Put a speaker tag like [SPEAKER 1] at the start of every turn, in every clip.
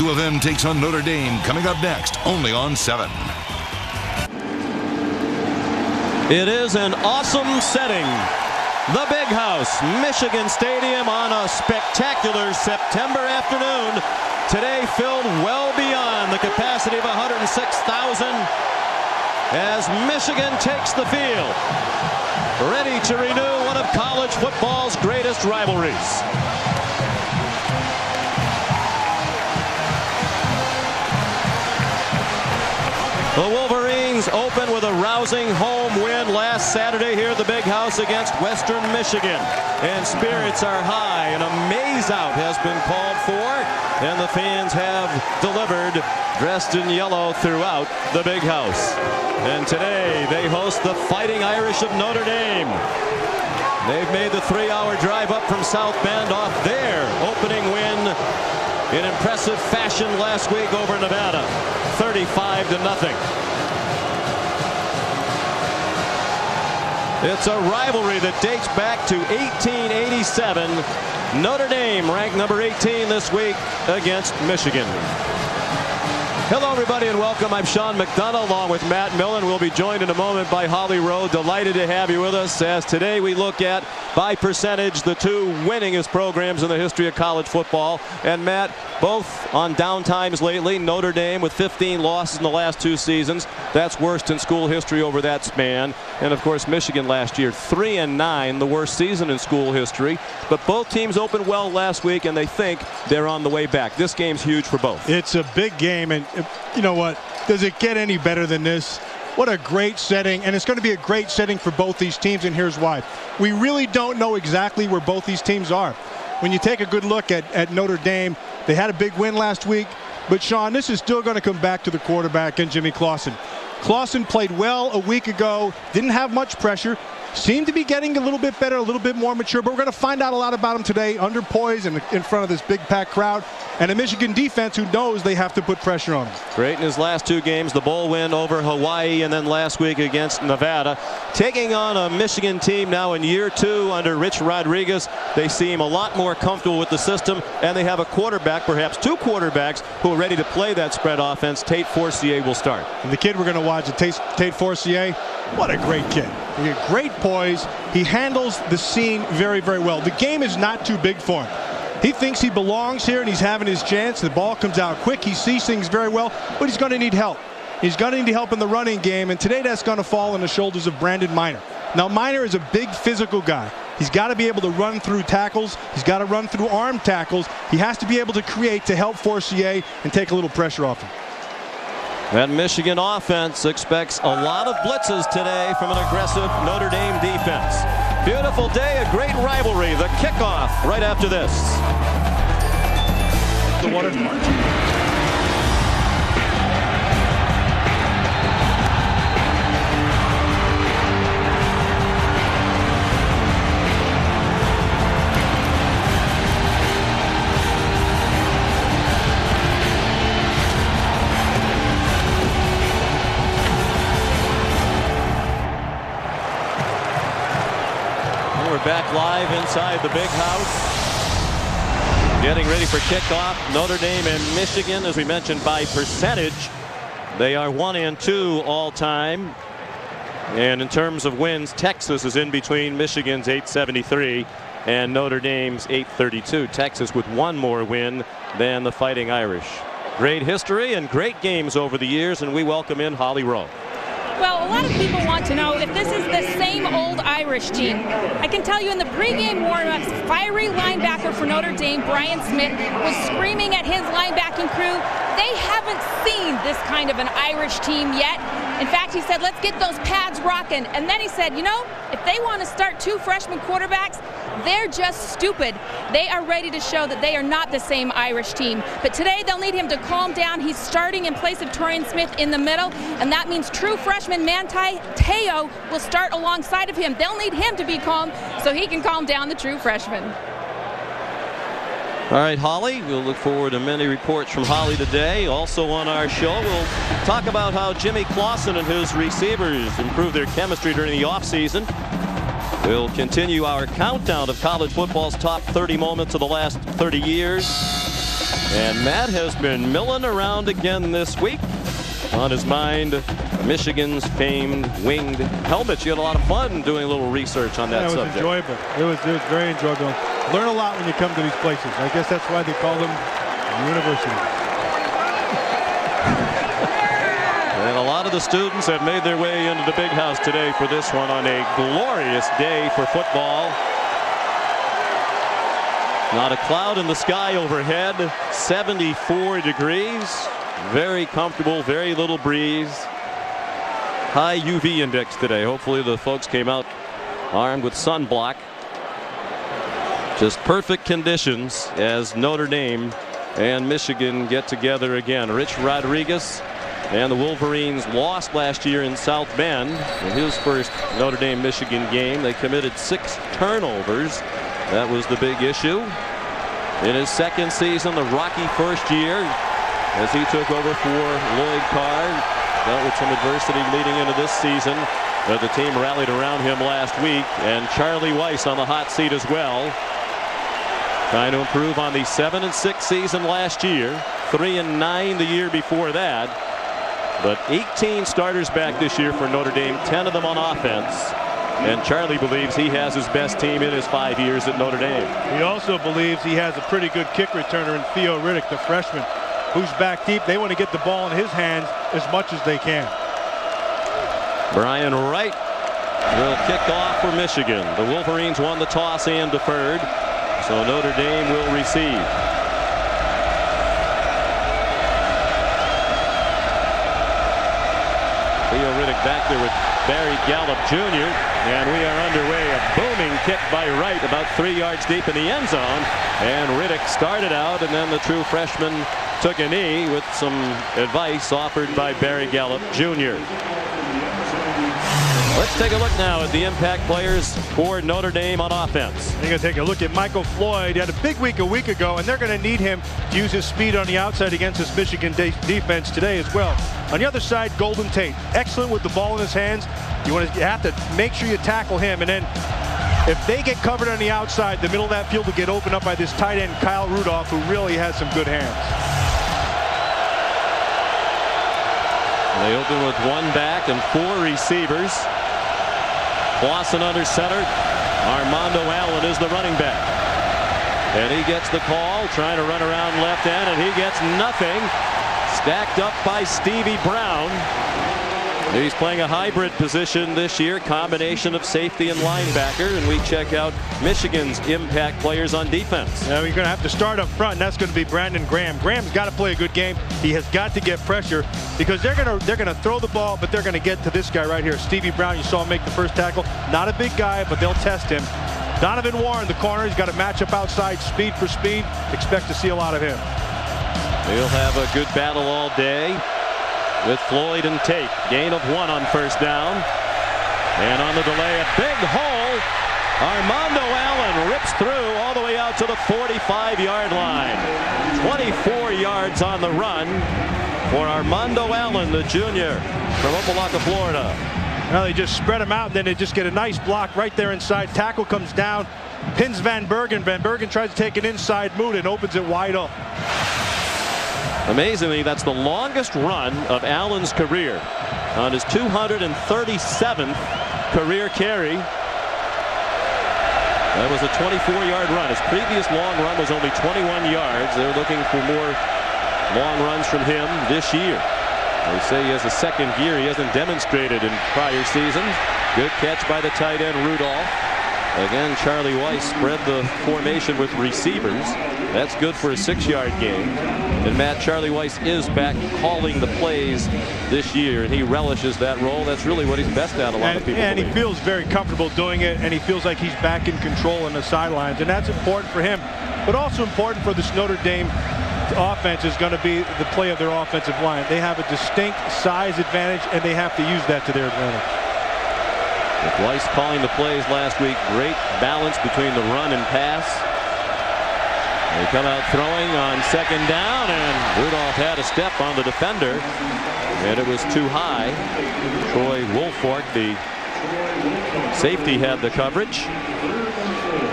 [SPEAKER 1] U of M takes on Notre Dame coming up next, only on 7.
[SPEAKER 2] It is an awesome setting. The Big House, Michigan Stadium, on a spectacular September afternoon. Today filled well beyond the capacity of 106,000 as Michigan takes the field, ready to renew one of college football's greatest rivalries. The Wolverines open with a rousing home win last Saturday here at the Big House against Western Michigan. And spirits are high, and a maze-out has been called for, and the fans have delivered, dressed in yellow throughout the Big House. And today they host the Fighting Irish of Notre Dame. They've made the 3-hour drive up from South Bend off their opening win in impressive fashion last week over Nevada, 35-0. It's a rivalry that dates back to 1887. Notre Dame ranked number 18 this week against Michigan. Hello everybody and welcome. I'm Sean McDonough along with Matt Millen. We'll be joined in a moment by Holly Rowe. Delighted to have you with us as today we look at, by percentage, the two winningest programs in the history of college football. And Matt, both on downtimes lately. Notre Dame with 15 losses in the last 2 seasons. That's worst in school history over that span. And of course Michigan last year 3-9, the worst season in school history. But both teams opened well last week and they think they're on the way back. This game's huge for both.
[SPEAKER 3] It's a big game, and you know what? Does it get any better than this? What a great setting, and it's going to be a great setting for both these teams, and here's why. We really don't know exactly where both these teams are. When you take a good look at Notre Dame, they had a big win last week, but Sean, this is still going to come back to the quarterback and Jimmy Clausen. Clausen played well a week ago, didn't have much pressure, seemed to be getting a little bit better, a little bit more mature, but we're going to find out a lot about him today, under poise and in front of this big packed crowd, and a Michigan defense who knows they have to put pressure on him.
[SPEAKER 2] Great in his last 2 games, the bowl win over Hawaii and then last week against Nevada. Taking on a Michigan team now in year 2 under Rich Rodriguez. They seem a lot more comfortable with the system, and they have a quarterback, perhaps 2 quarterbacks, who are ready to play that spread offense. Tate Forcier will start.
[SPEAKER 3] And the kid we're going to watch, Tate Forcier, what a great kid. He has great poise. He handles the scene very, very well. The game is not too big for him. He thinks he belongs here and he's having his chance. The ball comes out quick. He sees things very well, but he's going to need help. He's going to need help in the running game, and today that's going to fall on the shoulders of Brandon Minor. Now, Minor is a big physical guy. He's got to be able to run through tackles. He's got to run through arm tackles. He has to be able to create to help Forcier and take a little pressure off him.
[SPEAKER 2] That Michigan offense expects a lot of blitzes today from an aggressive Notre Dame defense. Beautiful day, a great rivalry. The kickoff right after this.
[SPEAKER 3] The one in March.
[SPEAKER 2] We're back live inside the Big House. Getting ready for kickoff. Notre Dame and Michigan, as we mentioned, by percentage, they are 1 and 2 all time. And in terms of wins, Texas is in between Michigan's 873 and Notre Dame's 832. Texas with 1 more win than the Fighting Irish. Great history and great games over the years, and we welcome in Holly Rowe.
[SPEAKER 4] Well, a lot of people want to know if this is the same old Irish team. I can tell you in the pregame warm-ups, fiery linebacker for Notre Dame, Brian Smith, was screaming at his linebacking crew. They haven't seen this kind of an Irish team yet. In fact, he said, let's get those pads rocking. And then he said, you know, if they want to start 2 freshman quarterbacks, they're just stupid. They are ready to show that they are not the same Irish team. But today they'll need him to calm down. He's starting in place of Torian Smith in the middle, and that means true freshman Manti Te'o will start alongside of him. They'll need him to be calm so he can calm down the true freshman.
[SPEAKER 2] All right, Holly, we'll look forward to many reports from Holly today. Also on our show, we'll talk about how Jimmy Clausen and his receivers improved their chemistry during the offseason. We'll continue our countdown of college football's top 30 moments of the last 30 years. And Matt has been milling around again this week. On his mind, Michigan's famed winged helmets. You had a lot of fun doing a little research on that subject.
[SPEAKER 3] It was enjoyable. It was very enjoyable. Learn a lot when you come to these places. I guess that's why they call them universities.
[SPEAKER 2] And a lot of the students have made their way into the big house today for this one on a glorious day for football. Not a cloud in the sky overhead. 74 degrees. Very comfortable, very little breeze. High UV index today. Hopefully the folks came out armed with sunblock. Just perfect conditions as Notre Dame and Michigan get together again. Rich Rodriguez and the Wolverines lost last year in South Bend in his first Notre Dame Michigan game. They committed 6 turnovers. That was the big issue. In his second season, the rocky first year, as he took over for Lloyd Carr, dealt with some adversity leading into this season, but the team rallied around him last week. And Charlie Weiss on the hot seat as well, trying to improve on the 7-6 season last year, 3-9 the year before that. But 18 starters back this year for Notre Dame, 10 of them on offense. And Charlie believes he has his best team in his 5 years at Notre Dame.
[SPEAKER 3] He also believes he has a pretty good kick returner in Theo Riddick, the freshman, who's back deep. They want to get the ball in his hands as much as they can.
[SPEAKER 2] Brian Wright will kick off for Michigan. The Wolverines won the toss and deferred, so Notre Dame will receive. Theo Riddick back there with Barry Gallup Jr. And we are underway. A booming kick by Wright about 3 yards deep in the end zone. And Riddick started out, and then the true freshman took a knee with some advice offered by Barry Gallup Jr. Let's take a look now at the impact players for Notre Dame on offense.
[SPEAKER 3] You're going to take a look at Michael Floyd. He had a big week a week ago, and they're going to need him to use his speed on the outside against this Michigan defense today as well. On the other side, Golden Tate, excellent with the ball in his hands. You have to make sure you tackle him, and then if they get covered on the outside, the middle of that field will get opened up by this tight end Kyle Rudolph, who really has some good hands.
[SPEAKER 2] They open with 1 back and 4 receivers. Clausen under center. Armando Allen is the running back. And he gets the call, trying to run around left end, and he gets nothing. Stacked up by Stevie Brown. He's playing a hybrid position this year, combination of safety and linebacker, and we check out Michigan's impact players on defense.
[SPEAKER 3] Now you're going to have to start up front, and that's going to be Brandon Graham. Graham's got to play a good game. He has got to get pressure because they're going to throw the ball, but they're going to get to this guy right here, Stevie Brown. You saw him make the first tackle. Not a big guy, but they'll test him. Donovan Warren, the corner, he's got to match up outside, speed for speed. Expect to see a lot of him.
[SPEAKER 2] He'll have a good battle all day with Floyd and Tate. Gain of 1 on first down. And on the delay, a big hole. Armando Allen rips through all the way out to the 45-yard line. 24 yards on the run for Armando Allen, the junior from Opa-locka, Florida.
[SPEAKER 3] Well, they just spread him out, and then they just get a nice block right there inside. Tackle comes down, pins Van Bergen. Van Bergen tries to take an inside move and opens it wide up.
[SPEAKER 2] Amazingly, that's the longest run of Allen's career on his 237th career carry. That was a 24-yard run. His previous long run was only 21 yards. They're looking for more long runs from him this year. They say he has a second gear he hasn't demonstrated in prior seasons. Good catch by the tight end Rudolph. Again, Charlie Weiss spread the formation with receivers. That's good for a 6-yard gain. And Matt, Charlie Weiss is back calling the plays this year, and he relishes that role. That's really what he's best at, a lot of people
[SPEAKER 3] And
[SPEAKER 2] believe.
[SPEAKER 3] he feels very comfortable doing it, and he feels like he's back in control on the sidelines, and that's important for him. But also important for this Notre Dame offense is going to be the play of their offensive line. They have a distinct size advantage, and they have to use that to their advantage.
[SPEAKER 2] With Weiss calling the plays last week, great balance between the run and pass. They come out throwing on second down, and Rudolph had a step on the defender, and it was too high. Troy Woolfolk, the safety, had the coverage.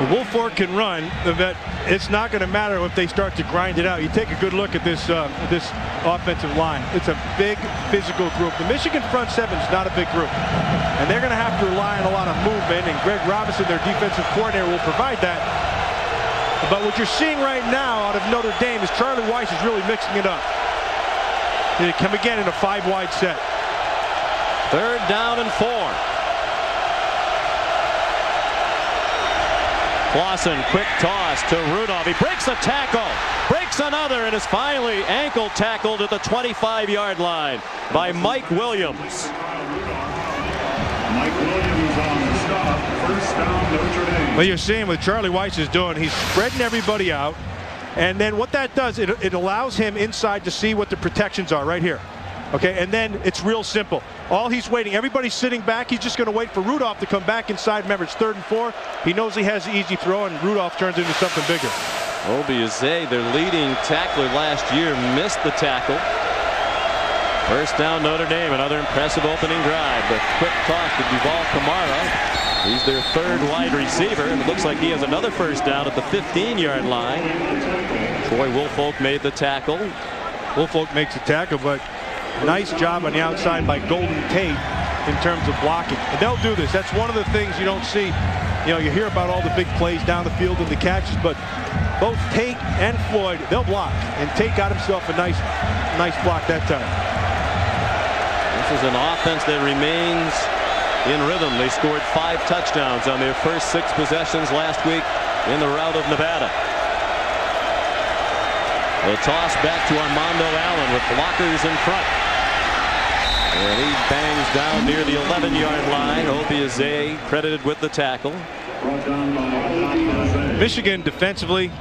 [SPEAKER 3] Woolfolk can run, but it's not going to matter if they start to grind it out. You take a good look at this offensive line. It's a big physical group. The Michigan front seven is not a big group, and they're going to have to rely on a lot of movement, and Greg Robinson, their defensive coordinator, will provide that. But what you're seeing right now out of Notre Dame is Charlie Weiss is really mixing it up. They come again in a 5-wide set.
[SPEAKER 2] 3rd down and 4. Clausen, quick toss to Rudolph. He breaks a tackle, breaks another, and is finally ankle tackled at the 25-yard line by Mike Williams.
[SPEAKER 5] Mike Williams on the stop. 1st down, Notre Dame.
[SPEAKER 3] Well, you're seeing what Charlie Weiss is doing. He's spreading everybody out. And then what that does, it allows him inside to see what the protections are right here. Okay, and then it's real simple. All he's waiting, everybody's sitting back. He's just going to wait for Rudolph to come back inside. Remember, it's 3rd and 4. He knows he has the easy throw, and Rudolph turns into something bigger.
[SPEAKER 2] Obieze, their leading tackler last year, missed the tackle. 1st down, Notre Dame. Another impressive opening drive. The quick toss to Duval Kamara. He's their 3rd wide receiver, and it looks like he has another 1st down at the 15-yard line. Troy Woolfolk made the tackle.
[SPEAKER 3] Woolfolk makes a tackle, but nice job on the outside by Golden Tate in terms of blocking. And they'll do this. That's one of the things you don't see. You know, you hear about all the big plays down the field and the catches, but both Tate and Floyd, they'll block. And Tate got himself a nice block that time.
[SPEAKER 2] This is an offense that remains in rhythm. They scored 5 touchdowns on their first 6 possessions last week in the rout of Nevada. The toss back to Armando Allen with blockers in front. And he bangs down near the 11-yard line. Obieze credited with the tackle.
[SPEAKER 3] Michigan defensively,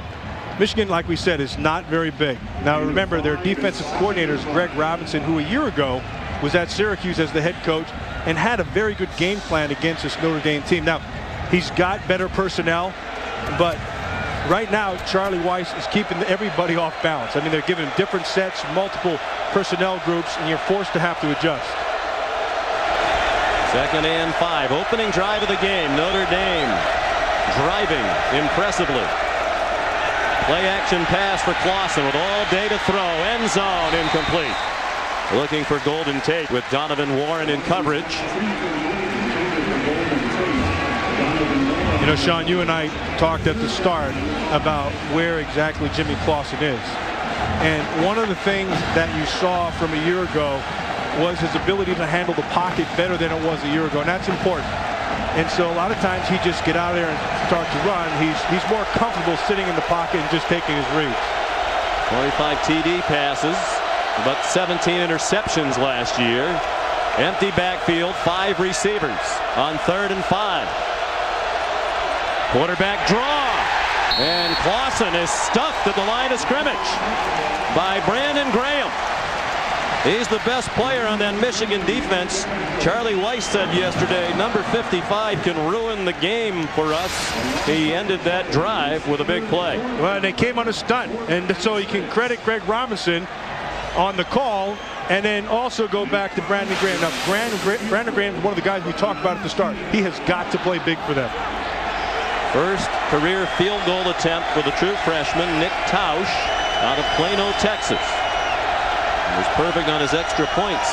[SPEAKER 3] like we said, is not very big. Now remember, their defensive coordinator is Greg Robinson, who a year ago was at Syracuse as the head coach and had a very good game plan against this Notre Dame team. Now, he's got better personnel, but right now, Charlie Weiss is keeping everybody off balance. I mean, they're giving different sets, multiple personnel groups, and you're forced to have to adjust.
[SPEAKER 2] 2nd and 5. Opening drive of the game. Notre Dame driving impressively. Play action pass for Clausen with all day to throw. End zone incomplete. Looking for Golden Tate with Donovan Warren in coverage.
[SPEAKER 3] You know, Sean, you and I talked at the start about where exactly Jimmy Clausen is. And one of the things that you saw from a year ago was his ability to handle the pocket better than it was a year ago. And that's important. And so a lot of times he just get out there and start to run. He's more comfortable sitting in the pocket and just taking his reads.
[SPEAKER 2] 25 TD passes, but 17 interceptions last year. Empty backfield, 5 receivers on 3rd and 5. Quarterback draw, and Clausen is stuffed at the line of scrimmage by Brandon Graham. He's the best player on that Michigan defense. Charlie Weiss said yesterday, number 55 can ruin the game for us. He ended that drive with a big play.
[SPEAKER 3] Well, they came on a stunt, and so you can credit Greg Robinson on the call, and then also go back to Brandon Graham. Now, Brandon Graham is one of the guys we talked about at the start. He has got to play big for them.
[SPEAKER 2] First career field goal attempt for the true freshman, Nick Tausch, out of Plano, Texas. He was perfect on his extra points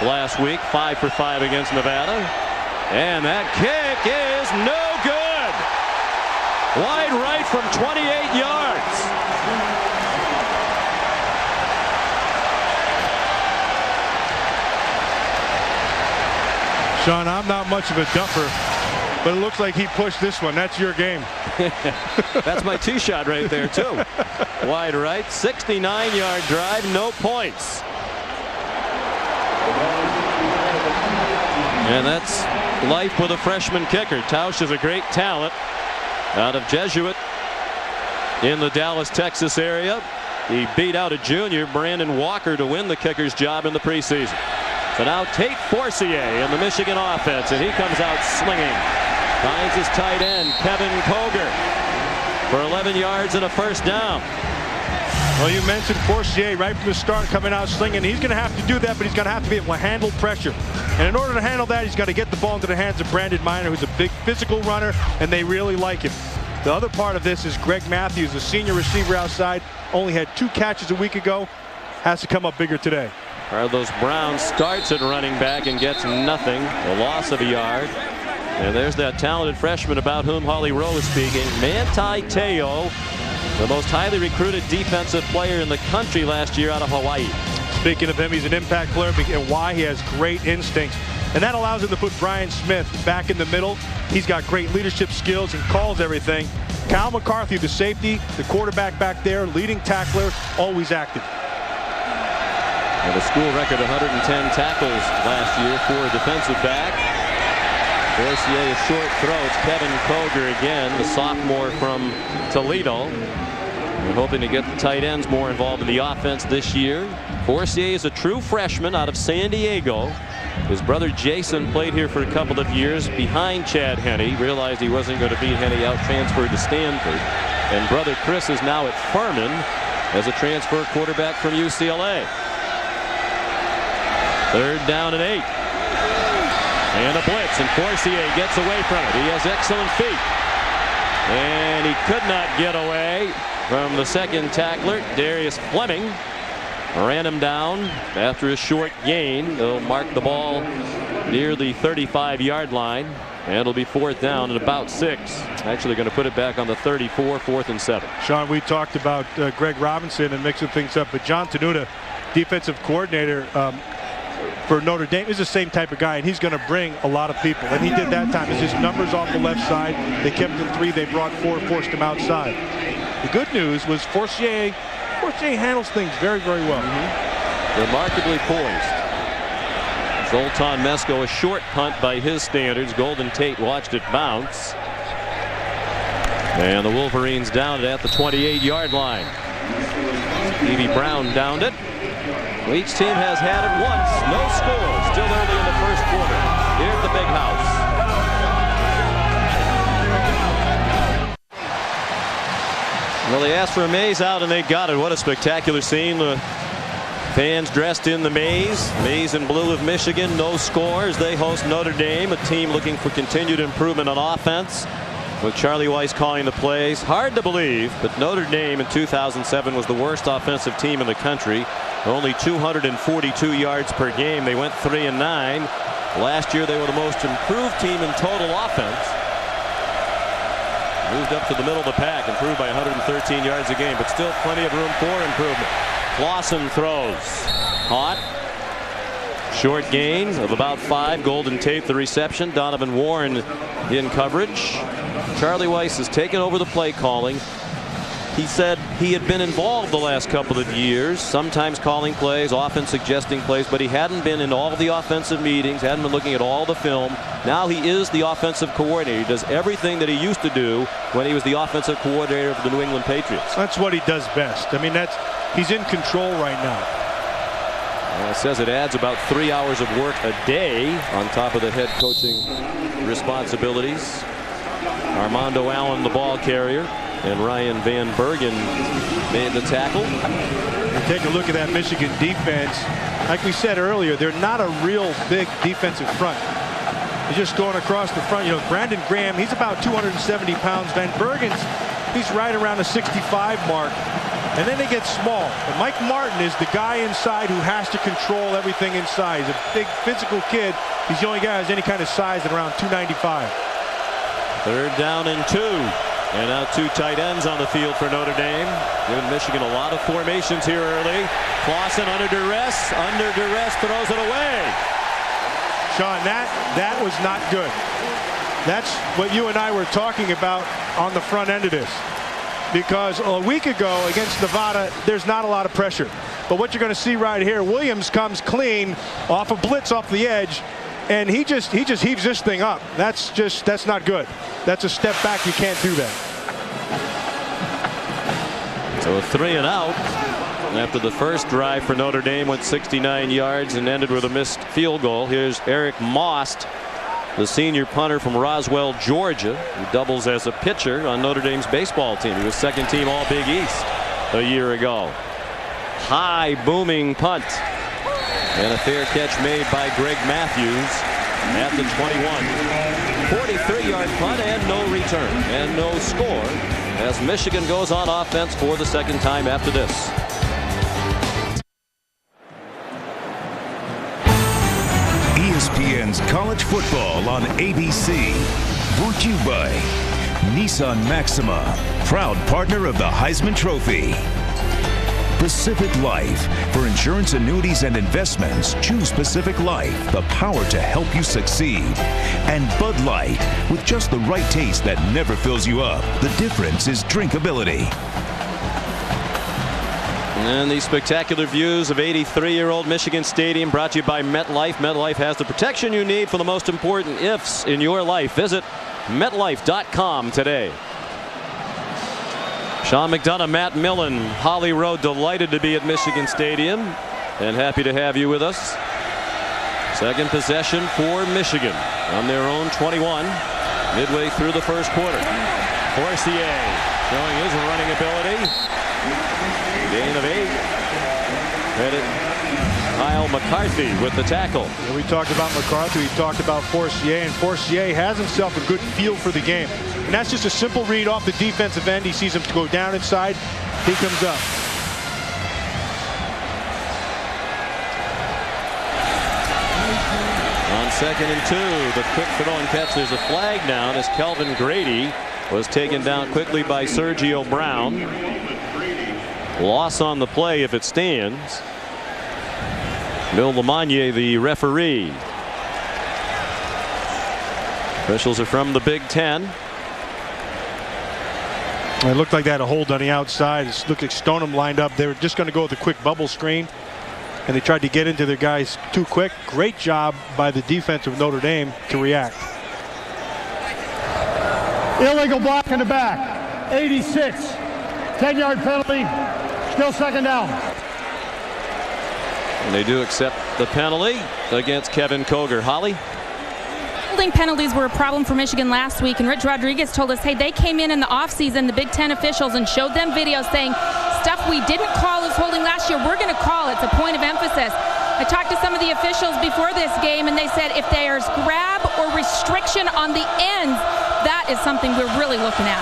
[SPEAKER 2] last week, 5 for 5 against Nevada. And that kick is no good. Wide right from 28 yards.
[SPEAKER 3] Sean, I'm not much of a dumper, but it looks like he pushed this one. That's your game.
[SPEAKER 2] That's my 2-shot right there, too. Wide right, 69-yard drive, no points. And that's life with a freshman kicker. Tausch is a great talent out of Jesuit in the Dallas, Texas area. He beat out a junior, Brandon Walker, to win the kicker's job in the preseason. So now Tate Forcier in the Michigan offense, and he comes out slinging. Finds his tight end, Kevin Koger, for 11 yards and a first down.
[SPEAKER 3] Well, you mentioned Forcier right from the start coming out slinging. He's going to have to do that, but he's going to have to be able to handle pressure. And in order to handle that, he's got to get the ball into the hands of Brandon Miner, who's a big physical runner, and they really like him. The other part of this is Greg Matthews, the senior receiver outside, only had 2 catches a week ago, has to come up bigger today.
[SPEAKER 2] Carlos Brown starts at running back and gets nothing, a loss of a yard. And there's that talented freshman about whom Holly Rowe is speaking, Manti Te'o, the most highly recruited defensive player in the country last year out of Hawaii.
[SPEAKER 3] Speaking of him, he's an impact player, and why he has great instincts. And that allows him to put Brian Smith back in the middle. He's got great leadership skills and calls everything. Kyle McCarthy, the safety, the quarterback back there, leading tackler, always active.
[SPEAKER 2] And a school record 110 tackles last year for a defensive back. Forcier, a short throw. It's Kevin Koger again, the sophomore from Toledo. We're hoping to get the tight ends more involved in the offense this year. Forcier is a true freshman out of San Diego. His brother Jason played here for a couple of years behind Chad Henne. Realized he wasn't going to beat Henne out, transferred to Stanford. And brother Chris is now at Furman as a transfer quarterback from UCLA. 3rd down and 8. And a blitz, and Forcier gets away from it. He has excellent feet. And he could not get away from the second tackler, Darius Fleming. Ran him down after a short gain. They'll mark the ball near the 35-yard line. And it'll be 4th down and about 6. Actually going to put it back on the 34, 4th and 7.
[SPEAKER 3] Sean, we talked about Greg Robinson and mixing things up, but John Tenuta, defensive coordinator for Notre Dame, is the same type of guy, and he's going to bring a lot of people. And he did that time. It's his numbers off the left side. They kept him 3. They brought 4, forced him outside. The good news was Forcier handles things very, very well.
[SPEAKER 2] Remarkably poised. Zoltan Mesko, a short punt by his standards. Golden Tate watched it bounce. And the Wolverines downed it at the 28-yard line. Stevie Brown downed it. Well, each team has had it once. No score. Still early in the first quarter. Here at the Big House. Well, they asked for a maize out and they got it. What a spectacular scene. The fans dressed in the maize and blue of Michigan. No scores. They host Notre Dame, a team looking for continued improvement on offense, with Charlie Weiss calling the plays. Hard to believe, but Notre Dame in 2007 was the worst offensive team in the country. Only 242 yards per game. They went 3-9. Last year they were the most improved team in total offense. Moved up to the middle of the pack, improved by 113 yards a game, but still plenty of room for improvement. Clausen throws. Caught. Short gain of about 5. Golden Tate the reception. Donovan Warren in coverage. Charlie Weiss has taken over the play calling. He said he had been involved the last couple of years, sometimes calling plays, often suggesting plays, but he hadn't been in all the offensive meetings, hadn't been looking at all the film. Now he is the offensive coordinator. He does everything that he used to do when he was the offensive coordinator of the New England Patriots.
[SPEAKER 3] That's what he does best. I mean, he's in control right now.
[SPEAKER 2] It says it adds about 3 hours of work a day on top of the head coaching responsibilities. Armando Allen, the ball carrier, and Ryan Van Bergen made the tackle.
[SPEAKER 3] And take a look at that Michigan defense. Like we said earlier, they're not a real big defensive front. They're just going across the front. You know, Brandon Graham, he's about 270 pounds. Van Bergen's, he's right around the 65 mark. And then they get small. And Mike Martin is the guy inside who has to control everything inside. He's a big physical kid. He's the only guy who has any kind of size at around 295.
[SPEAKER 2] 3rd down and 2. And now 2 tight ends on the field for Notre Dame. Giving Michigan a lot of formations here early. Clausen under duress, throws it away.
[SPEAKER 3] Sean, that was not good. That's what you and I were talking about on the front end of this. Because a week ago against Nevada, there's not a lot of pressure. But what you're going to see right here, Williams comes clean off a blitz off the edge, and he just heaves this thing up. That's not good. That's a step back. You can't do that.
[SPEAKER 2] So a 3 and out after the first drive for Notre Dame went 69 yards and ended with a missed field goal. Here's Eric Most, the senior punter from Roswell, Georgia, who doubles as a pitcher on Notre Dame's baseball team. He was second team All Big East a year ago. High booming punt. And a fair catch made by Greg Matthews at the 21. 43-yard punt and no return and no score as Michigan goes on offense for the second time after this.
[SPEAKER 6] ESPN's College Football on ABC. Brought to you by Nissan Maxima, proud partner of the Heisman Trophy. Pacific Life. For insurance, annuities, and investments, choose Pacific Life, the power to help you succeed. And Bud Light, with just the right taste that never fills you up. The difference is drinkability.
[SPEAKER 2] And these spectacular views of 83-year-old Michigan Stadium brought to you by MetLife. MetLife has the protection you need for the most important ifs in your life. Visit MetLife.com today. Sean McDonough, Matt Millen, Holly Rowe, delighted to be at Michigan Stadium and happy to have you with us. Second possession for Michigan on their own 21 midway through the first quarter. Forcier showing his running ability. Gain of 8. Credit Kyle McCarthy with the tackle.
[SPEAKER 3] And we talked about McCarthy. We talked about Forcier, and Forcier has himself a good feel for the game. And that's just a simple read off the defensive end. He sees him go down inside. He comes up.
[SPEAKER 2] On 2nd and 2, the quick throw and catch. There's a flag down as Kelvin Grady was taken down quickly by Sergio Brown. Loss on the play if it stands. Bill Lamagna, the referee. Officials are from the Big Ten.
[SPEAKER 3] It looked like they had a hold on the outside. It looked like Stoneham lined up. They were just going to go with a quick bubble screen, and they tried to get into their guys too quick. Great job by the defense of Notre Dame to react.
[SPEAKER 7] Illegal block in the back. 86. 10-yard penalty. Still second down.
[SPEAKER 2] And they do accept the penalty against Kevin Koger. Holly?
[SPEAKER 4] Holding penalties were a problem for Michigan last week, and Rich Rodriguez told us, hey, they came in the offseason, the Big Ten officials, and showed them videos saying stuff we didn't call as holding last year, we're going to call. It's a point of emphasis. I talked to some of the officials before this game, and they said if there's grab or restriction on the ends, that is something we're really looking at.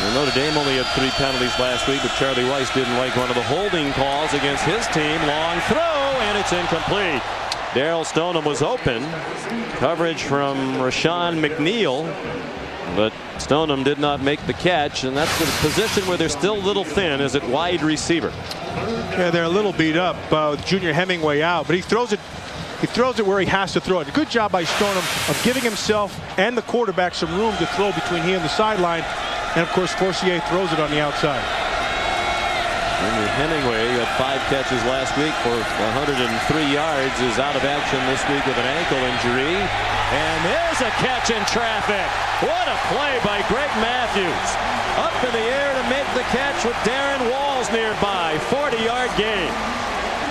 [SPEAKER 2] Well, Notre Dame only had 3 penalties last week, but Charlie Weiss didn't like one of the holding calls against his team. Long throw, and it's incomplete. Darryl Stoneham was open. Coverage from Rashawn McNeil, but Stoneham did not make the catch, and that's the position where they're still a little thin as at wide receiver.
[SPEAKER 3] Yeah, they're a little beat up with Junior Hemingway out, but he throws it where he has to throw it. Good job by Stoneham of giving himself and the quarterback some room to throw between he and the sideline. And, of course, Forcier throws it on the outside.
[SPEAKER 2] Junior Hemingway had 5 catches last week for 103 yards, is out of action this week with an ankle injury. And there's a catch in traffic. What a play by Greg Matthews. Up in the air to make the catch with Darren Walls nearby. 40-yard gain.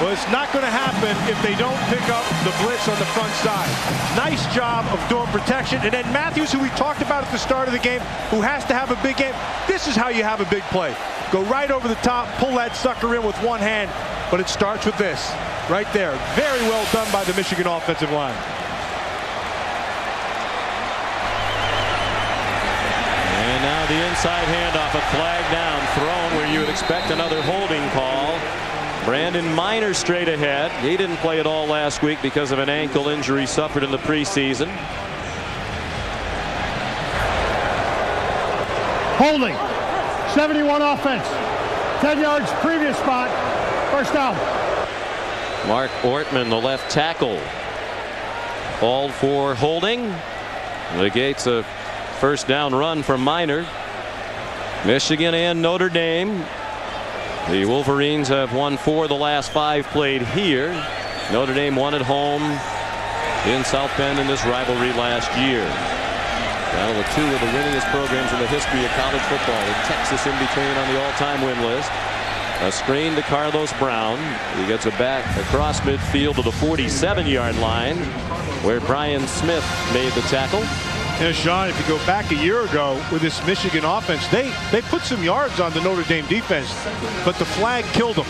[SPEAKER 3] Well, it's not going to happen if they don't pick up the blitz on the front side. Nice job of doing protection. And then Matthews, who we talked about at the start of the game, who has to have a big game. This is how you have a big play. Go right over the top, pull that sucker in with one hand. But it starts with this right there. Very well done by the Michigan offensive line.
[SPEAKER 2] And now the inside handoff, a flag down, thrown where you would expect another holding call. Brandon Minor straight ahead. He didn't play at all last week because of an ankle injury suffered in the preseason.
[SPEAKER 7] Holding. 71 offense. 10 yards previous spot. First down.
[SPEAKER 2] Mark Ortman, the left tackle, called for holding. Negates a first down run from Minor. Michigan and Notre Dame. The Wolverines have won 4 of the last 5 played here. Notre Dame won at home in South Bend in this rivalry last year. Now the 2 of the winningest programs in the history of college football, with Texas in between on the all-time win list. A screen to Carlos Brown. He gets it back across midfield to the 47-yard line, where Brian Smith made the tackle.
[SPEAKER 3] Yeah, Sean, if you go back a year ago with this Michigan offense, they put some yards on the Notre Dame defense, but the flag killed them.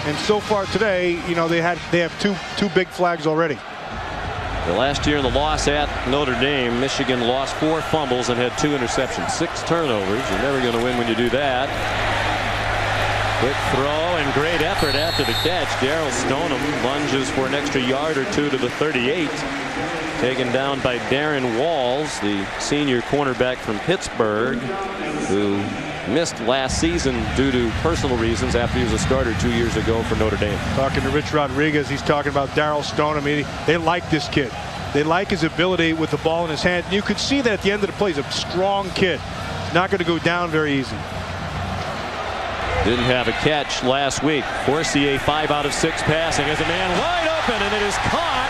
[SPEAKER 3] And so far today, you know, they have two big flags already.
[SPEAKER 2] The last year in the loss at Notre Dame, Michigan lost 4 fumbles and had 2 interceptions, 6 turnovers. You're never going to win when you do that. Quick throw and great effort after the catch. Darryl Stoneham lunges for an extra yard or 2 to the 38. Taken down by Darren Walls, the senior cornerback from Pittsburgh, who missed last season due to personal reasons after he was a starter 2 years ago for Notre Dame.
[SPEAKER 3] Talking to Rich Rodriguez, he's talking about Darryl Stoneham. They like this kid. They like his ability with the ball in his hand. You could see that at the end of the play. He's a strong kid. He's not going to go down very easy.
[SPEAKER 2] Didn't have a catch last week. Forcier 5 out of 6 passing as a man wide open, and it is caught.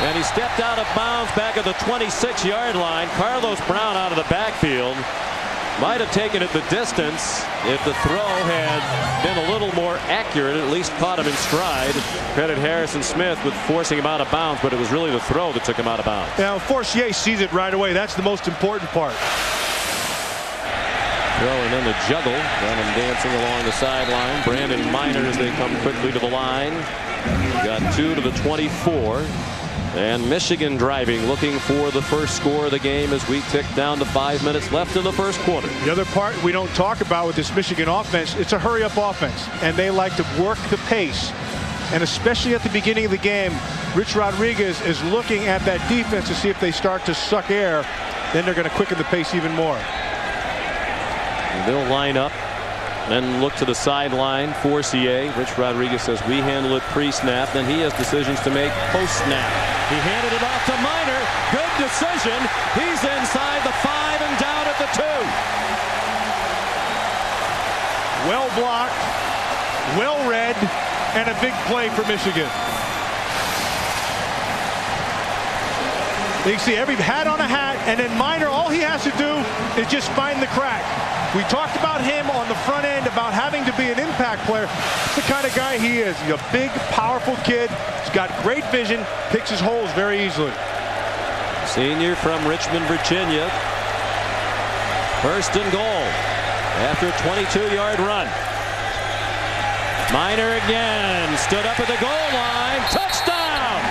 [SPEAKER 2] And he stepped out of bounds back at the 26-yard line. Carlos Brown out of the backfield. Might have taken it the distance if the throw had been a little more accurate, at least caught him in stride. Credit Harrison Smith with forcing him out of bounds, but it was really the throw that took him out of bounds.
[SPEAKER 3] Now, Forcier sees it right away. That's the most important part.
[SPEAKER 2] Throw and then the juggle. Got him dancing along the sideline. Brandon Minor as they come quickly to the line. Got 2 to the 24. And Michigan driving, looking for the first score of the game as we tick down to 5 minutes left in the first quarter.
[SPEAKER 3] The other part we don't talk about with this Michigan offense, it's a hurry-up offense, and they like to work the pace. And especially at the beginning of the game, Rich Rodriguez is looking at that defense to see if they start to suck air. Then they're going to quicken the pace even more.
[SPEAKER 2] And they'll line up, then look to the sideline. Forcier. Rich Rodriguez says we handle it pre-snap. Then he has decisions to make post-snap. He handed it off to Minor. Good decision. He's inside the 5 and down at the 2.
[SPEAKER 3] Well blocked, well read, and a big play for Michigan. You can see every hat on a hat, and then Minor, all he has to do is just find the crack. We talked about him on the front end about having to be an impact player. That's the kind of guy he is. He's a big, powerful kid. He's got great vision, picks his holes very easily.
[SPEAKER 2] Senior from Richmond, Virginia. First and goal after a 22-yard run. Minor again stood up at the goal line. Touchdown!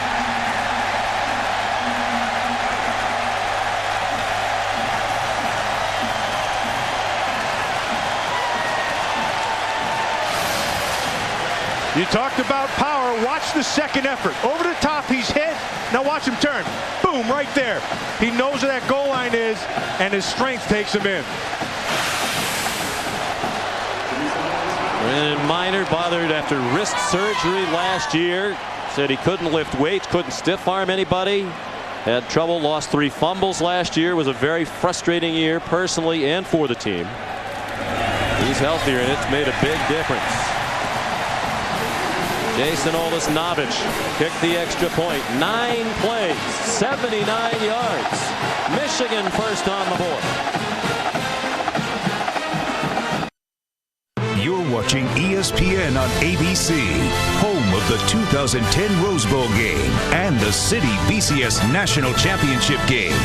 [SPEAKER 3] You talked about power. Watch the second effort. Over the top, he's hit. Now watch him turn. Boom, right there. He knows where that goal line is, and his strength takes him in.
[SPEAKER 2] And Minor bothered after wrist surgery last year. Said he couldn't lift weights, couldn't stiff arm anybody. Had trouble, lost 3 fumbles last year. Was a very frustrating year personally and for the team. He's healthier, and it's made a big difference. Jason Olesnovich kicked the extra point. 9 plays, 79 yards. Michigan first on the board.
[SPEAKER 6] You're watching ESPN on ABC, home of the 2010 Rose Bowl game and the City BCS National Championship game.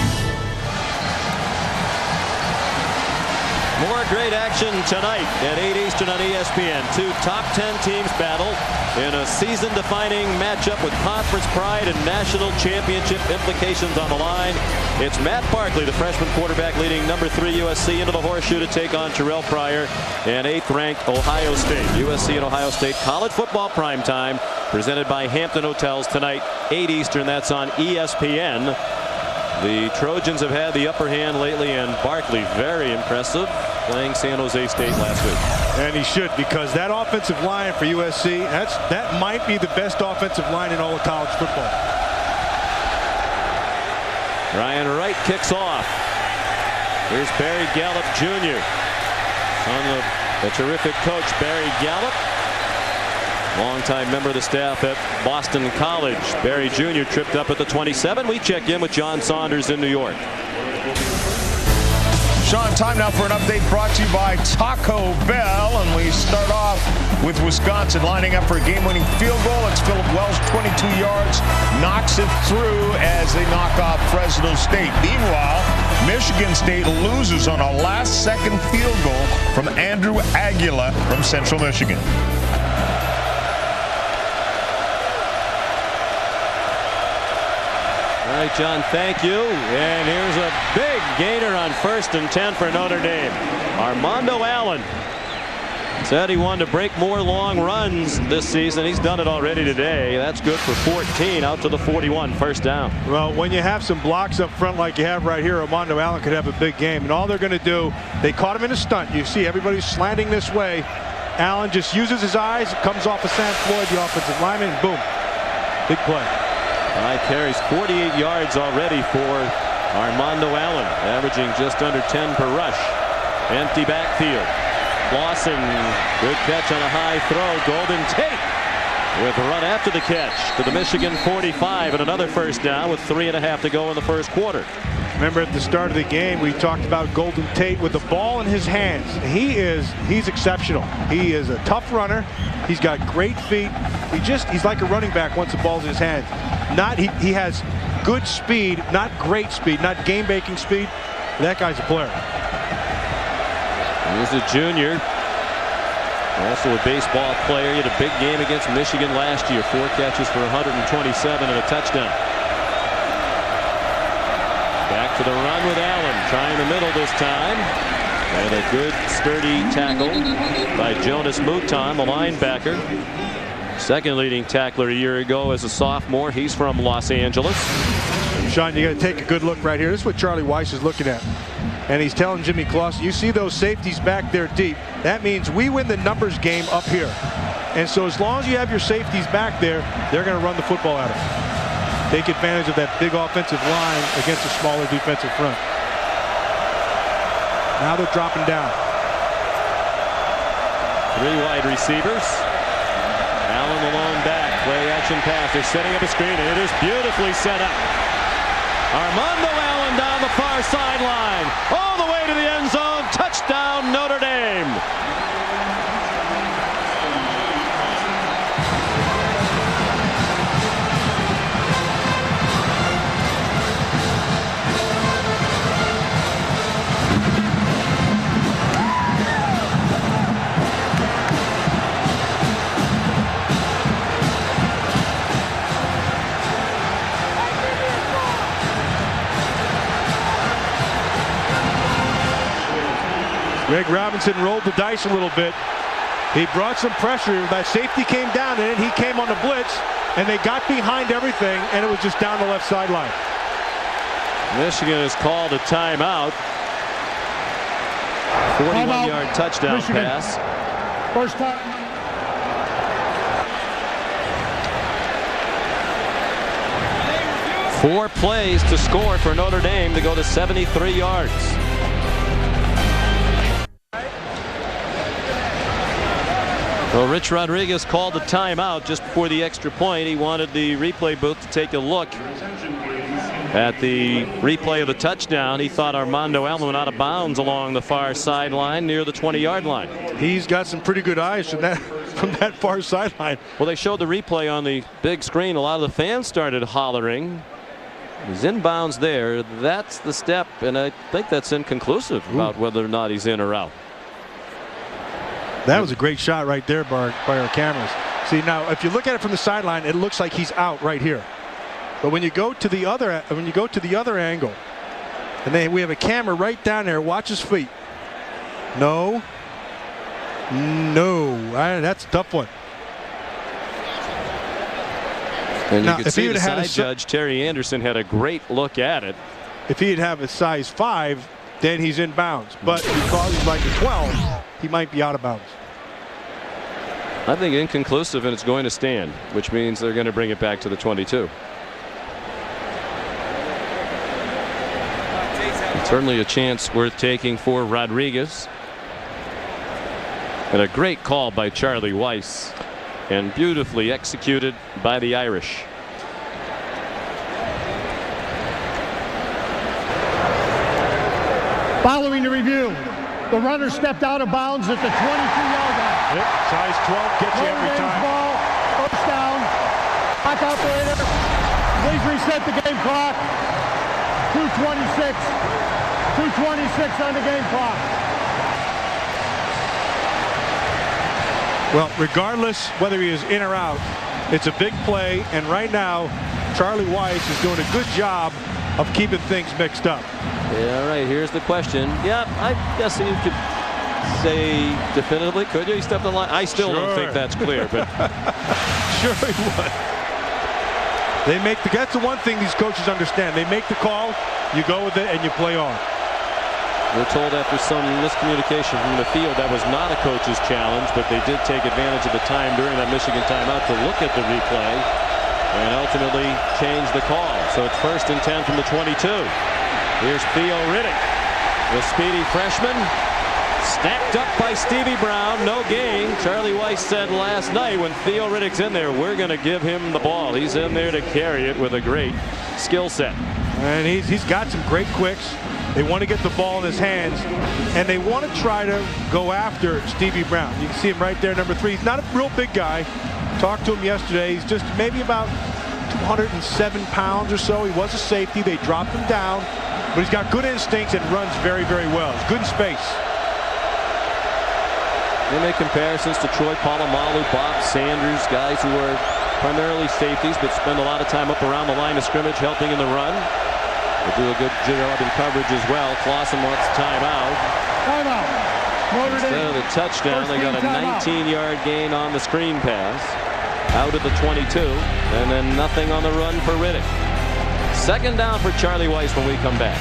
[SPEAKER 2] More great action tonight at 8 Eastern on ESPN. 2 top 10 teams battle in a season-defining matchup with conference pride and national championship implications on the line. It's Matt Barkley, the freshman quarterback, leading number 3 USC into the horseshoe to take on Terrell Pryor and 8th-ranked Ohio State. USC and Ohio State college football primetime presented by Hampton Hotels tonight, 8 Eastern. That's on ESPN. The Trojans have had the upper hand lately, and Barkley very impressive, playing San Jose State last week.
[SPEAKER 3] And he should, because that offensive line for USC, that might be the best offensive line in all of college football.
[SPEAKER 2] Ryan Wright kicks off. Here's Barry Gallup Jr. Son of the terrific coach Barry Gallup. Longtime member of the staff at Boston College. Barry Jr. tripped up at the 27. We check in with John Saunders in New York.
[SPEAKER 8] Sean, time now for an update brought to you by Taco Bell. And we start off with Wisconsin lining up for a game-winning field goal. It's Philip Wells, 22 yards, knocks it through as they knock off Fresno State. Meanwhile, Michigan State loses on a last-second field goal from Andrew Aguila from Central Michigan.
[SPEAKER 2] right, John, thank you. And here's a big gainer on 1st and 10 for Notre Dame. Armando Allen said he wanted to break more long runs this season. He's done it already today. That's good for 14 out to the 41, 1st down.
[SPEAKER 3] Well, when you have some blocks up front like you have right here, Armando Allen could have a big game. And all they're going to do, they caught him in a stunt. You see everybody's slanting this way. Allen just uses his eyes, comes off of Sam Floyd, the offensive lineman, and boom, big play.
[SPEAKER 2] Carries 48 yards already for Armando Allen, averaging just under 10 per rush. Empty backfield. Lawson, good catch on a high throw. Golden Tate with a run after the catch to the Michigan 45 and another 1st down with 3.5 to go in the 1st quarter.
[SPEAKER 3] Remember at the start of the game we talked about Golden Tate with the ball in his hands. He's exceptional. He is a tough runner. He's got great feet. He's like a running back once the ball's in his hands. He has good speed, not great speed, not game-making speed. That guy's a player.
[SPEAKER 2] He's a junior. Also a baseball player. He had a big game against Michigan last year. 4 catches for 127 and a touchdown. Back to the run with Allen. Trying the middle this time. And a good sturdy tackle by Jonas Mouton, the linebacker. Second leading tackler a year ago as a sophomore. He's from Los Angeles.
[SPEAKER 3] Sean, you got to take a good look right here. This is what Charlie Weiss is looking at. And he's telling Jimmy Clausen, you see those safeties back there deep. That means we win the numbers game up here. And so as long as you have your safeties back there, they're going to run the football at them. Take advantage of that big offensive line against a smaller defensive front. Now they're dropping down.
[SPEAKER 2] 3 wide receivers. Allen the lone back. Play action pass. They're setting up a screen, and it is beautifully set up. Armando Allen down the far sideline. All the way to the end zone. Touchdown, Notre Dame.
[SPEAKER 3] Greg Robinson rolled the dice a little bit. He brought some pressure. That safety came down and he came on the blitz, and they got behind everything, and it was just down the left sideline.
[SPEAKER 2] Michigan has called a timeout. 41-yard touchdown
[SPEAKER 7] Michigan.
[SPEAKER 2] pass.
[SPEAKER 7] First time.
[SPEAKER 2] 4 plays to score for Notre Dame to go to 73 yards. Well, Rich Rodriguez called the timeout just before the extra point. He wanted the replay booth to take a look at the replay of the touchdown. He thought Armando Allen went out of bounds along the far sideline near the 20-yard line.
[SPEAKER 3] He's got some pretty good eyes from that far sideline.
[SPEAKER 2] Well, they showed the replay on the big screen. A lot of the fans started hollering. He's in bounds there. That's the step, and I think that's inconclusive about whether or not he's in or out.
[SPEAKER 3] That was a great shot right there by our cameras. See, now if you look at it from the sideline, it looks like he's out right here. But when you go to the other angle, and then we have a camera right down there, watch his feet. No. That's a tough one.
[SPEAKER 2] And you
[SPEAKER 3] Now,
[SPEAKER 2] could
[SPEAKER 3] if he
[SPEAKER 2] see
[SPEAKER 3] had
[SPEAKER 2] the
[SPEAKER 3] had
[SPEAKER 2] side judge, Terry Anderson, had a great look at it.
[SPEAKER 3] If he'd have a size 5, then he's in bounds. But because he's like a 12, he might be out of bounds.
[SPEAKER 2] I think inconclusive, and it's going to stand, which means they're going to bring it back to the 22. Certainly a chance worth taking for Rodriguez. And a great call by Charlie Weiss, and beautifully executed by the Irish.
[SPEAKER 7] Following the review, the runner stepped out of bounds at the 22-yard line.
[SPEAKER 3] Yep, size 12 gets you
[SPEAKER 7] Notre
[SPEAKER 3] every
[SPEAKER 7] Dame's
[SPEAKER 3] time.
[SPEAKER 7] ball, first down. Clock operator, please reset the game clock. 2:26. 2:26 on the game clock.
[SPEAKER 3] Well, regardless whether he is in or out, it's a big play, and right now Charlie Weis is doing a good job of keeping things mixed up.
[SPEAKER 2] Yeah, right. Here's the question. Yeah, I guess you could say definitively, could you? He stepped on the line. I still don't think that's clear, but
[SPEAKER 3] sure he would. That's the one thing these coaches understand. They make the call, you go with it, and you play on.
[SPEAKER 2] We're told after some miscommunication from the field that was not a coach's challenge, but they did take advantage of the time during that Michigan timeout to look at the replay and ultimately change the call. So it's 1st and 10 from the 22. Here's Theo Riddick, the speedy freshman. Snapped up by Stevie Brown. No gain. Charlie Weis said last night when Theo Riddick's in there, we're going to give him the ball. He's in there to carry it with a great skill set.
[SPEAKER 3] And he's got some great quicks. They want to get the ball in his hands, and they want to try to go after Stevie Brown. You can see him right there, number 3. He's not a real big guy. Talked to him yesterday. He's just maybe about 207 pounds or so. He was a safety. They dropped him down, but he's got good instincts and runs very, very well. He's good in space.
[SPEAKER 2] They make comparisons to Troy Polamalu, Bob Sanders, guys who are primarily safeties but spend a lot of time up around the line of scrimmage helping in the run. They do a good job in coverage as well. Clausen wants timeout.
[SPEAKER 7] Timeout.
[SPEAKER 2] Instead of the touchdown, they got a 19-yard gain on the screen pass out of the 22, and then nothing on the run for Riddick. 2nd down for Charlie Weis when we come back.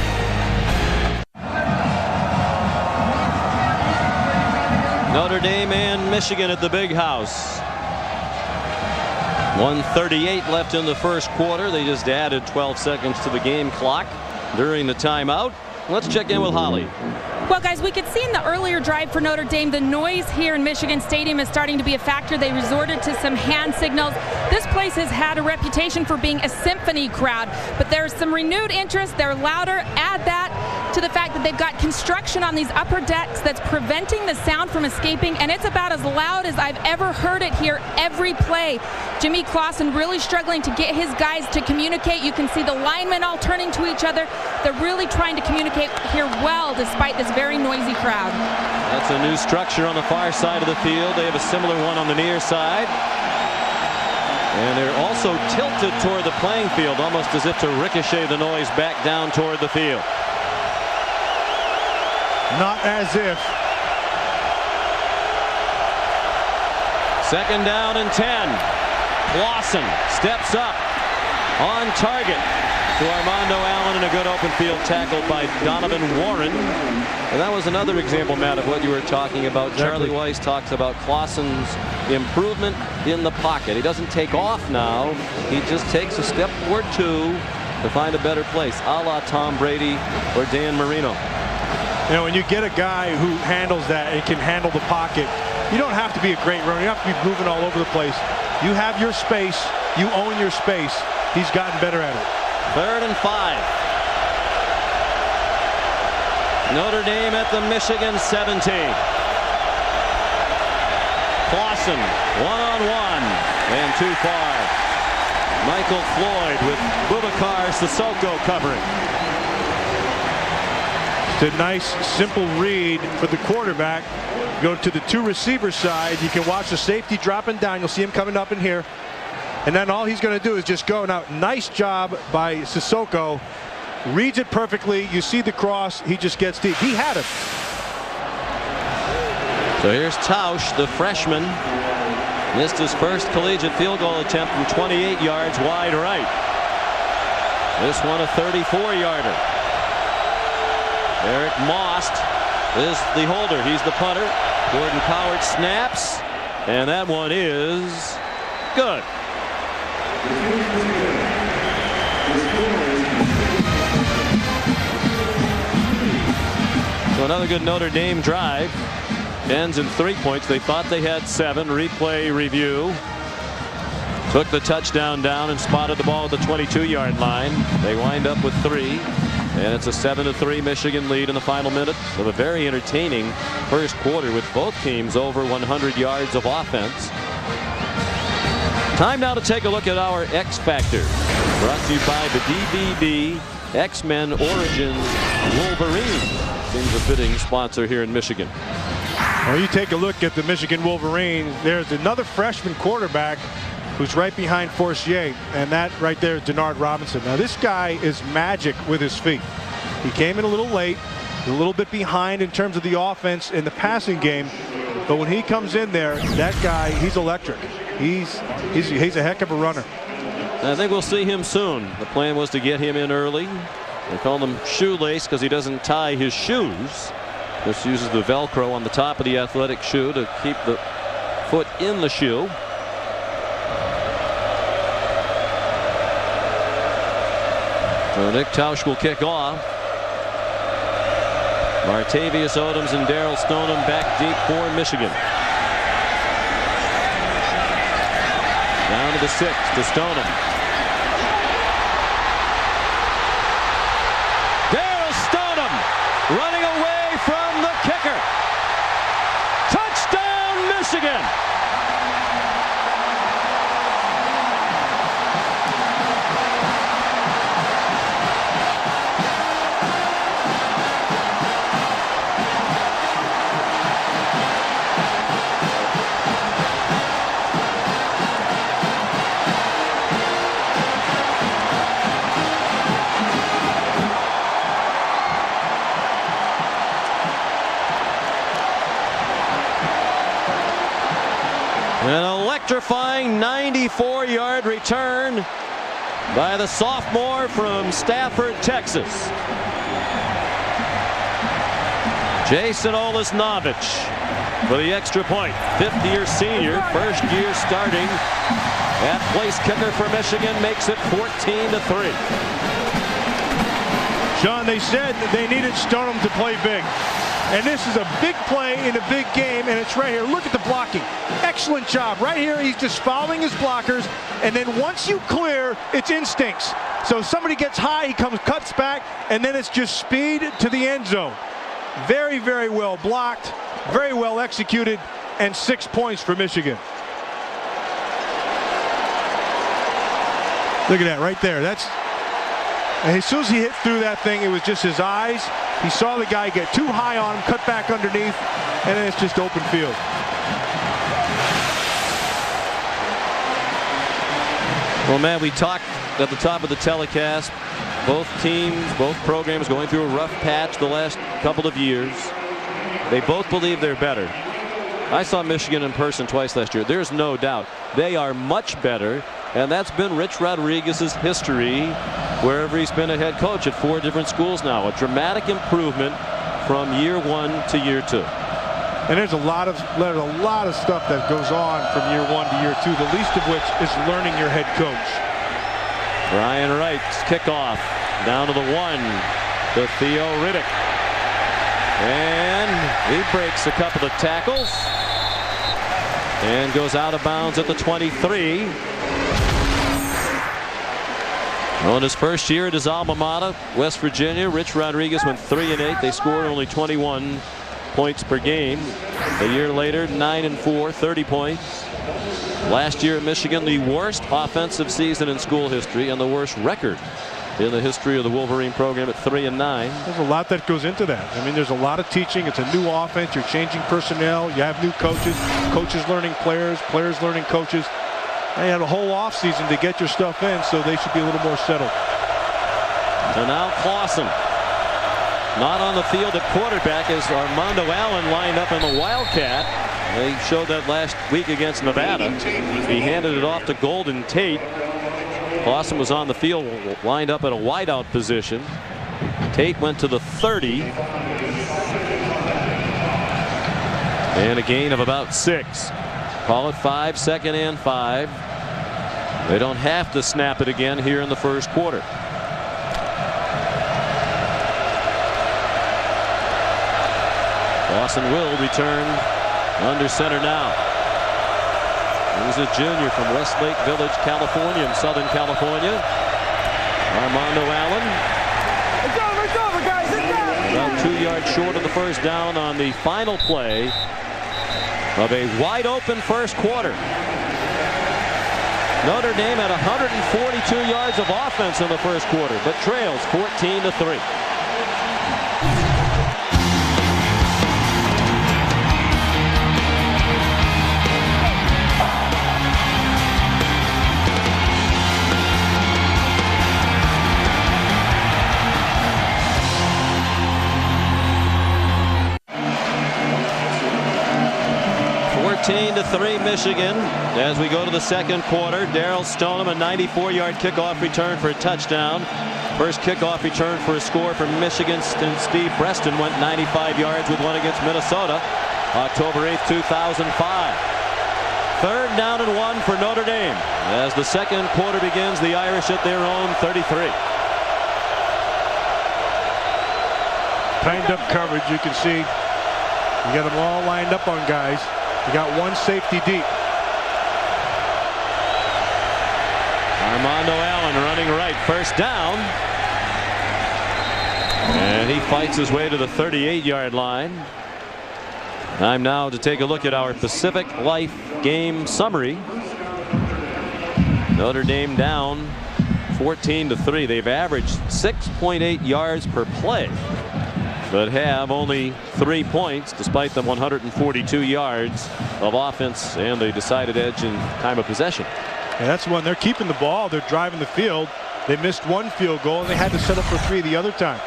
[SPEAKER 2] Notre Dame and Michigan at the Big House. 1:38 left in the first quarter. They just added 12 seconds to the game clock during the timeout. Let's check in with Holly.
[SPEAKER 4] Well, guys, we could see in the earlier drive for Notre Dame, the noise here in Michigan Stadium is starting to be a factor. They resorted to some hand signals. This place has had a reputation for being a symphony crowd, but there's some renewed interest. They're louder. Add that to the fact that they've got construction on these upper decks that's preventing the sound from escaping, and it's about as loud as I've ever heard it here every play. Jimmy Clausen really struggling to get his guys to communicate. You can see the linemen all turning to each other. They're really trying to communicate here well despite this very noisy crowd.
[SPEAKER 2] That's a new structure on the far side of the field. They have a similar one on the near side. And they're also tilted toward the playing field, almost as if to ricochet the noise back down toward the field.
[SPEAKER 3] Not as if.
[SPEAKER 2] 2nd down and 10. Clausen steps up on target to Armando Allen, and a good open field tackle by Donovan Warren. And that was another example, Matt, of what you were talking about.
[SPEAKER 3] Exactly.
[SPEAKER 2] Charlie Weis talks about Clausen's improvement in the pocket. He doesn't take off now. He just takes a step or two to find a better place, a la Tom Brady or Dan Marino.
[SPEAKER 3] You know, when you get a guy who handles that and can handle the pocket, you don't have to be a great runner. You don't have to be moving all over the place. You have your space. You own your space. He's gotten better at it.
[SPEAKER 2] 3rd and 5. Notre Dame at the Michigan 17. Clausen one-on-one and too far. Michael Floyd with Boubacar Sissoko covering.
[SPEAKER 3] It's a nice, simple read for the quarterback. Go to the 2 receiver side. You can watch the safety dropping down. You'll see him coming up in here. And then all he's going to do is just go. Now, nice job by Sissoko. Reads it perfectly. You see the cross. He just gets deep. He had it.
[SPEAKER 2] So here's Tausch, the freshman. Missed his first collegiate field goal attempt from 28 yards wide right. This one a 34-yarder. Eric Most is the holder. He's the punter. Gordon Coward snaps, and that one is good. So another good Notre Dame drive. Ends in 3 points. They thought they had 7. Replay review. Took the touchdown down and spotted the ball at the 22-yard line. They wind up with 3. And it's a 7-3 Michigan lead in the final minute of a very entertaining first quarter with both teams over 100 yards of offense. Time now to take a look at our X Factor. Brought to you by the DVD X-Men Origins Wolverine. Seems a fitting sponsor here in Michigan.
[SPEAKER 3] Well, you take a look at the Michigan Wolverines. There's another freshman quarterback who's right behind Forcier, and that right there is Denard Robinson. Now this guy is magic with his feet. He came in a little late, a little bit behind in terms of the offense in the passing game, but when he comes in there, that guy, he's electric. He's a heck of a runner.
[SPEAKER 2] I think we'll see him soon. The plan was to get him in early. They call him shoelace because he doesn't tie his shoes. Just uses the Velcro on the top of the athletic shoe to keep the foot in the shoe. So Nick Tausch will kick off. Martavius Odoms and Daryl Stoneham back deep for Michigan. Down to the 6 to Stoneham. Daryl Stoneham running away from the kicker. Touchdown, Michigan. An electrifying 94-yard return by the sophomore from Stafford, Texas. Jason Olesnovich for the extra point. Fifth-year senior, first year starting at place kicker for Michigan, makes it 14-3.
[SPEAKER 3] Sean, they said that they needed Stoneham to play big. And this is a big play in a big game, and it's right here. Look at the blocking. Excellent job. Right here, he's just following his blockers, and then once you clear, it's instincts. So somebody gets high, he cuts back, and then it's just speed to the end zone. Very, very well blocked, very well executed, and 6 points for Michigan. Look at that right there. And as soon as he hit through that thing, it was just his eyes. He saw the guy get too high on him, cut back underneath, and then it's just open field.
[SPEAKER 2] Well, Matt, we talked at the top of the telecast. Both teams, both programs going through a rough patch the last couple of years. They both believe they're better. I saw Michigan in person twice last year. There's no doubt they are much better. And that's been Rich Rodriguez's history wherever he's been a head coach at 4 different schools now. A dramatic improvement from year 1 to year 2.
[SPEAKER 3] And there's a lot of stuff that goes on from year 1 to year 2, the least of which is learning your head coach.
[SPEAKER 2] Brian Wright's kickoff down to the 1 to Theo Riddick. And he breaks a couple of tackles and goes out of bounds at the 23. Well, in his first year at his alma mater, West Virginia, Rich Rodriguez went 3-8. They scored only 21 points per game. A year later, 9-4, 30 points. Last year at Michigan, the worst offensive season in school history and the worst record in the history of the Wolverine program at 3-9.
[SPEAKER 3] There's a lot that goes into that. I mean, there's a lot of teaching. It's a new offense. You're changing personnel. You have new coaches. Coaches learning players. Players learning coaches. They had a whole offseason to get your stuff in, so they should be a little more settled.
[SPEAKER 2] And now Clausen. Not on the field at quarterback as Armando Allen lined up in the Wildcat. They showed that last week against Nevada. He handed it off to Golden Tate. Clausen was on the field, lined up at a wideout position. Tate went to the 30. And a gain of about 6. Call it 5, 2nd and 5. They don't have to snap it again here in the first quarter. Clausen will return under center now. He's a junior from Westlake Village, California, in Southern California. Armando Allen.
[SPEAKER 7] It's over, guys. It's over.
[SPEAKER 2] About 2 yards short of the first down on the final play of a wide open first quarter. Notre Dame had 142 yards of offense in the first quarter, but trails 14-3. 14-3 Michigan. As we go to the second quarter, Darryl Stoneham, a 94-yard kickoff return for a touchdown. First kickoff return for a score for Michigan. Steve Preston went 95 yards with one against Minnesota, October 8th, 2005. Third down and 1 for Notre Dame. As the second quarter begins, the Irish at their own 33.
[SPEAKER 3] Tightened up coverage, you can see. You got them all lined up on guys. You got one safety deep.
[SPEAKER 2] Armando Allen running right. First down. And he fights his way to the 38-yard line. Time now to take a look at our Pacific Life game summary. Notre Dame down 14-3. They've averaged 6.8 yards per play, but have only 3 points despite the 142 yards of offense and the decided edge in time of possession.
[SPEAKER 3] And that's when they're keeping the ball. They're driving the field. They missed one field goal and they had to set up for 3 the other time.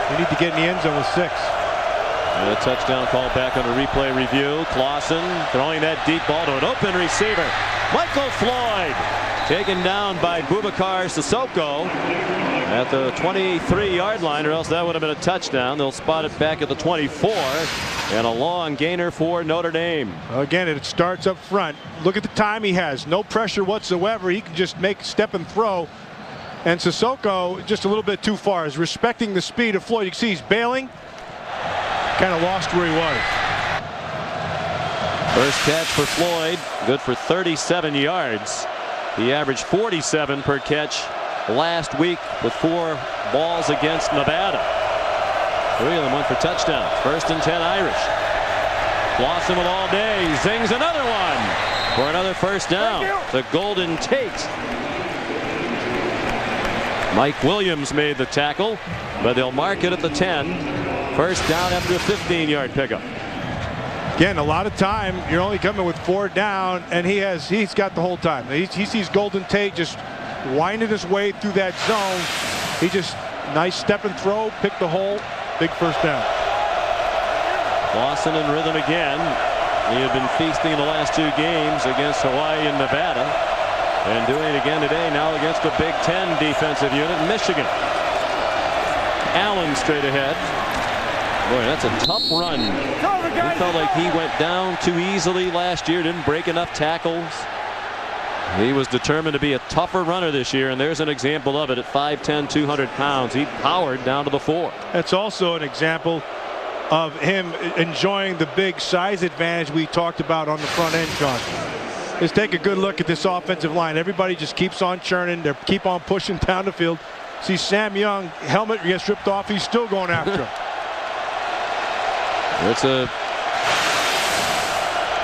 [SPEAKER 3] They need to get in the end zone with 6.
[SPEAKER 2] And a touchdown called back on a replay review. Clausen throwing that deep ball to an open receiver. Michael Floyd taken down by Boubacar Sissoko at the 23-yard line, or else that would have been a touchdown. They'll spot it back at the 24, and a long gainer for Notre Dame.
[SPEAKER 3] Again, it starts up front. Look at the time he has. No pressure whatsoever. He can just make step and throw. And Sissoko just a little bit too far. Is respecting the speed of Floyd. You can see he's bailing. Kind of lost where he was.
[SPEAKER 2] First catch for Floyd, good for 37 yards. He averaged 47 per catch last week with 4 balls against Nevada. 3 of them went for touchdowns. First and 10 Irish. Blossom with all day. Zings another one for another first down. The Golden Tate. Mike Williams made the tackle, but they'll mark it at the 10. First down after a 15-yard pickup.
[SPEAKER 3] Again, a lot of time. You're only coming with 4 down, and he's got the whole time. He sees Golden Tate just winding his way through that zone. He just nice step and throw, pick the hole, big first down.
[SPEAKER 2] Lawson in rhythm again. He had been feasting the last 2 games against Hawaii and Nevada, and doing it again today now against a Big Ten defensive unit, Michigan. Allen straight ahead. Boy, that's a tough run. He felt like he went down too easily last year, didn't break enough tackles. He was determined to be a tougher runner this year, and there's an example of it at 5'10", 200 pounds. He powered down to the 4.
[SPEAKER 3] That's also an example of him enjoying the big size advantage we talked about on the front end, Sean. Let's take a good look at this offensive line. Everybody just keeps on churning. They keep on pushing down the field. See Sam Young, helmet gets ripped off. He's still going after him.
[SPEAKER 2] It's a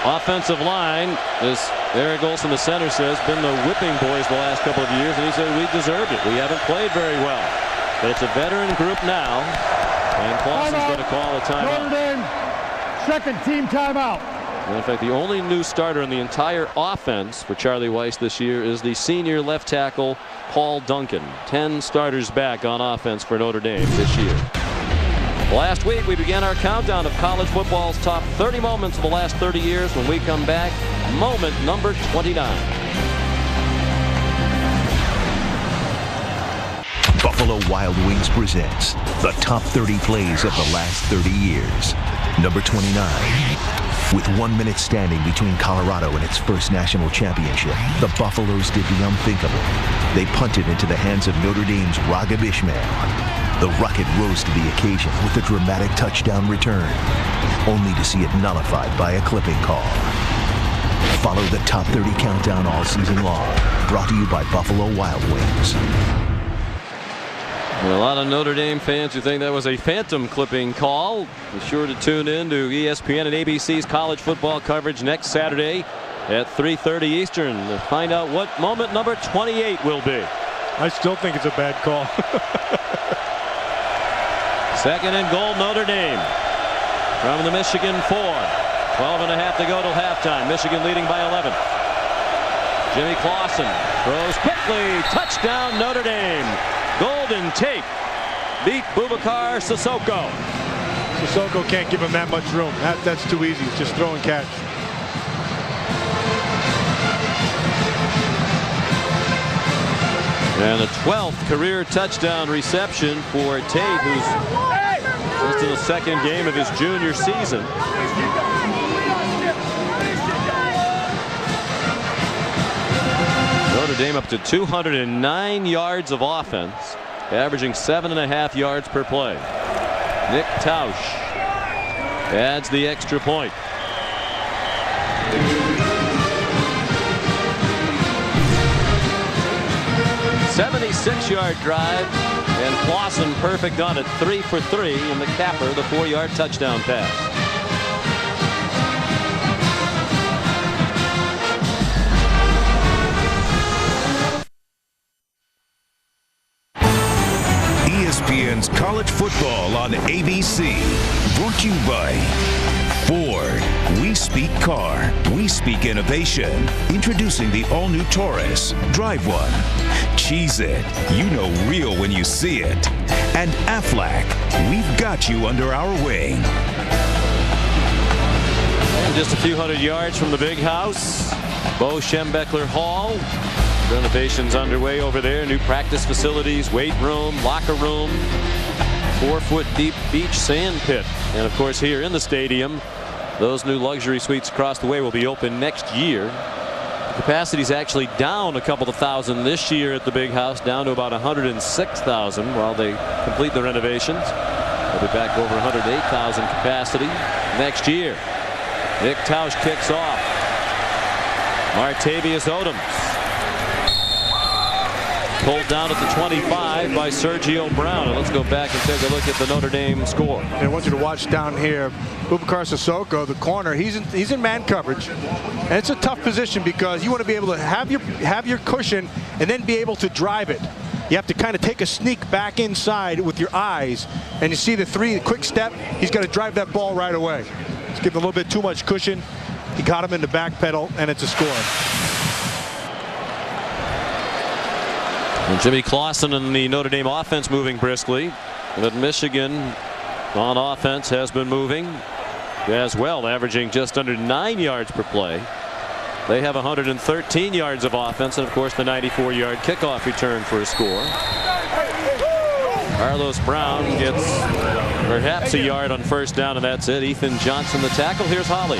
[SPEAKER 2] offensive line, as Eric Olson, the center, says, been the whipping boys the last couple of years, and he said we deserved it. We haven't played very well, but it's a veteran group now, and Clausen's going to call a timeout.
[SPEAKER 7] Notre Dame, second team timeout.
[SPEAKER 2] And in fact, the only new starter in the entire offense for Charlie Weiss this year is the senior left tackle Paul Duncan. 10 starters back on offense for Notre Dame this year. Last week we began our countdown of college football's top 30 moments of the last 30 years. When we come back, moment number 29.
[SPEAKER 6] Buffalo Wild Wings presents the top 30 plays of the last 30 years. Number 29. With 1 minute standing between Colorado and its first national championship, the Buffaloes did the unthinkable. They punted into the hands of Notre Dame's Raghib Ismail. The Rocket rose to the occasion with a dramatic touchdown return, only to see it nullified by a clipping call. Follow the top 30 countdown all season long. Brought to you by Buffalo Wild Wings.
[SPEAKER 2] A lot of Notre Dame fans who think that was a phantom clipping call. Be sure to tune in to ESPN and ABC's college football coverage next Saturday at 3:30 Eastern to find out what moment number 28 will be.
[SPEAKER 3] I still think it's a bad call.
[SPEAKER 2] Second and goal, Notre Dame from the Michigan 4. 12.5 to go till halftime. Michigan leading by 11. Jimmy Clausen throws quickly. Touchdown, Notre Dame. Golden Tate beat Boubacar Sissoko.
[SPEAKER 3] Sissoko can't give him that much room. That's too easy. It's just throw and catch.
[SPEAKER 2] And a 12th career touchdown reception for Tate, who's just in the second game of his junior season. Notre Dame up to 209 yards of offense, averaging 7.5 yards per play. Nick Tausch adds the extra point. "76-yard drive, and Clausen perfect on it, 3 for 3, and the capper, the 4-yard touchdown pass.
[SPEAKER 6] ESPN's College Football on ABC. Brought to you by Ford. We speak car. We speak innovation. Introducing the all-new Taurus. Drive one. Cheese it. You know real when you see it. And Aflac. We've got you under our wing.
[SPEAKER 2] And just a few hundred yards from the big house, Bo Schembechler Hall. Renovations underway over there. New practice facilities, weight room, locker room, 4-foot deep beach sand pit. And of course, here in the stadium, those new luxury suites across the way will be open next year. The capacity is actually down a couple of thousand this year at the big house, down to about 106,000 while they complete the renovations. They'll be back over 108,000 capacity next year. Nick Tausch kicks off. Martavius Odoms pulled down at the 25 by Sergio Brown. And let's go back and take a look at the Notre Dame score.
[SPEAKER 3] I want you to watch down here. Boubacar Sissoko, the corner, he's in man coverage, and it's a tough position because you want to be able to have your cushion and then be able to drive it. You have to kind of take a sneak back inside with your eyes, and you see the quick step. He's got to drive that ball right away. He's giving a little bit too much cushion. He got him in the back pedal, and it's a score.
[SPEAKER 2] And Jimmy Clausen and the Notre Dame offense moving briskly. But Michigan on offense has been moving as well, averaging just under 9 yards per play. They have 113 yards of offense, and of course the 94-yard kickoff return for a score. Carlos Brown gets perhaps a yard on first down, and that's it. Ethan Johnson the tackle. Here's Holly.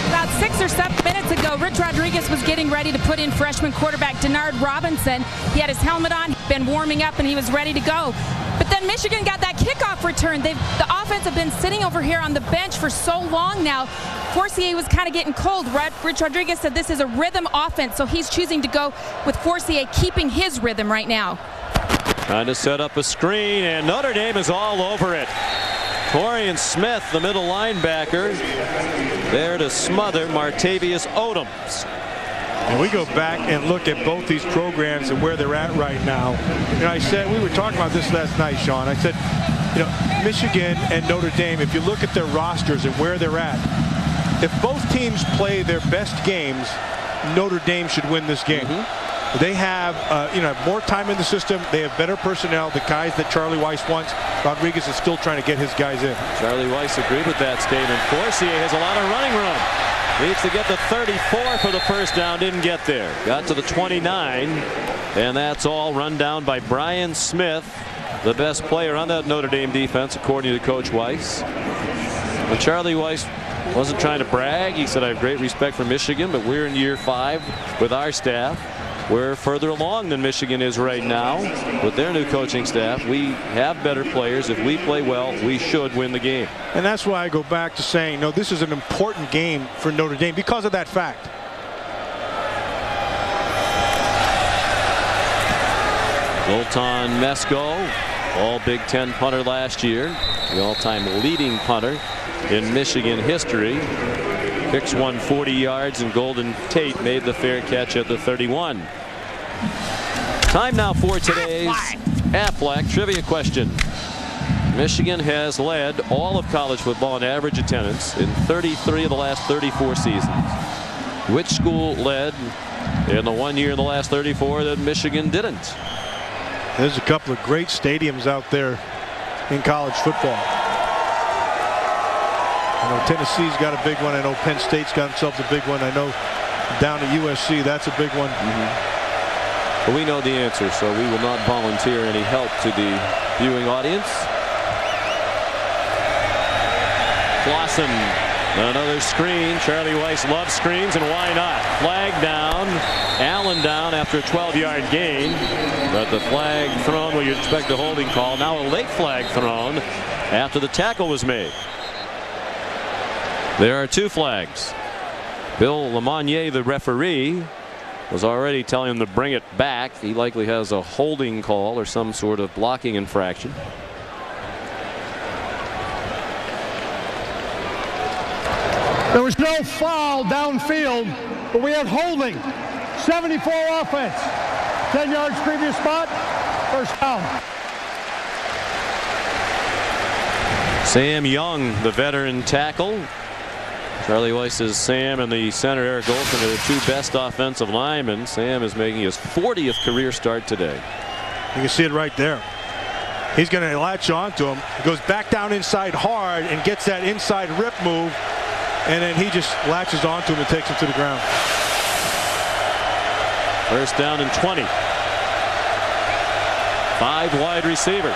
[SPEAKER 4] About 6 or 7 minutes ago, Rich Rodriguez was getting ready to put in freshman quarterback Denard Robinson. He had his helmet on, been warming up, and he was ready to go. But then Michigan got that kickoff return. The offense have been sitting over here on the bench for so long now. Forcier was kind of getting cold. Rich Rodriguez said this is a rhythm offense, so he's choosing to go with Forcier keeping his rhythm right now.
[SPEAKER 2] Trying to set up a screen, and Notre Dame is all over it. Torian Smith, the middle linebacker, there to smother Martavius Odoms.
[SPEAKER 3] And we go back and look at both these programs and where they're at right now. You know, I said, we were talking about this last night, Sean. I said, you know, Michigan and Notre Dame, if you look at their rosters and where they're at, if both teams play their best games, Notre Dame should win this game. They have, more time in the system. They have better personnel. The guys that Charlie Weiss wants, Rodriguez is still trying to get his guys in.
[SPEAKER 2] Charlie Weiss agreed with that statement. Forcier has a lot of running room. Needs to get the 34 for the first down. Didn't get there. Got to the 29. And that's all run down by Brian Smith, the best player on that Notre Dame defense, according to Coach Weiss. And Charlie Weiss wasn't trying to brag. He said, I have great respect for Michigan, but we're in year 5 with our staff. We're further along than Michigan is right now with their new coaching staff. We have better players. If we play well, we should win the game.
[SPEAKER 3] And that's why I go back to saying, no, this is an important game for Notre Dame because of that fact.
[SPEAKER 2] Zoltan Mesko, all Big Ten punter last year, the all-time leading punter in Michigan history. Picks one 40 yards, and Golden Tate made the fair catch at the 31. Time now for today's Aflac trivia question. Michigan has led all of college football in average attendance in 33 of the last 34 seasons. Which school led in the 1 year in the last 34 that Michigan didn't?
[SPEAKER 3] There's a couple of great stadiums out there in college football. I know Tennessee's got a big one. I know Penn State's got themselves a big one. I know down at USC, that's a big one.
[SPEAKER 2] But we know the answer, so we will not volunteer any help to the viewing audience. Clausen, another screen. Charlie Weiss loves screens, and why not? Flag down. Allen down after a 12-yard gain. But the flag thrown where you'd expect a holding call. Now a late flag thrown after the tackle was made. There are 2 flags. Bill Lemonnier, the referee, was already telling him to bring it back. He likely has a holding call or some sort of blocking infraction.
[SPEAKER 7] There was no foul downfield, but we had holding. 74 offense. 10 yards previous spot. First down.
[SPEAKER 2] Sam Young, the veteran tackle. Charlie Weiss says Sam and the center Eric Olson are the 2 best offensive linemen. Sam is making his 40th career start today.
[SPEAKER 3] You can see it right there. He's going to latch on to him. He goes back down inside hard and gets that inside rip move. And then he just latches onto him and takes him to the ground.
[SPEAKER 2] First down and 20. 5 wide receivers.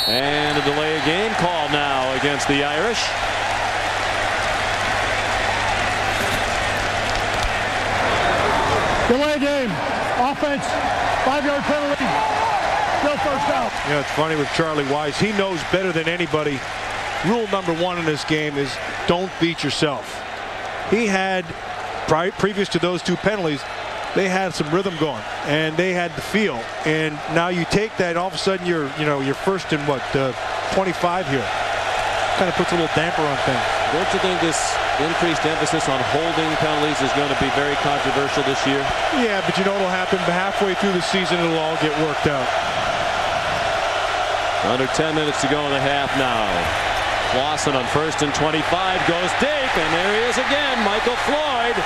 [SPEAKER 2] And a delay of game call now against the Irish.
[SPEAKER 7] Delay game. Offense. 5-yard penalty. Still first down.
[SPEAKER 3] You know, it's funny with Charlie Weiss. He knows better than anybody. Rule number 1 in this game is don't beat yourself. He had, previous to those 2 penalties, they had some rhythm going and they had the feel. And now you take that, all of a sudden you're first and 25 here. Kind of puts a little damper on things.
[SPEAKER 2] Don't you think this increased emphasis on holding penalties is going to be very controversial this year?
[SPEAKER 3] Yeah, but you know what'll happen? Halfway through the season, it'll all get worked out.
[SPEAKER 2] Under 10 minutes to go in the half now. Clausen on first and 25 goes deep, and there he is again, Michael Floyd.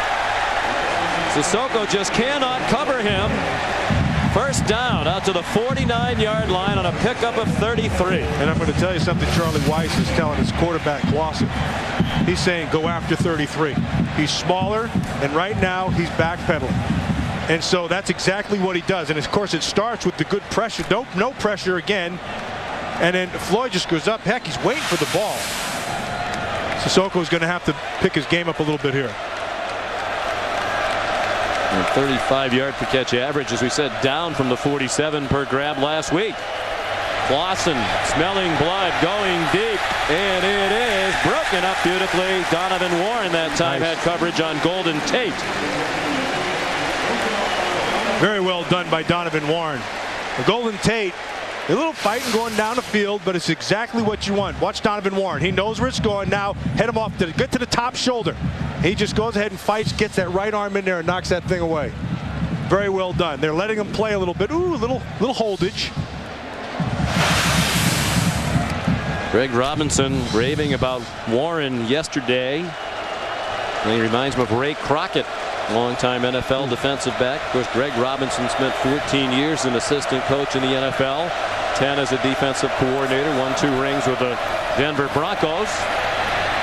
[SPEAKER 2] Sissoko just cannot cover him. First down out to the 49-yard line on a pickup of 33.
[SPEAKER 3] And I'm going to tell you something Charlie Weiss is telling his quarterback Clausen. He's saying go after 33. He's smaller, and right now he's backpedaling. And so that's exactly what he does. And of course it starts with the good pressure. No pressure again. And then Floyd just goes up. Heck, he's waiting for the ball. Sissoko's going to have to pick his game up a little bit here.
[SPEAKER 2] And 35-yard per catch average, as we said, down from the 47 per grab last week. Clausen smelling blood, going deep, and it is broken up beautifully. Donovan Warren that time had coverage on Golden Tate.
[SPEAKER 3] Very well done by Donovan Warren. The Golden Tate, a little fighting going down the field, but it's exactly what you want. Watch Donovan Warren. He knows where it's going now. Head him off to get to the top shoulder. He just goes ahead and fights, gets that right arm in there and knocks that thing away. Very well done. They're letting him play a little bit. Ooh, little holdage.
[SPEAKER 2] Greg Robinson raving about Warren yesterday. And he reminds me of Ray Crockett, longtime NFL defensive back. Of course, Greg Robinson spent 14 years as an assistant coach in the NFL, 10 as a defensive coordinator, won 2 rings with the Denver Broncos.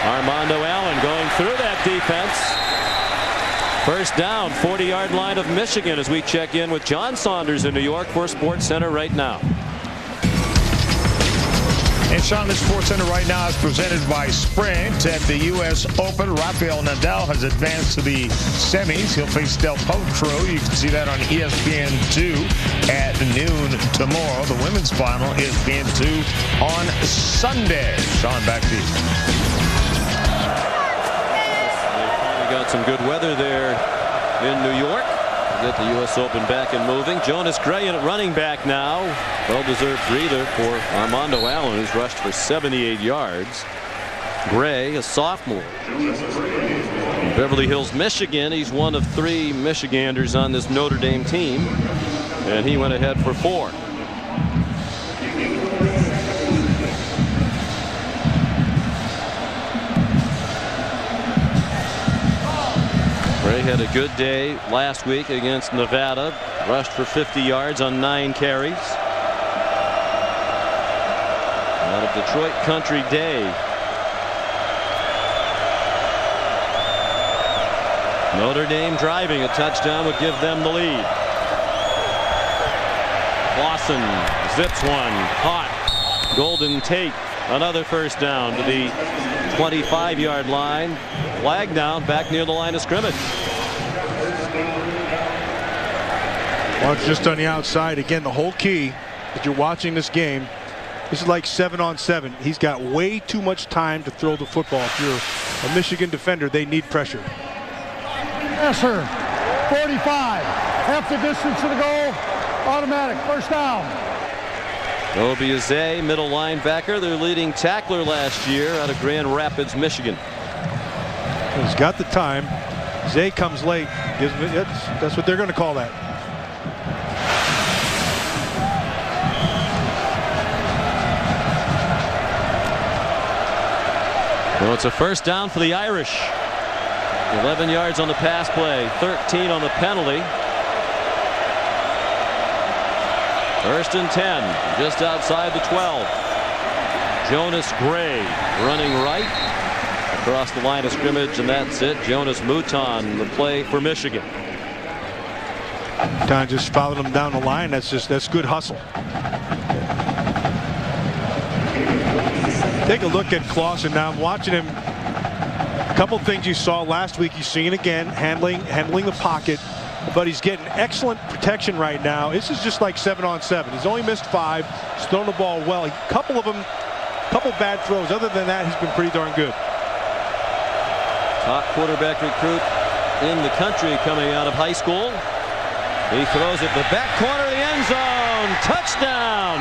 [SPEAKER 2] Armando Allen going through that defense. First down, 40-yard line of Michigan as we check in with John Saunders in New York for Sports Center right now.
[SPEAKER 8] And Sean, this Sports Center right now is presented by Sprint at the U.S. Open. Rafael Nadal has advanced to the semis. He'll face Del Potro. You can see that on ESPN2 at noon tomorrow. The women's final, ESPN2 on Sunday. Sean, back to you.
[SPEAKER 2] We got some good weather there in New York. Get the U.S. Open back and moving. Jonas Gray in at running back now. Well-deserved breather for Armando Allen, who's rushed for 78 yards. Gray, a sophomore. In Beverly Hills, Michigan. He's one of 3 Michiganders on this Notre Dame team, and he went ahead for 4. Gray had a good day last week against Nevada. Rushed for 50 yards on 9 carries. Out of Detroit Country Day Notre Dame driving. A touchdown would give them the lead. Clausen zips one. Caught. Golden Tate. Another first down to the 25-yard line. Flag down back near the line of scrimmage.
[SPEAKER 3] Well, it's just on the outside. Again, the whole key, if you're watching this game, this is like 7-on-7. He's got way too much time to throw the football. If you're a Michigan defender, they need pressure.
[SPEAKER 7] Yes, sir. 45. Half the distance to the goal. Automatic. First down.
[SPEAKER 2] Obieze, middle linebacker, their leading tackler last year out of Grand Rapids, Michigan.
[SPEAKER 3] He's got the time. Zay comes late. That's what they're going to call that.
[SPEAKER 2] Well, it's a first down for the Irish. 11 yards on the pass play, 13 on the penalty. First and 10, just outside the 12. Jonas Gray running right across the line of scrimmage, and that's it. Jonas Mouton, the play for Michigan.
[SPEAKER 3] Mouton just followed him down the line. That's good hustle. Take a look at Clausen now. I'm watching him. A couple things you saw last week, you've seen again, handling the pocket. But he's getting excellent protection right now. This is just like 7-on-7. He's only missed 5. He's thrown the ball well. A couple bad throws. Other than that, he's been pretty darn good.
[SPEAKER 2] Top quarterback recruit in the country coming out of high school. He throws it the back corner of the end zone. Touchdown.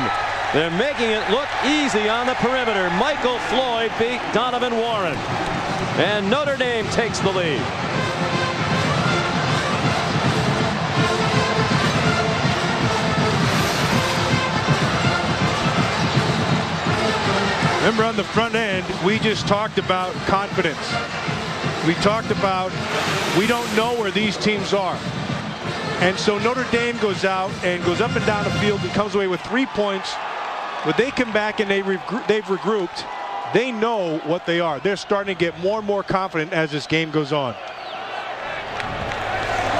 [SPEAKER 2] They're making it look easy on the perimeter. Michael Floyd beat Donovan Warren. And Notre Dame takes the lead.
[SPEAKER 3] Remember, on the front end, we just talked about confidence. We talked about we don't know where these teams are. And so Notre Dame goes out and goes up and down the field and comes away with 3 points. But they come back and they've regrouped. They know what they are. They're starting to get more and more confident as this game goes on.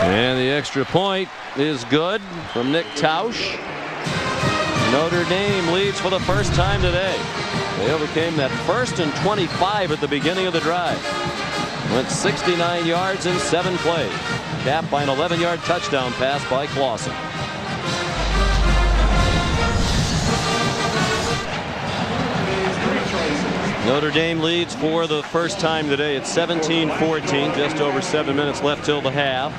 [SPEAKER 2] And the extra point is good from Nick Tausch. Notre Dame leads for the first time today. They overcame that 1st and 25 at the beginning of the drive. Went 69 yards in 7 plays. Capped by an 11-yard touchdown pass by Clausen. Notre Dame leads for the first time today. It's 17-14. Just over 7 minutes left till the half.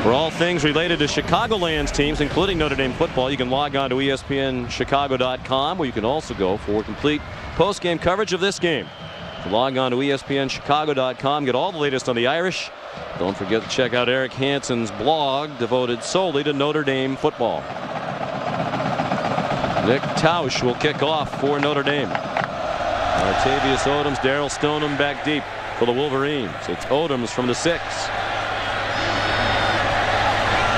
[SPEAKER 2] For all things related to Chicagoland's teams, including Notre Dame football, you can log on to ESPNChicago.com, where you can also go for complete post-game coverage of this game. Log on to ESPNChicago.com, get all the latest on the Irish. Don't forget to check out Eric Hansen's blog devoted solely to Notre Dame football. Nick Tausch will kick off for Notre Dame. Artavius Odoms, Darrell Stoneham back deep for the Wolverines. It's Odoms from the 6.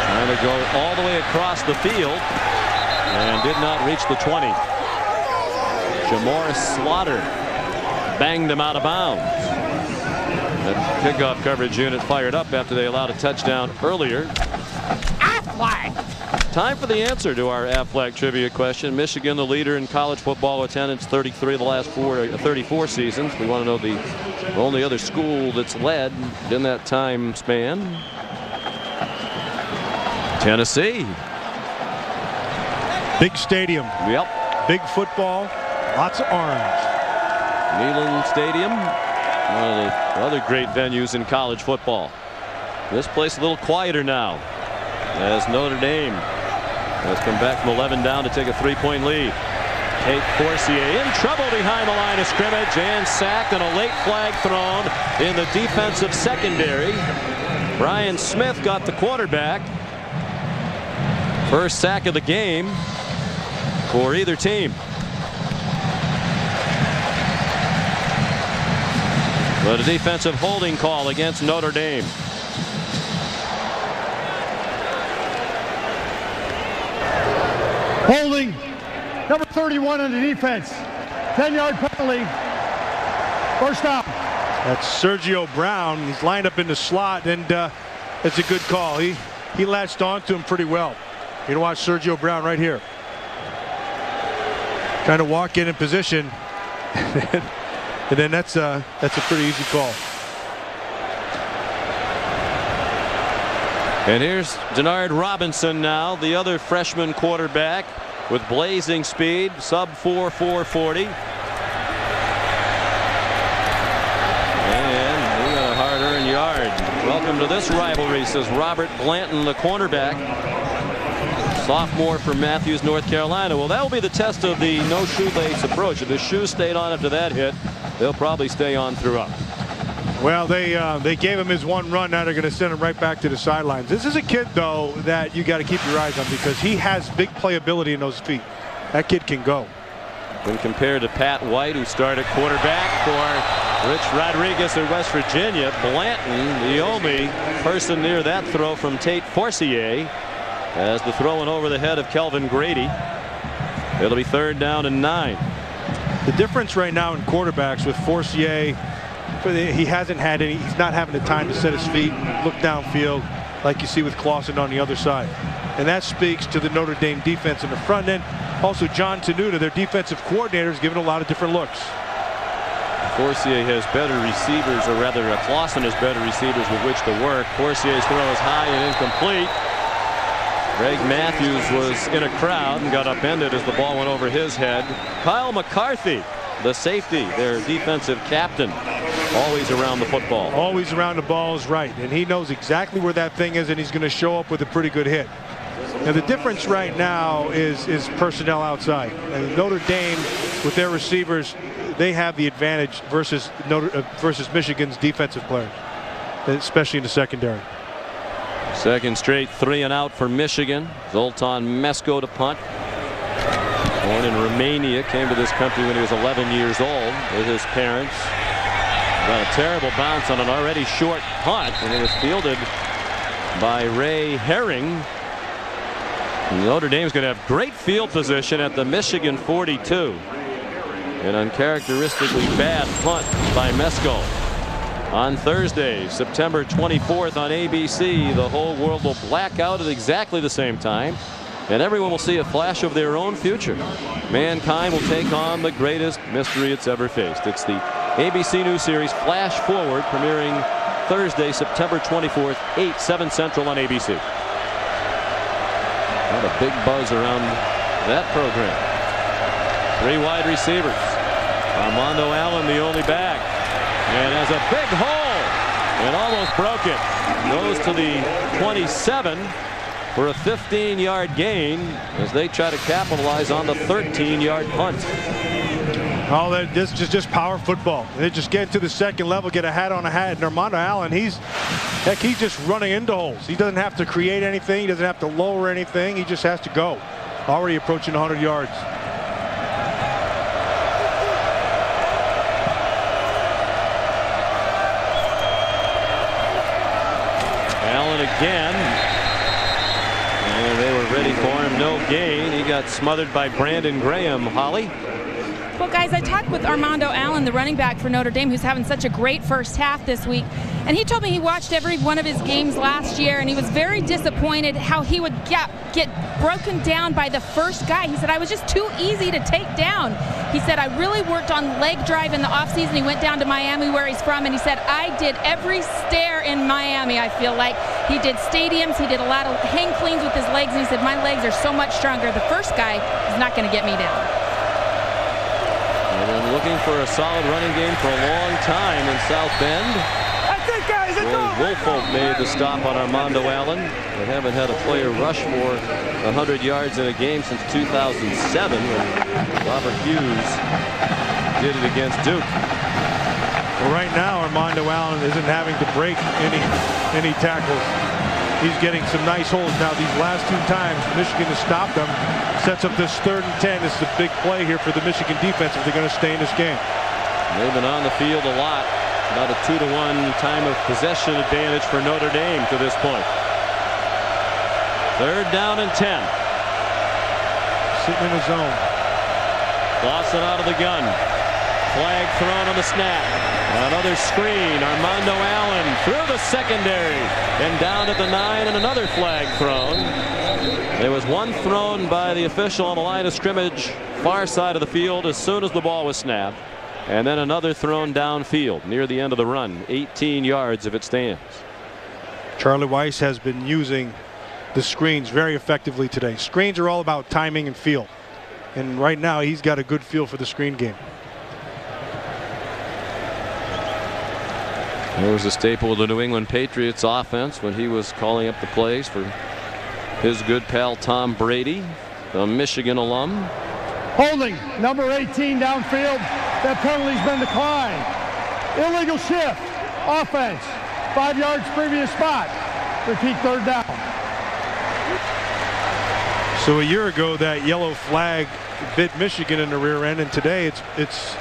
[SPEAKER 2] Trying to go all the way across the field and did not reach the 20. Jamar Slaughter banged him out of bounds. That kickoff coverage unit fired up after they allowed a touchdown earlier. Aflac. Time for the answer to our Aflac trivia question. Michigan, the leader in college football attendance, 33 of the last 34 seasons. We want to know the only other school that's led in that time span. Tennessee.
[SPEAKER 3] Big stadium.
[SPEAKER 2] Yep.
[SPEAKER 3] Big football. Lots of orange.
[SPEAKER 2] Neyland Stadium. One of the other great venues in college football. This place a little quieter now, as Notre Dame has come back from 11 down to take a 3-point lead. Tate Forcier in trouble behind the line of scrimmage and sacked, and a late flag thrown in the defensive secondary. Brian Smith got the quarterback. First sack of the game for either team. But a defensive holding call against Notre Dame.
[SPEAKER 7] Holding. Number 31 on the defense. 10-yard penalty. First down.
[SPEAKER 3] That's Sergio Brown. He's lined up in the slot, and it's a good call. He latched onto him pretty well. You know, watch Sergio Brown right here. Trying to walk in position. And then that's a pretty easy call.
[SPEAKER 2] And here's Denard Robinson now, the other freshman quarterback with blazing speed, sub 4.40. And he got a hard-earned yard. Welcome to this rivalry, says Robert Blanton, the cornerback. Sophomore from Matthews, North Carolina. Well, that will be the test of the no shoelace approach. If his shoes stayed on after that hit, they'll probably stay on throughout.
[SPEAKER 3] Well, they gave him his one run. Now they're going to send him right back to the sidelines. This is a kid, though, that you got to keep your eyes on because he has big playability in those feet. That kid can go.
[SPEAKER 2] When compared to Pat White, who started quarterback for Rich Rodriguez of West Virginia, Blanton, the only person near that throw from Tate Forcier, as the throwing over the head of Kelvin Grady. It'll be 3rd down and 9.
[SPEAKER 3] The difference right now in quarterbacks with Forcier, he hasn't had any. He's not having the time to set his feet and look downfield like you see with Clausen on the other side. And that speaks to the Notre Dame defense in the front end. Also, John Tenuta, their defensive coordinator, is giving a lot of different looks.
[SPEAKER 2] Forcier has better receivers, or rather Clausen has better receivers with which to work. Forcier's throw is high and incomplete. Greg Matthews was in a crowd and got upended as the ball went over his head. Kyle McCarthy, the safety, their defensive captain, always around the football.
[SPEAKER 3] Always around the ball is right, and he knows exactly where that thing is, and he's going to show up with a pretty good hit. Now the difference right now is personnel outside. And Notre Dame, with their receivers, they have the advantage versus Michigan's defensive players, especially in the secondary.
[SPEAKER 2] Second straight 3 and out for Michigan. Zoltan Mesko to punt. Born in Romania, came to this country when he was 11 years old with his parents. Got a terrible bounce on an already short punt, and it was fielded by Ray Herring. Notre Dame's going to have great field position at the Michigan 42. An uncharacteristically bad punt by Mesko. On Thursday, September 24th on ABC, the whole world will black out at exactly the same time, and everyone will see a flash of their own future. Mankind will take on the greatest mystery it's ever faced. It's the ABC News series Flash Forward, premiering Thursday, September 24th, 7 Central on ABC. What a big buzz around that program. 3 wide receivers. Armando Allen, the only back. And has a big hole and almost broke it. Goes to the 27 for a 15-yard gain as they try to capitalize on the 13-yard punt.
[SPEAKER 3] Oh, this is just power football. They just get to the second level, get a hat on a hat. And Armando Allen, he's just running into holes. He doesn't have to create anything. He doesn't have to lower anything. He just has to go. Already approaching 100 yards. Again, and they were ready for him. No gain. He got smothered by Brandon Graham. Holly.
[SPEAKER 4] Well, guys, I talked with Armando Allen, the running back for Notre Dame, who's having such a great first half this week. And he told me he watched every one of his games last year, and he was very disappointed how he would get broken down by the first guy. He said, I was just too easy to take down. He said, I really worked on leg drive in the offseason. He went down to Miami, where he's from, and he said, I did every stair in Miami, I feel like. He did stadiums. He did a lot of hang cleans with his legs, and he said, my legs are so much stronger. The first guy is not going to get me down.
[SPEAKER 2] And then looking for a solid running game for a long time in South Bend.
[SPEAKER 7] That's it, guys.
[SPEAKER 2] Wolfolk made the stop on Armando Allen. They haven't had a player rush for 100 yards in a game since 2007 when Robert Hughes did it against Duke.
[SPEAKER 3] Well, right now, Armando Allen isn't having to break any tackles. He's getting some nice holes. Now, these last 2 times, Michigan has stopped them. Sets up this 3rd and 10. This is a big play here for the Michigan defense if they're going to stay in this game.
[SPEAKER 2] They've been on the field a lot. About a 2-to-1 time of possession advantage for Notre Dame to this point. 3rd down and 10.
[SPEAKER 3] Sitting in the zone.
[SPEAKER 2] Clausen out of the gun. Flag thrown on the snap. Another screen. Armando Allen through the secondary and down at the 9, and another flag thrown. There was one thrown by the official on the line of scrimmage, far side of the field, as soon as the ball was snapped. And then another thrown downfield near the end of the run, 18 yards if it stands.
[SPEAKER 3] Charlie Weiss has been using the screens very effectively today. Screens are all about timing and feel. And right now he's got a good feel for the screen game.
[SPEAKER 2] There was a staple of the New England Patriots offense when he was calling up the plays for his good pal Tom Brady, the Michigan alum.
[SPEAKER 7] Holding, number 18 downfield. That penalty's been declined. Illegal shift. Offense. 5 yards previous spot. Repeat, third down.
[SPEAKER 3] So a year ago that yellow flag bit Michigan in the rear end, and today it's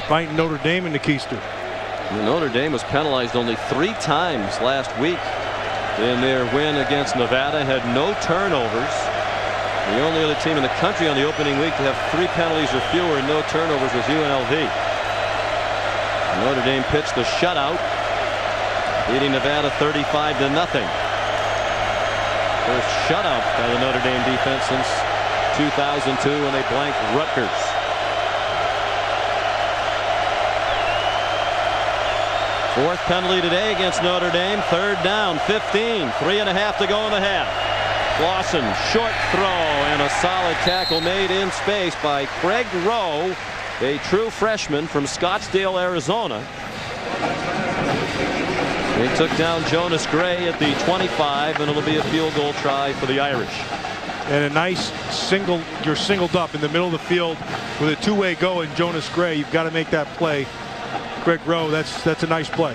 [SPEAKER 3] biting Notre Dame in the keister.
[SPEAKER 2] Notre Dame was penalized only 3 times last week in their win against Nevada. Had no turnovers. The only other team in the country on the opening week to have 3 penalties or fewer and no turnovers was UNLV. Notre Dame pitched the shutout, beating Nevada 35-0. First shutout by the Notre Dame defense since 2002 when they blanked Rutgers. Fourth penalty today against Notre Dame. Third down, 15. 3.5 to go in the half. Clausen, short throw, and a solid tackle made in space by Craig Rowe, a true freshman from Scottsdale, Arizona. They took down Jonas Gray at the 25, and it'll be a field goal try for the Irish.
[SPEAKER 3] And a nice single, you're singled up in the middle of the field with a two-way go, and Jonas Gray, you've got to make that play. Craig Rowe, that's a nice play.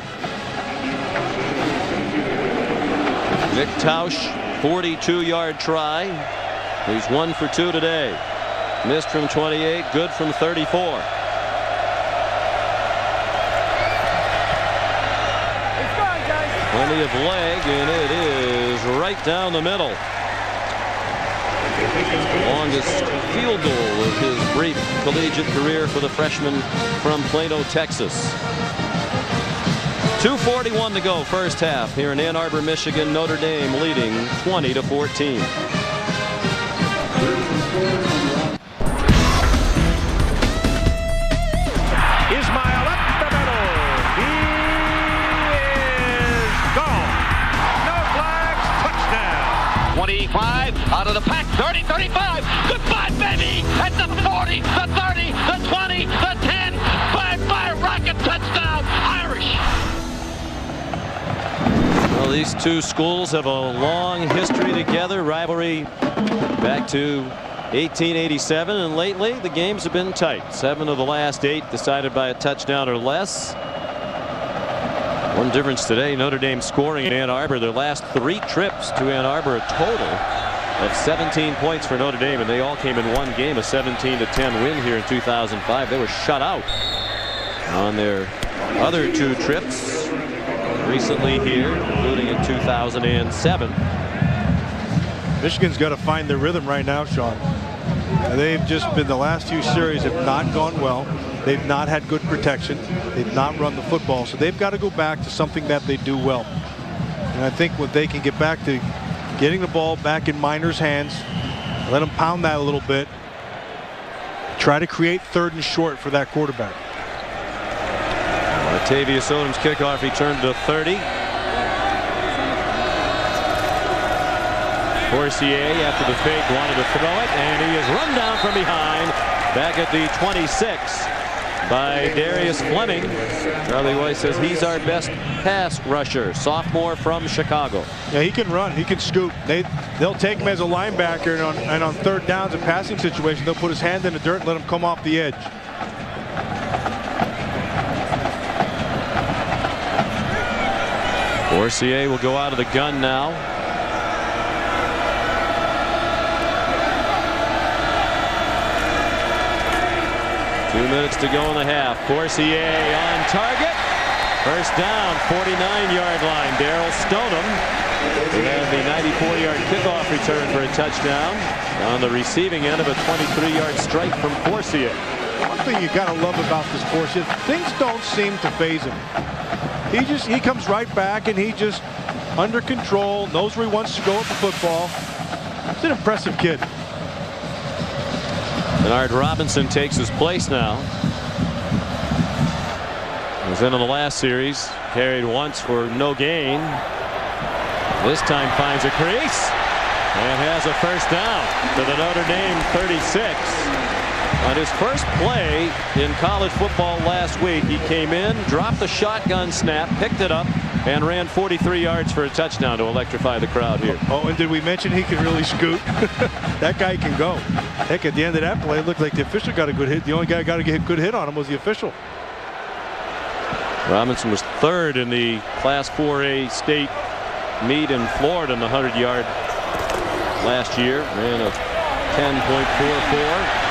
[SPEAKER 2] Nick Tausch, 42-yard try. He's 1 for 2 today. Missed from 28, good from 34. Plenty of leg, and it is right down the middle. Longest field goal of his brief collegiate career for the freshman from Plano, Texas. 2:41 to go, first half here in Ann Arbor, Michigan. Notre Dame leading 20-14.
[SPEAKER 8] Ismail up the middle. He is gone. No flags. Touchdown.
[SPEAKER 9] 25 out of the pack. 30, 35. Goodbye, baby. At the 40, the 30, the 20, the 10. Bye-bye, rocket touchdown. Irish.
[SPEAKER 2] Well, these two schools have a long history together. Rivalry back to 1887, and lately the games have been tight. 7 of the last 8 decided by a touchdown or less. One difference today, Notre Dame scoring in Ann Arbor. Their last 3 trips to Ann Arbor, a total of 17 points for Notre Dame, and they all came in one game, a 17-10 win here in 2005. They were shut out on their other 2 trips recently here, including in 2007.
[SPEAKER 3] Michigan's got to find their rhythm right now, Sean. They've just been, the last few series have not gone well. They've not had good protection. They've not run the football. So they've got to go back to something that they do well. And I think when they can get back to getting the ball back in Miner's hands, let them pound that a little bit, try to create 3rd and short for that quarterback.
[SPEAKER 2] Latavius Odom's kickoff returned to 30. Forcier, after the fake, wanted to throw it, and he is run down from behind back at the 26 by Darius Fleming. Charlie Weiss says he's our best pass rusher, sophomore from Chicago.
[SPEAKER 3] Yeah, he can run, he can scoop. They'll take him as a linebacker, and on 3rd downs, a passing situation, they'll put his hand in the dirt and let him come off the edge.
[SPEAKER 2] Forcier will go out of the gun now. Two minutes to go in the half. Forcier on target. First down, 49-yard line. Darryl Stoneham. He had the 94-yard kickoff return for a touchdown on the receiving end of a 23-yard strike from Forcier.
[SPEAKER 3] one thing you got to love about this Force is things don't seem to faze him. He comes right back, and he just under control, knows where he wants to go with the football. It's an impressive kid.
[SPEAKER 2] Bernard Robinson takes his place now. He was in on the last series, carried once for no gain. This time finds a crease and has a first down to the Notre Dame 36. On his first play in college football last week, he came in, dropped the shotgun snap, picked it up, and ran 43 yards for a touchdown to electrify the crowd here.
[SPEAKER 3] Oh, and did we mention he can really scoot? That guy can go. Heck, at the end of that play, it looked like the official got a good hit. The only guy who got a good hit on him was the official.
[SPEAKER 2] Robinson was third in the Class 4A state meet in Florida in the 100-yard last year. Ran a 10.44.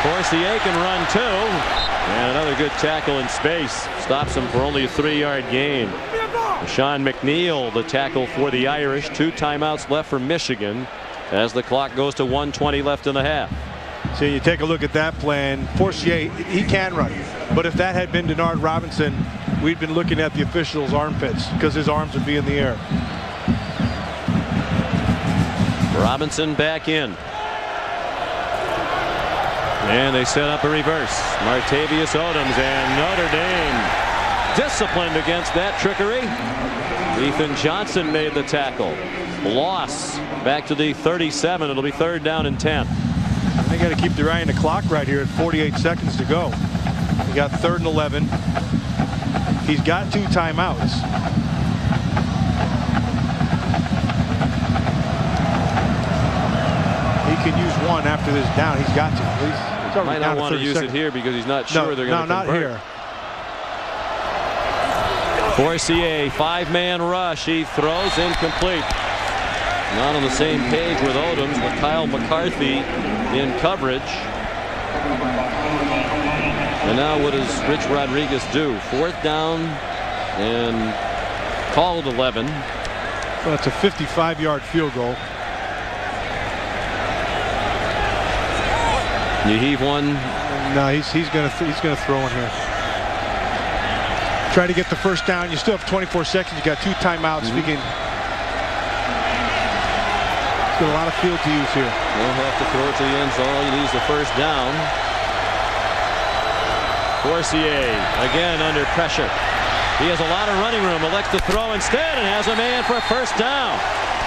[SPEAKER 2] Forcier can run too. And another good tackle in space. Stops him for only a 3-yard gain. Sean McNeil, the tackle for the Irish. 2 timeouts left for Michigan as the clock goes to 1:20 left in the half.
[SPEAKER 3] So you take a look at that plan. Forcier, he can run. But if that had been Bernard Robinson, we'd been looking at the official's armpits because his arms would be in the air.
[SPEAKER 2] Robinson back in. And they set up a reverse. Martavius Odoms, and Notre Dame disciplined against that trickery. Ethan Johnson made the tackle. Loss back to the 37. It'll be 3rd down and 10.
[SPEAKER 3] They got to keep their eye on the clock right here at 48 seconds to go. We got 3rd and 11. He's got 2 timeouts. He can use one after this down. He's got to. He
[SPEAKER 2] might not want to use it here because he's not sure they're going to convert.
[SPEAKER 3] No, not here.
[SPEAKER 2] Forcier, 5-man rush. He throws incomplete. Not on the same page with Odoms, with Kyle McCarthy in coverage. And now what does Rich Rodriguez do? 4th down and called 11.
[SPEAKER 3] Well, it's a 55-yard field goal.
[SPEAKER 2] You heave one.
[SPEAKER 3] No, he's gonna throw in here. Try to get the first down. You still have 24 seconds. You got 2 timeouts. We can. He's got a lot of field to use here.
[SPEAKER 2] He'll have to throw it to the end zone. He needs the first down. Forcier again under pressure. He has a lot of running room. Elects to throw instead and has a man for a first down.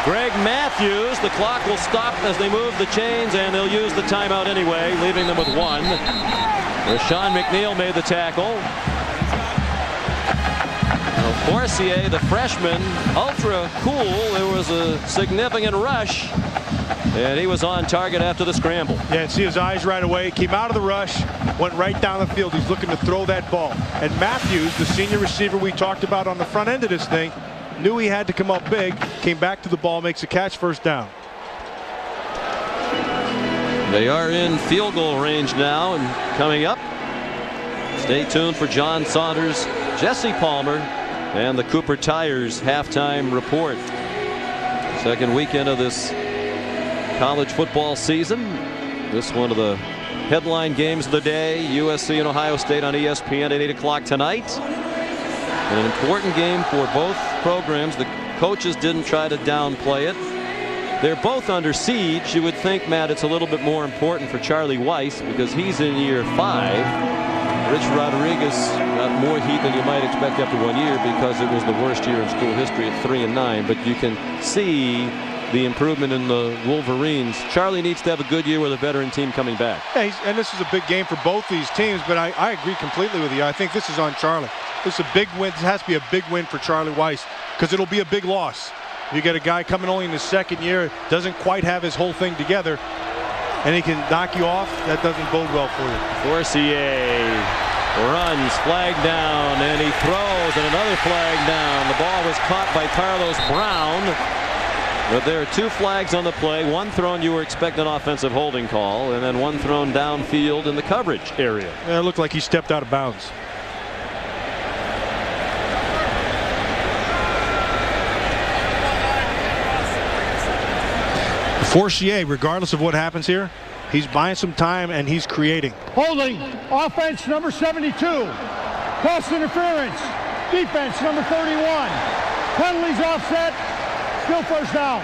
[SPEAKER 2] Greg Matthews. The clock will stop as they move the chains, and they'll use the timeout anyway, leaving them with 1. Sean McNeil made the tackle. Forcier, the freshman, ultra cool. There was a significant rush, and he was on target after the scramble.
[SPEAKER 3] Yeah, and see his eyes right away. Came out of the rush, went right down the field. He's looking to throw that ball. And Matthews, the senior receiver we talked about on the front end of this thing, knew he had to come up big, came back to the ball, makes a catch, first down.
[SPEAKER 2] They are in field goal range now, and coming up, stay tuned for John Saunders, Jesse Palmer, and the Cooper Tires halftime report. Second weekend of this college football season. This one of the headline games of the day. USC and Ohio State on ESPN at 8 o'clock tonight. And an important game for both programs. The coaches didn't try to downplay it. They're both under siege. You would think, Matt, it's a little bit more important for Charlie Weiss because he's in year 5. Rich Rodriguez got more heat than you might expect after 1 year because it was the worst year in school history at 3-9. But you can see the improvement in the Wolverines. Charlie needs to have a good year with a veteran team coming back.
[SPEAKER 3] Yeah, and this is a big game for both these teams, but I agree completely with you. I think this is on Charlie. This is a big win. This has to be a big win for Charlie Weiss because it'll be a big loss. You get a guy coming only in his 2nd year, doesn't quite have his whole thing together, and he can knock you off. That doesn't bode well for you.
[SPEAKER 2] Forcier runs, flag down, and he throws, and another flag down. The ball was caught by Carlos Brown. But there are 2 flags on the play. One thrown, you were expecting an offensive holding call, and then one thrown downfield in the coverage area.
[SPEAKER 3] Yeah, it looked like he stepped out of bounds. Forcier, regardless of what happens here, He's buying some time, and he's creating.
[SPEAKER 7] Holding, offense number 72. Pass interference, defense number 31. Penalties offset, still first down.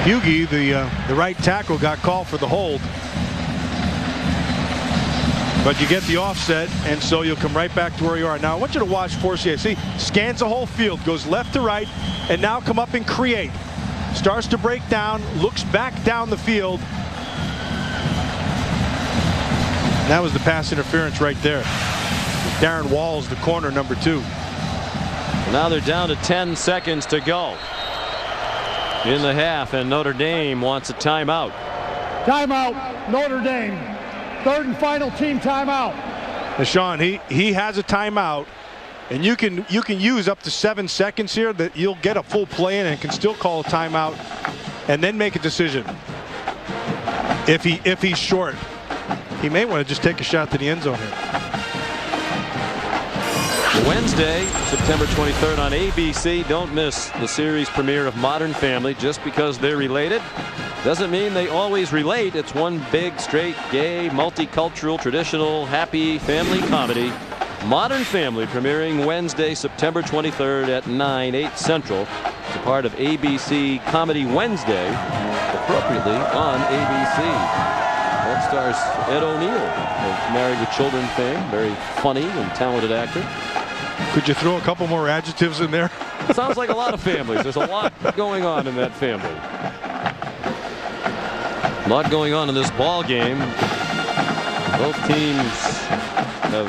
[SPEAKER 3] Hughie, the right tackle, got called for the hold. But you get the offset, and so you'll come right back to where you are. Now, I want you to watch Forcier. See, scans the whole field, goes left to right, and now come up and create. Starts to break down, looks back down the field. That was the pass interference right there. Darren Walls, the corner, number 2.
[SPEAKER 2] Now they're down to 10 seconds to go in the half, and Notre Dame wants a timeout.
[SPEAKER 7] Timeout, Notre Dame. Third and final team timeout.
[SPEAKER 3] Now, Sean, he has a timeout, and you can use up to 7 seconds here. That you'll get a full play in and can still call a timeout, and then make a decision. If he's short, he may want to just take a shot to the end zone here.
[SPEAKER 2] Wednesday, September 23rd on ABC. Don't miss the series premiere of Modern Family. Just because they're related doesn't mean they always relate. It's one big, straight, gay, multicultural, traditional, happy family comedy. Modern Family premiering Wednesday, September 23rd at 9/8 Central. It's a part of ABC Comedy Wednesday, appropriately on ABC. That stars Ed O'Neill of Married with Children fame. Very funny and talented actor.
[SPEAKER 3] Could you throw a couple more adjectives in there?
[SPEAKER 2] Sounds like a lot of families. There's a lot going on in that family. A lot going on in this ball game. Both teams have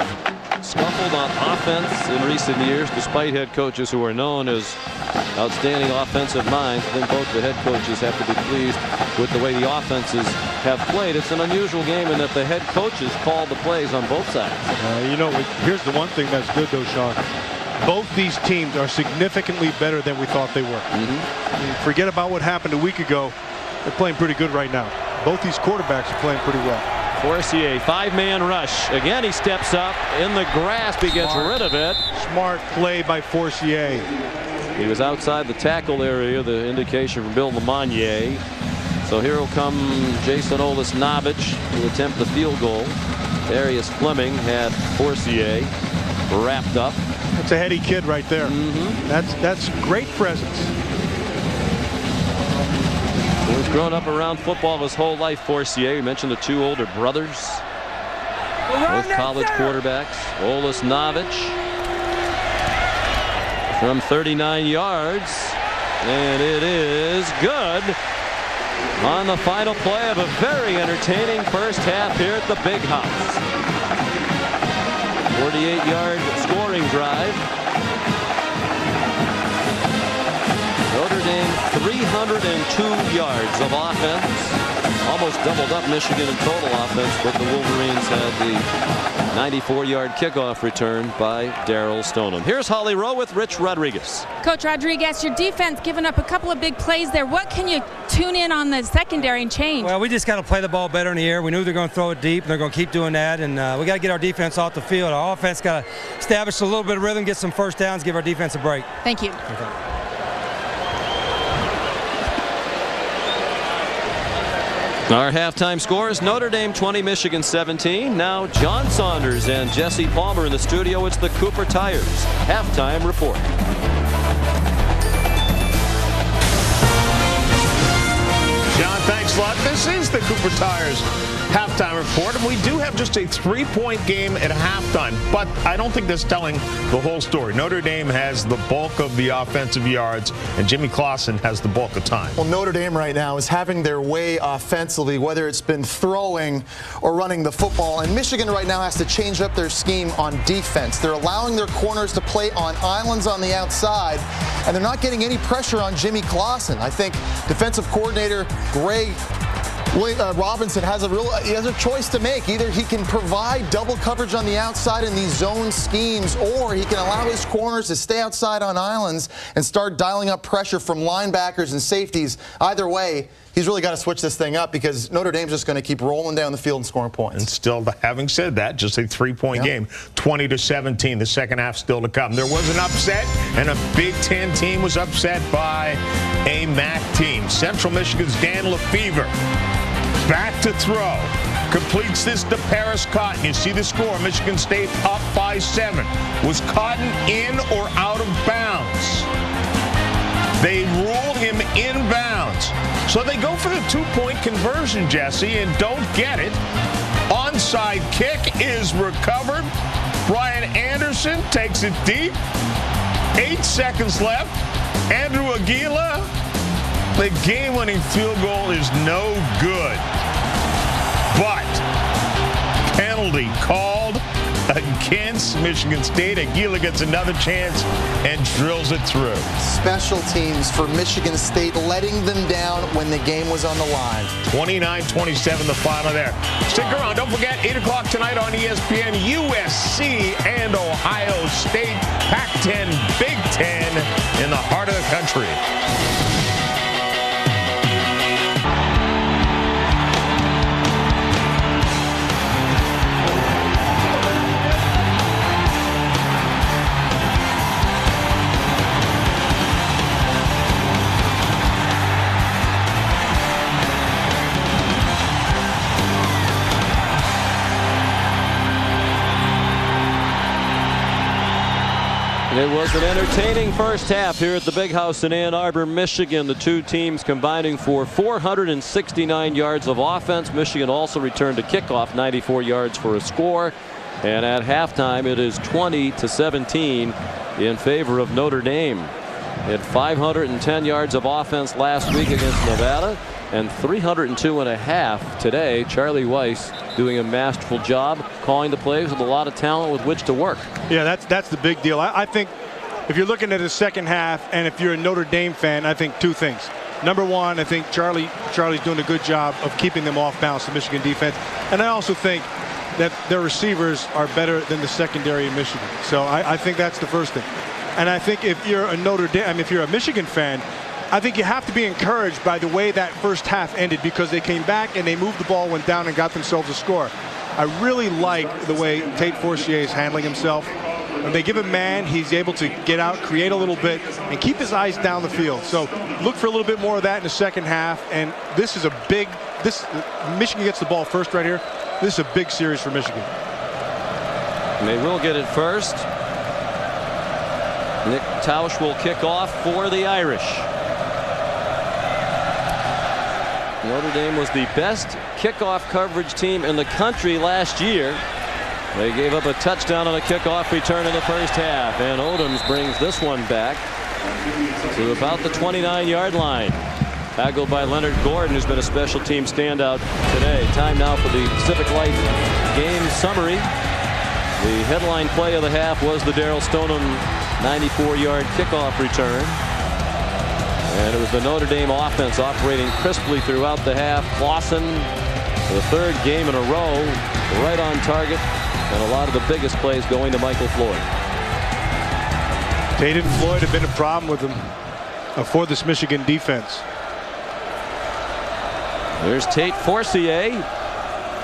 [SPEAKER 2] scuffled on offense in recent years, despite head coaches who are known as outstanding offensive minds. I think both the head coaches have to be pleased with the way the offenses have played. It's an unusual game in that the head coaches call the plays on both sides.
[SPEAKER 3] Here's the one thing that's good, though, Sean. Both these teams are significantly better than we thought they were. Forget about what happened a week ago. They're playing pretty good right now. Both these quarterbacks are playing pretty well.
[SPEAKER 2] Forcier, 5-man rush. Again, he steps up in the grasp. He gets rid of it.
[SPEAKER 3] Smart play by Forcier.
[SPEAKER 2] He was outside the tackle area, the indication from Bill Lamagnier. So here will come Jason Olisnovich to attempt the field goal. Darius Fleming had Forcier wrapped up.
[SPEAKER 3] That's a heady kid right there. That's great presence.
[SPEAKER 2] He's grown up around football his whole life, Forcier. You mentioned the 2 older brothers. Both college quarterbacks. Olisnovich from 39 yards. And it is good on the final play of a very entertaining first half here at the Big House. 48-yard scoring drive. Notre Dame 302 yards of offense. Almost doubled up Michigan in total offense, but the Wolverines had the 94-yard kickoff return by Darrell Stoneham. Here's Holly Rowe with Rich Rodriguez.
[SPEAKER 4] Coach Rodriguez, your defense giving up a couple of big plays there. What can you tune in on the secondary and change?
[SPEAKER 10] Well, we just got to play the ball better in the air. We knew they're going to throw it deep, and they're going to keep doing that. And we got to get our defense off the field. Our offense got to establish a little bit of rhythm, get some first downs, give our defense a break.
[SPEAKER 4] Thank you.
[SPEAKER 10] Okay.
[SPEAKER 2] Our halftime scores: Notre Dame 20, Michigan 17. Now John Saunders and Jesse Palmer in the studio. It's the Cooper Tires halftime report.
[SPEAKER 8] John, thanks a lot. This is the Cooper Tires halftime report, and we do have just a 3-point game at halftime, but I don't think that's telling the whole story. Notre Dame has the bulk of the offensive yards, and Jimmy Clausen has the bulk of time.
[SPEAKER 11] Well, Notre Dame right now is having their way offensively, whether it's been throwing or running the football, and Michigan right now has to change up their scheme on defense. They're allowing their corners to play on islands on the outside, and they're not getting any pressure on Jimmy Clausen. I think defensive coordinator Greg Robinson has a choice to make. Either he can provide double coverage on the outside in these zone schemes, or he can allow his corners to stay outside on islands and start dialing up pressure from linebackers and safeties. Either way, he's really got to switch this thing up, because Notre Dame's just going to keep rolling down the field and scoring points.
[SPEAKER 8] And still, having said that, just a 3-point game, 20-17. The second half still to come. There was an upset, and a Big Ten team was upset by a MAC team. Central Michigan's Dan Lefevre back to throw. Completes this to Paris Cotton. You see the score. Michigan State up by 7. Was Cotton in or out of bounds? They ruled him inbounds. So they go for the 2-point conversion, Jesse, and don't get it. Onside kick is recovered. Brian Anderson takes it deep. 8 seconds left. Andrew Aguila, the game-winning field goal is no good. But penalty called against Michigan State. Aguila gets another chance and drills it through.
[SPEAKER 11] Special teams for Michigan State, letting them down when the game was on the line.
[SPEAKER 8] 29-27 the final there. Stick around. Don't forget, 8 o'clock tonight on ESPN, USC and Ohio State. Pac-10, Big Ten in the heart of the country.
[SPEAKER 2] It was an entertaining first half here at the Big House in Ann Arbor, Michigan. The two teams combining for 469 yards of offense. Michigan also returned a kickoff, 94 yards for a score. And at halftime, it is 20-17 in favor of Notre Dame. It had 510 yards of offense last week against Nevada and 302.5 today. Charlie Weiss doing a masterful job calling the plays with a lot of talent with which to work.
[SPEAKER 3] Yeah, that's the big deal. I think if you're looking at the second half, and if you're a Notre Dame fan, I think two things. Number one, I think Charlie's doing a good job of keeping them off balance, the Michigan defense. And I also think that their receivers are better than the secondary in Michigan. So I think that's the first thing. And I think if you're a Notre Dame, I mean, if you're a Michigan fan, I think you have to be encouraged by the way that first half ended, because they came back and they moved the ball, went down, and got themselves a score. I really like the way Tate Forcier is handling himself. When they give him man, he's able to get out, create a little bit, and keep his eyes down the field. So look for a little bit more of that in the second half. And this is Michigan gets the ball first right here. This is a big series for Michigan.
[SPEAKER 2] And they will get it first. Nick Tausch will kick off for the Irish. Notre Dame was the best kickoff coverage team in the country last year. They gave up a touchdown on a kickoff return in the first half, and Odoms brings this one back to about the 29-yard line. Tackled by Leonard Gordon, who's been a special team standout today. Time now for the Pacific Life game summary. The headline play of the half was the Darrell Stoneham 94-yard kickoff return. And it was the Notre Dame offense operating crisply throughout the half. Clausen, the third game in a row, right on target, and a lot of the biggest plays going to Michael Floyd.
[SPEAKER 3] Tate and Floyd have been a problem with him for this Michigan defense.
[SPEAKER 2] There's Tate Forcier,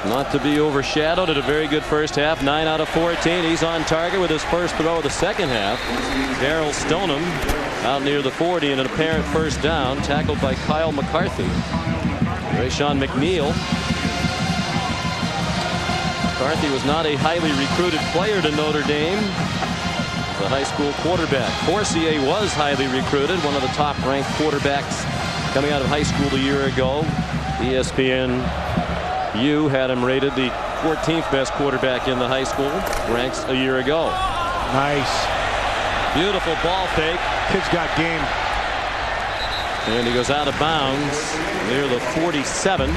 [SPEAKER 2] not to be overshadowed, at a very good first half. 9 out of 14. He's on target with his first throw of the second half. Darrell Stoneham out near the 40 and an apparent first down, tackled by Kyle McCarthy. Rayshawn McNeil. McCarthy was not a highly recruited player to Notre Dame. The high school quarterback. Forcier was highly recruited, one of the top ranked quarterbacks coming out of high school a year ago. ESPNU had him rated the 14th best quarterback in the high school ranks a year ago.
[SPEAKER 3] Nice.
[SPEAKER 2] Beautiful ball fake.
[SPEAKER 3] Kid's got game.
[SPEAKER 2] And he goes out of bounds near the 47.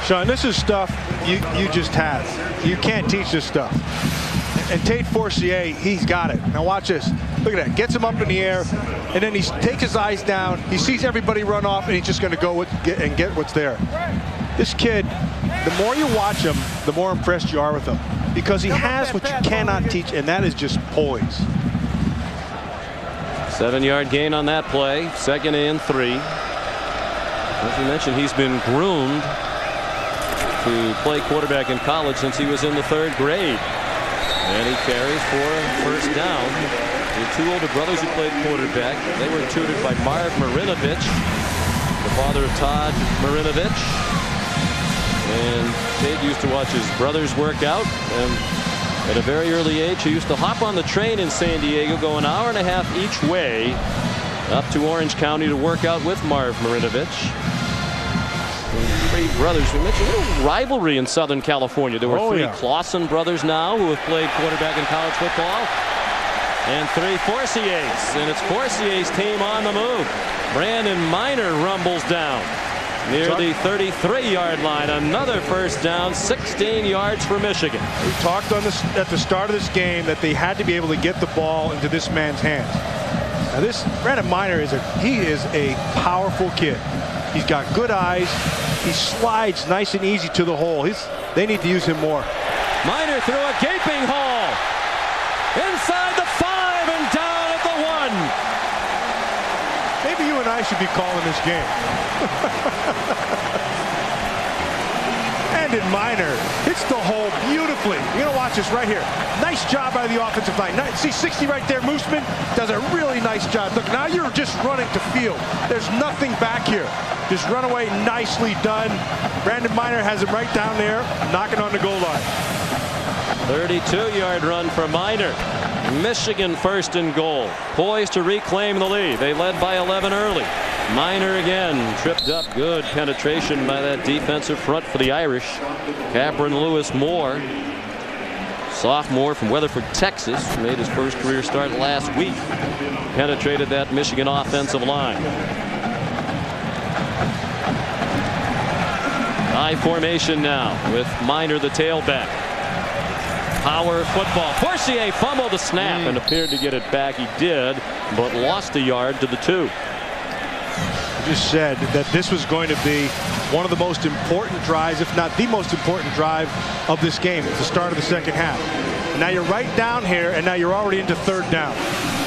[SPEAKER 3] Sean, this is stuff you just have. You can't teach this stuff. And Tate Forcier, he's got it. Now watch this. Look at that. Gets him up in the air, and then he takes his eyes down. He sees everybody run off, and he's just going to go and get what's there. This kid, the more you watch him, the more impressed you are with him, because he has what you cannot teach, and that is just poise.
[SPEAKER 2] 7-yard gain on that play. 2nd and 3. As you mentioned, he's been groomed to play quarterback in college since he was in the 3rd grade. And he carries for a first down The two older brothers who played quarterback. They were tutored by Marv Marinovich, the father of Todd Marinovich. And Tate used to watch his brothers work out. And at a very early age, he used to hop on the train in San Diego, go an hour and a half each way up to Orange County to work out with Marv Marinovich. Three brothers. We mentioned a little rivalry in Southern California. There were three Clausen brothers now who have played quarterback in college football. And three Forciers. And it's Forcier's team on the move. Brandon Miner rumbles down near the 33-yard line. Another first down, 16 yards for Michigan.
[SPEAKER 3] We talked on this at the start of this game that they had to be able to get the ball into this man's hands. Now this Brandon Miner is a powerful kid. He's got good eyes. He slides nice and easy to the hole. They need to use him more.
[SPEAKER 2] Miner through a gaping hole. Inside the 5 and down at the 1.
[SPEAKER 3] Maybe you and I should be calling this game. Brandon Miner hits the hole beautifully. You're going to watch this right here. Nice job by the offensive line. See 60 right there. Mooseman does a really nice job. Look, now you're just running to field. There's nothing back here. Just run away, nicely done. Brandon Miner has him right down there, knocking on the goal line.
[SPEAKER 2] 32-yard run for Miner. Michigan first and goal. Poised to reclaim the lead. They led by 11 early. Miner again tripped up. Good penetration by that defensive front for the Irish. Capron Lewis Moore, sophomore from Weatherford, Texas, made his first career start last week. Penetrated that Michigan offensive line. High formation now with Miner the tailback. Power football. Forcier fumbled the snap and appeared to get it back. He did, but lost a yard to the 2.
[SPEAKER 3] I just said that this was going to be one of the most important drives, if not the most important drive of this game. It's the start of the second half. Now you're right down here, and now you're already into third down.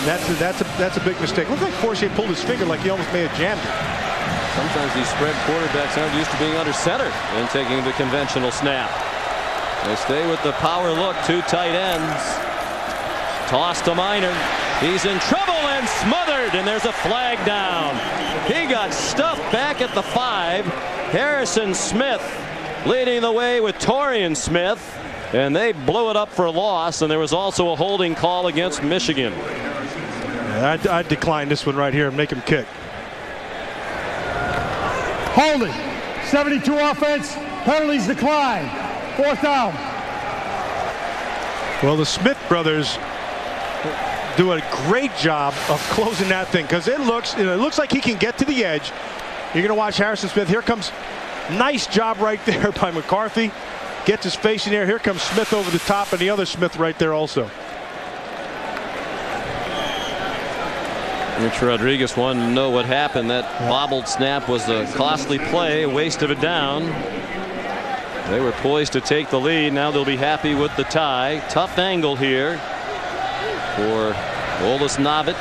[SPEAKER 3] That's a big mistake. Looks like Forcier pulled his finger like he almost may have jammed it.
[SPEAKER 2] Sometimes these spread quarterbacks aren't used to being under center and taking the conventional snap. They stay with the power look. Two tight ends. Toss to Miner. He's in trouble and smothered, and there's a flag down. He got stuffed back at the 5. Harrison Smith leading the way with Torian Smith, and they blew it up for a loss, and there was also a holding call against Michigan.
[SPEAKER 3] Yeah, I'd decline this one right here and make him kick.
[SPEAKER 7] Holding. 72 offense. Penalties decline. 4th down.
[SPEAKER 3] Well, the Smith brothers do a great job of closing that thing because it looks like he can get to the edge. You're going to watch Harrison Smith. Here comes nice job right there by McCarthy. Gets his face in there. Here comes Smith over the top, and the other Smith right there also.
[SPEAKER 2] Rich Rodriguez wanted to know what happened. That bobbled snap was a costly play, a waste of a down. They were poised to take the lead. Now they'll be happy with the tie. Tough angle here for Olis Novic.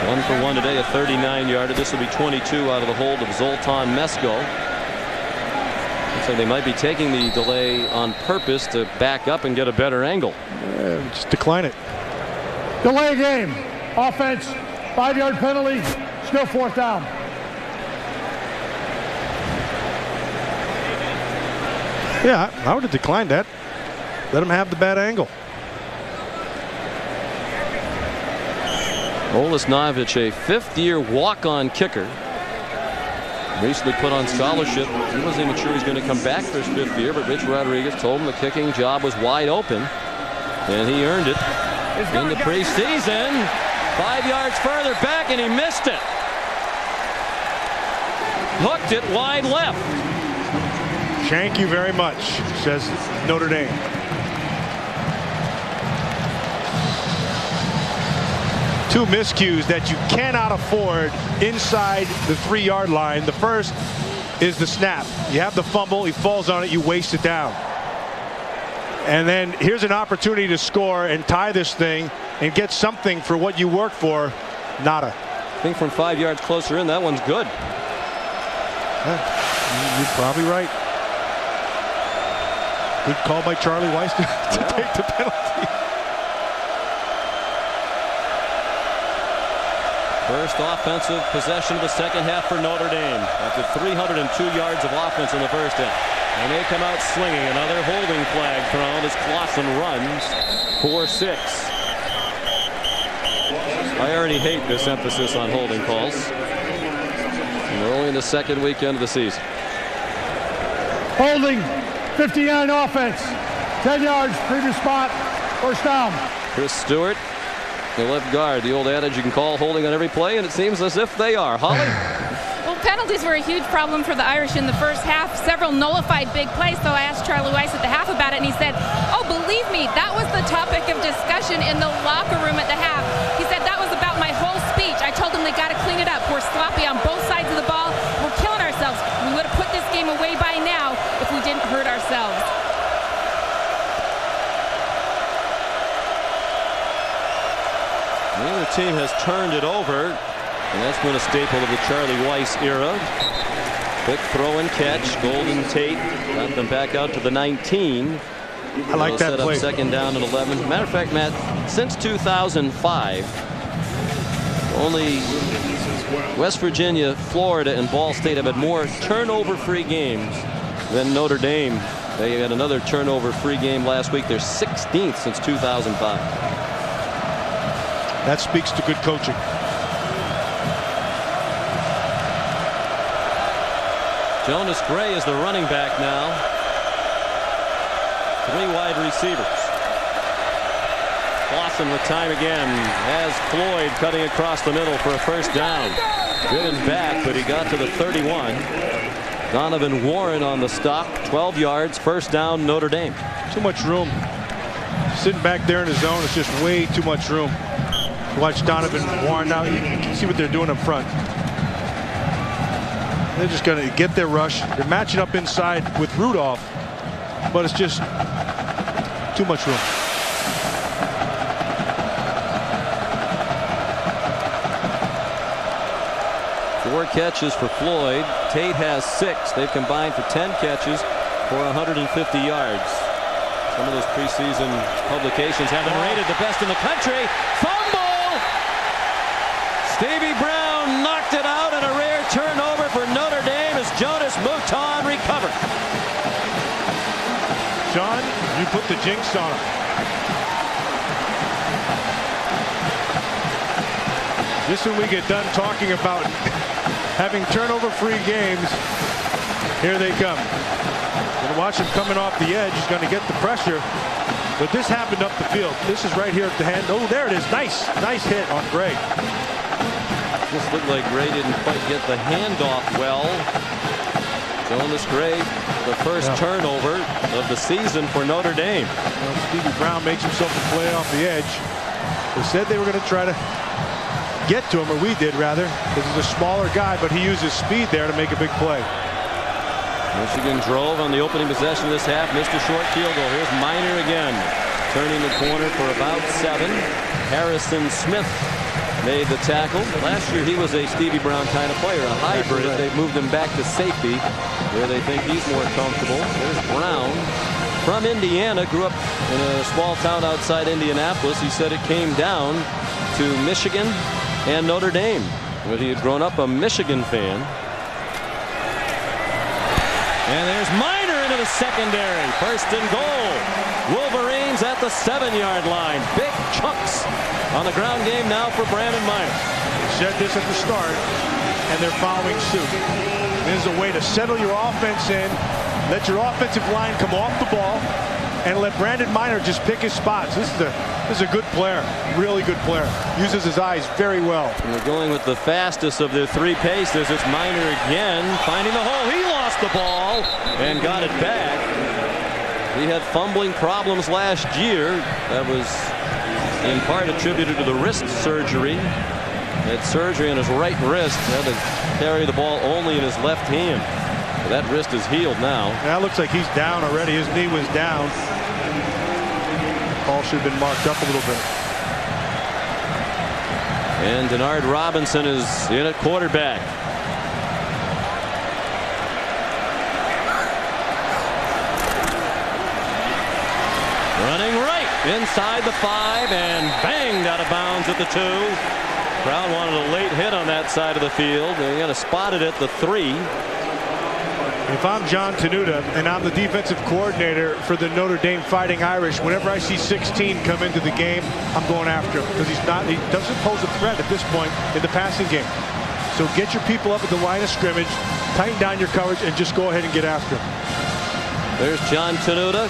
[SPEAKER 2] 1 for 1 today, a 39-yarder. This will be 22 out of the hold of Zoltan Mesko. Looks like they might be taking the delay on purpose to back up and get a better angle.
[SPEAKER 3] Just decline it.
[SPEAKER 7] Delay game. Offense. 5-yard penalty. Still 4th down.
[SPEAKER 3] Yeah, I would have declined that. Let him have the bad angle.
[SPEAKER 2] Olis Novic, a 5th-year walk-on kicker. Recently put on scholarship. He wasn't even sure he was going to come back for his 5th year, but Rich Rodriguez told him the kicking job was wide open, and he earned it in the preseason. 5 yards further back, and he missed it. Hooked it wide left.
[SPEAKER 3] Thank you very much, says Notre Dame. Two miscues that you cannot afford inside the 3-yard line. The first is the snap. You have the fumble, he falls on it, you waste it down. And then here's an opportunity to score and tie this thing and get something for what you work for. Nada.
[SPEAKER 2] I think from 5 yards closer in, that one's good.
[SPEAKER 3] Yeah, you're probably right. Good call by Charlie Weiss to take the penalty.
[SPEAKER 2] First offensive possession of the second half for Notre Dame after 302 yards of offense in the first half. And they come out slinging. Another holding flag thrown as Clausen runs 4-6. I already hate this emphasis on holding calls. And we're only in the second weekend of the season.
[SPEAKER 7] Holding, 59 offense, 10 yards, previous spot, first down.
[SPEAKER 2] Chris Stewart, the left guard. The old adage, you can call holding on every play, and it seems as if they are. Holly?
[SPEAKER 4] Well, penalties were a huge problem for the Irish in the first half. Several nullified big plays, so I asked Charlie Weiss at the half about it, and he said, oh, believe me, that was the topic of discussion in the locker room at the half. He said that was about my whole speech. I told them they got to clean it up. We're sloppy on both sides of the ball. We're killing ourselves. We would have put this game away by now if we didn't hurt ourselves.
[SPEAKER 2] The other team has turned it over, and that's been a staple of the Charlie Weiss era. Quick throw and catch. Golden Tate got them back out to the 19.
[SPEAKER 3] I like that play.
[SPEAKER 2] Set up second down and 11. Matter of fact, Matt, since 2005, only West Virginia, Florida, and Ball State have had more turnover-free games than Notre Dame. They had another turnover-free game last week. They're 16th since 2005.
[SPEAKER 3] That speaks to good coaching.
[SPEAKER 2] Jonas Gray is the running back now. 3 wide receivers. Clausen with time again. Has Floyd cutting across the middle for a first down. Driven back, but he got to the 31. Donovan Warren on the stop. 12 yards. First down, Notre Dame.
[SPEAKER 3] Too much room. Sitting back there in the zone is just way too much room. Watch Donovan Warren now. You can see what they're doing up front. They're just going to get their rush. They're matching up inside with Rudolph, but it's just too much room.
[SPEAKER 2] Four catches for Floyd. Tate has 6. They've combined for 10 catches for 150 yards. Some of those preseason publications have them rated the best in the country. Fumble! Stevie Brown knocked it out, and a rare turnover for Notre Dame as Jonas Mouton recovered.
[SPEAKER 3] John, you put the jinx on him. Just when we get done talking about having turnover-free games, here they come. Gonna watch him coming off the edge. He's going to get the pressure. But this happened up the field. This is right here at the hand. Oh, there it is. Nice hit on Gray.
[SPEAKER 2] This looked like Gray didn't quite get the handoff well. Jonas Gray, the first turnover of the season for Notre Dame.
[SPEAKER 3] Well, Stevie Brown makes himself a play off the edge. They said they were going to try to get to him, or we did rather, because he's a smaller guy, but he used his speed there to make a big play.
[SPEAKER 2] Michigan drove on the opening possession of this half, missed a short field goal. Here's Miner again, turning the corner for about 7. Harrison Smith made the tackle. Last year he was a Stevie Brown kind of player, a hybrid. They've moved him back to safety where they think he's more comfortable. There's Brown from Indiana, grew up in a small town outside Indianapolis. He said it came down to Michigan and Notre Dame, but he had grown up a Michigan fan. And there's Miner into the secondary. First and goal. Wolverines at the 7-yard line. Big chunks on the ground game now for Brandon Miner.
[SPEAKER 3] They said this at the start, and they're following suit. This is a way to settle your offense in, let your offensive line come off the ball, and let Brandon Miner just pick his spots. This is a good player, really good player. Uses his eyes very well.
[SPEAKER 2] And they're going with the fastest of their 3 paces. It's Miner again, finding the hole. He lost the ball and got it back. He had fumbling problems last year. That was in part attributed to the wrist surgery. Had surgery on his right wrist. Had to carry the ball only in his left hand. But that wrist is healed now.
[SPEAKER 3] That looks like he's down already. His knee was down. Ball should have been marked up a little bit.
[SPEAKER 2] And Denard Robinson is in at quarterback. Running right inside the 5 and banged out of bounds at the 2. Brown wanted a late hit on that side of the field. They got to spot it at the 3.
[SPEAKER 3] If I'm John Tenuta and I'm the defensive coordinator for the Notre Dame Fighting Irish, whenever I see 16 come into the game, I'm going after him because he doesn't pose a threat at this point in the passing game. So get your people up at the line of scrimmage, tighten down your coverage, and just go ahead and get after him.
[SPEAKER 2] There's John Tenuta.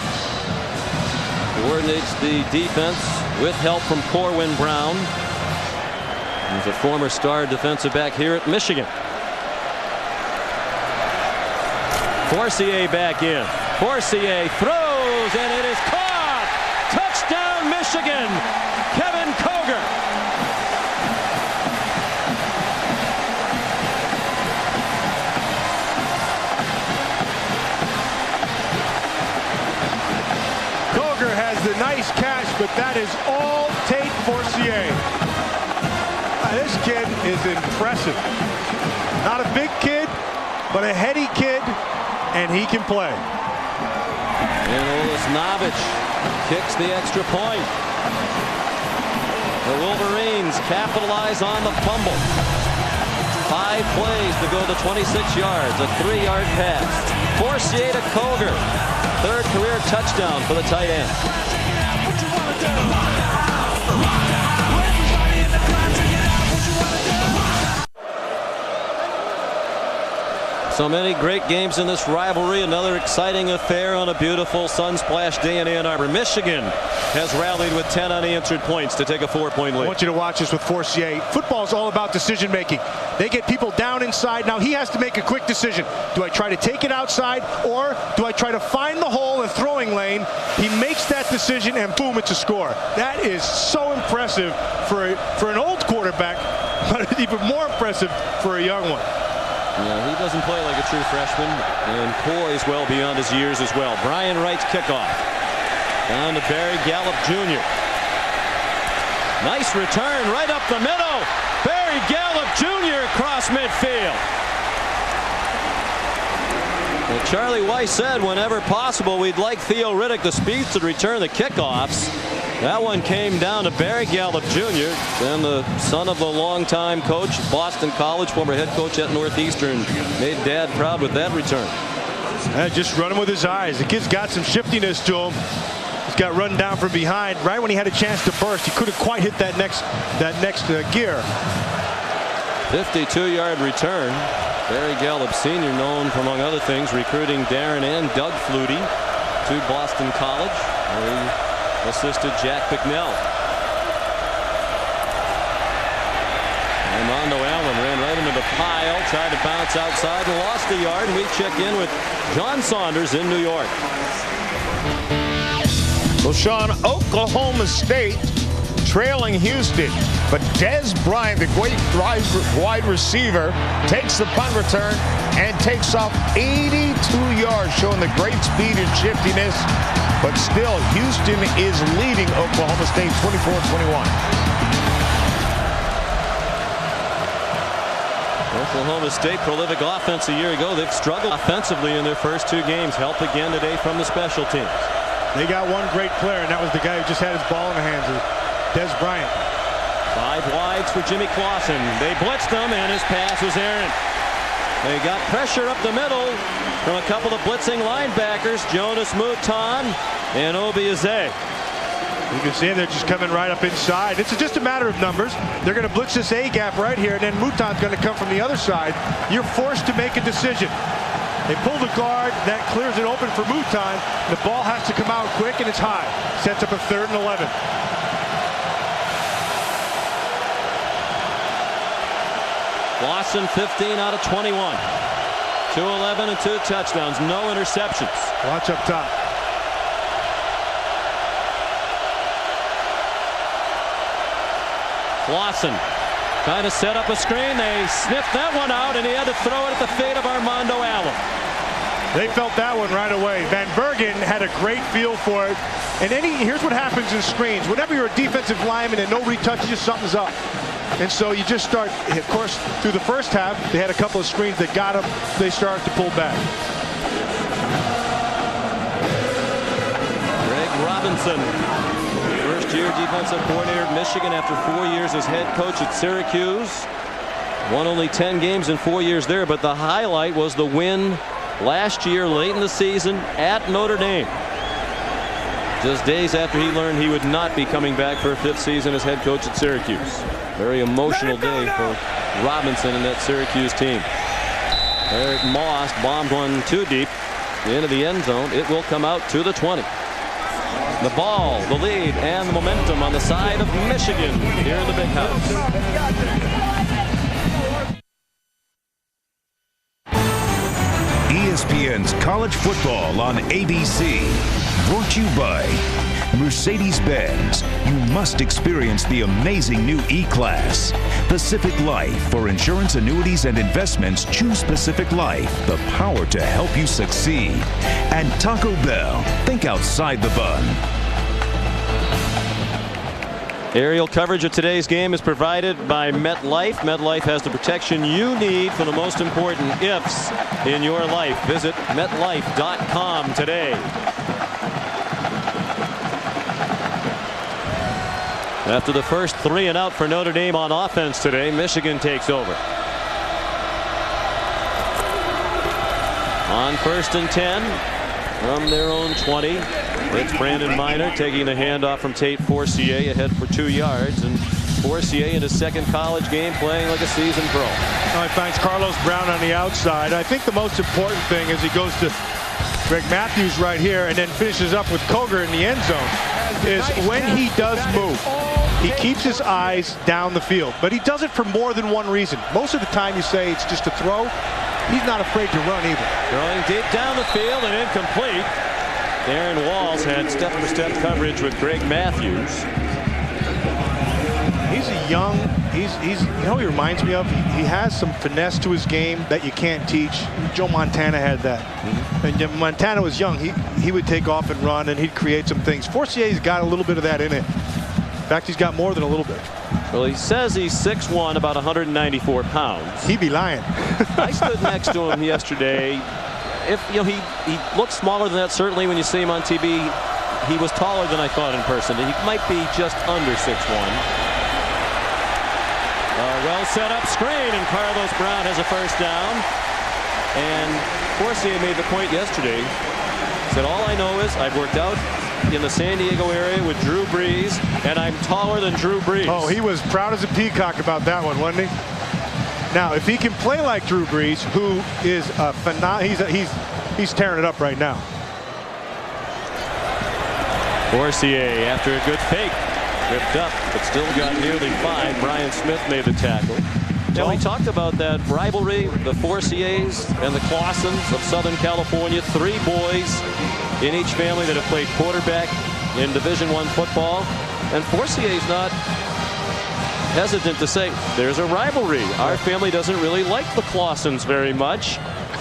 [SPEAKER 2] Coordinates the defense with help from Corwin Brown. He's a former star defensive back here at Michigan. Forcier back in. Forcier throws, and it is caught. Touchdown, Michigan. Kevin Koger.
[SPEAKER 3] Koger has the nice catch, but that is all Tate Forcier. This kid is impressive. Not a big kid, but a heady kid, and he can play.
[SPEAKER 2] And Olasnovich kicks the extra point. The Wolverines capitalize on the fumble. 5 plays to go to 26 yards, a 3-yard pass. Forcier to Koger. 3rd career touchdown for the tight end. So many great games in this rivalry. Another exciting affair on a beautiful sun-splashed day in Ann Arbor. Michigan has rallied with 10 unanswered points to take a 4-point lead.
[SPEAKER 3] I want you to watch this with Forcier. Football is all about decision making. They get people down inside. Now he has to make a quick decision. Do I try to take it outside, or do I try to find the hole in throwing lane? He makes that decision, and boom, it's a score. That is so impressive for an old quarterback, but even more impressive for a young one.
[SPEAKER 2] Yeah, he doesn't play like a true freshman, and poised well beyond his years as well. Brian Wright's kickoff. Down to Barry Gallup Jr. Nice return right up the middle. Barry Gallup Jr. across midfield. Well, Charlie Weiss said whenever possible we'd like Theo Riddick, the speed to return the kickoffs. That one came down to Barry Gallup Jr., then the son of the longtime coach, Boston College, former head coach at Northeastern. Made Dad proud with that return.
[SPEAKER 3] Just running with his eyes. The kid's got some shiftiness to him. He's got run down from behind. Right when he had a chance to burst, he couldn't quite hit that next gear.
[SPEAKER 2] 52-yard return. Barry Gallup Sr., known for, among other things, recruiting Darren and Doug Flutie to Boston College, where he assisted Jack Bicknell. Armando Allen ran right into the pile, tried to bounce outside and lost a yard. And we check in with John Saunders in New York.
[SPEAKER 8] Well, Sean, Oklahoma State trailing Houston, but Dez Bryant, the great wide receiver, takes the punt return and takes off 82 yards, showing the great speed and shiftiness. But still, Houston is leading Oklahoma State 24-21.
[SPEAKER 2] Oklahoma State, prolific offense a year ago. They've struggled offensively in their first 2 games. Help again today from the special teams.
[SPEAKER 3] They got one great player, and that was the guy who just had his ball in the hands of Dez Bryant.
[SPEAKER 2] 5 wides for Jimmy Clausen. They blitzed him, and his pass was errant. They got pressure up the middle from a couple of blitzing linebackers, Jonas Mouton and Obi Aze.
[SPEAKER 3] You can see they're just coming right up inside. It's just a matter of numbers. They're going to blitz this A gap right here, and then Mouton's going to come from the other side. You're forced to make a decision. They pull the guard, that clears it open for Mouton. The ball has to come out quick, and it's high. Sets up a 3rd and 11.
[SPEAKER 2] Lawson 15 out of 21. 211 and 2 touchdowns. No interceptions.
[SPEAKER 3] Watch up top.
[SPEAKER 2] Lawson trying to set up a screen. They sniffed that one out, and he had to throw it at the feet of Armando Allen.
[SPEAKER 3] They felt that one right away. Van Bergen had a great feel for it. And here's what happens in screens. Whenever you're a defensive lineman and nobody touches you, something's up. And so you just start, of course, through the first half, they had a couple of screens that got them. They started to pull back.
[SPEAKER 2] Greg Robinson, first first-year defensive coordinator at Michigan after 4 years as head coach at Syracuse. Won only 10 games in 4 years there, but the highlight was the win last year late in the season at Notre Dame. Just days after he learned he would not be coming back for a 5th season as head coach at Syracuse. Very emotional day for Robinson and that Syracuse team. Eric Moss bombed one too deep into the end zone. It will come out to the 20. The ball, the lead, and the momentum on the side of Michigan here in the Big House.
[SPEAKER 6] ESPN's College Football on ABC. Brought to you by Mercedes-Benz. You must experience the amazing new E-Class. Pacific Life. For insurance, annuities, and investments, choose Pacific Life. The power to help you succeed. And Taco Bell. Think outside the bun.
[SPEAKER 2] Aerial coverage of today's game is provided by MetLife. MetLife has the protection you need for the most important ifs in your life. Visit MetLife.com today. After the first 3 and out for Notre Dame on offense today, Michigan takes over. On 1st and 10 from their own 20. It's Brandon Minor taking the handoff from Tate Forcier ahead for 2 yards. And Forcier in his second college game playing like a seasoned pro.
[SPEAKER 3] He finds Carlos Brown on the outside. I think the most important thing is he goes to Greg Matthews right here and then finishes up with Koger in the end zone is when he does move, he keeps his eyes down the field. But he does it for more than one reason. Most of the time you say it's just a throw. He's not afraid to run either.
[SPEAKER 2] Throwing deep down the field and incomplete. Darren Walls had step-for-step coverage with Greg Matthews.
[SPEAKER 3] He's a young, he's you know, he reminds me of, he has some finesse to his game that you can't teach. Joe Montana had that. And when Montana was young, he would take off and run and he'd create some things. Forcier's got a little bit of that in it. In fact, he's got more than a little bit.
[SPEAKER 2] Well, he says he's 6'1", about 194 pounds.
[SPEAKER 3] He'd be lying.
[SPEAKER 2] I stood next to him yesterday. If you know, he looks smaller than that. Certainly when you see him on TV, he was taller than I thought in person. He might be just under 6'1". Well set up screen, and Carlos Brown has a first down. And Forcier made the point yesterday. Said, all I know is I've worked out in the San Diego area with Drew Brees, and I'm taller than Drew Brees.
[SPEAKER 3] Oh, he was proud as a peacock about that one, wasn't he? Now, if he can play like Drew Brees, who is a phenomenal, he's tearing it up right now.
[SPEAKER 2] Forcier, after a good fake, tripped up, but still got nearly 5. Brian Smith made the tackle. Now, we talked about that rivalry, the Forciers and the Clausens of Southern California. 3 boys in each family that have played quarterback in Division I football. And Forcier's not hesitant to say there's a rivalry. Our family doesn't really like the Clausens very much.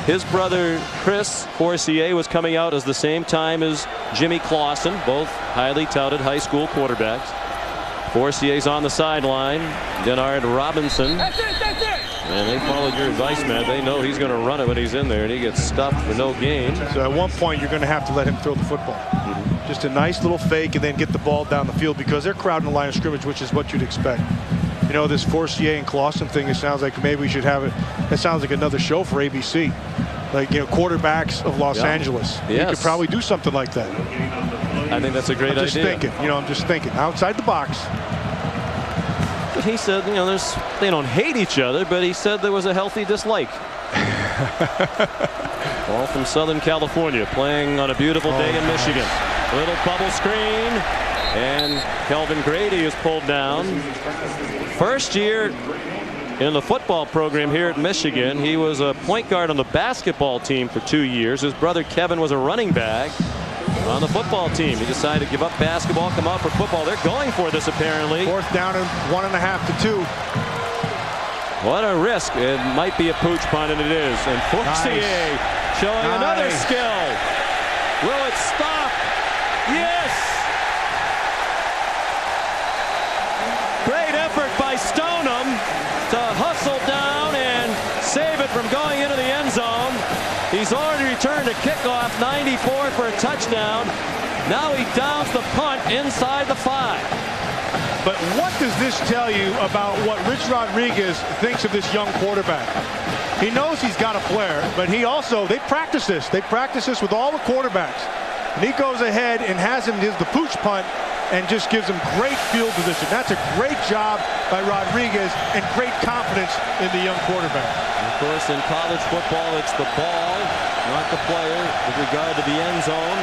[SPEAKER 2] His brother Chris Forcier was coming out as the same time as Jimmy Clausen, both highly touted high school quarterbacks. Forcier's on the sideline. Denard Robinson.
[SPEAKER 7] That's it.
[SPEAKER 2] And they followed your advice, man. They know he's going to run it when he's in there, and he gets stuffed for no gain.
[SPEAKER 3] So at one point, you're going to have to let him throw the football. Just a nice little fake and then get the ball down the field because they're crowding the line of scrimmage, which is what you'd expect. You know, this Forcier and Clausen thing, it sounds like maybe we should have it. It sounds like another show for ABC. Like, you know, quarterbacks of Los Angeles.
[SPEAKER 2] Yes.
[SPEAKER 3] You could probably do something like that.
[SPEAKER 2] I think that's a great idea.
[SPEAKER 3] I'm just thinking outside the box.
[SPEAKER 2] But he said, you know, they don't hate each other, but he said there was a healthy dislike. All from Southern California, playing on a beautiful day in Michigan. Little bubble screen, and Kelvin Grady is pulled down. First year in the football program here at Michigan. He was a point guard on the basketball team for 2 years. His brother Kevin was a running back on the football team. He decided to give up basketball, come out for football. They're going for this apparently.
[SPEAKER 3] 4th down and 1.5 to 2.
[SPEAKER 2] What a risk. It might be a pooch punt, and it is. And Forcier showing another skill. Will it stop? Yes! Great effort by Stoneham to hustle down and save it from going into the end zone. He's already returned a kickoff, 94 for a touchdown. Now he downs the punt inside the 5.
[SPEAKER 3] But what does this tell you about what Rich Rodriguez thinks of this young quarterback? He knows he's got a player, but they practice this. They practice this with all the quarterbacks. And he goes ahead and has him do the pooch punt and just gives him great field position. That's a great job by Rodriguez and great confidence in the young quarterback.
[SPEAKER 2] And of course, in college football, it's the ball, not the player, with regard to the end zone.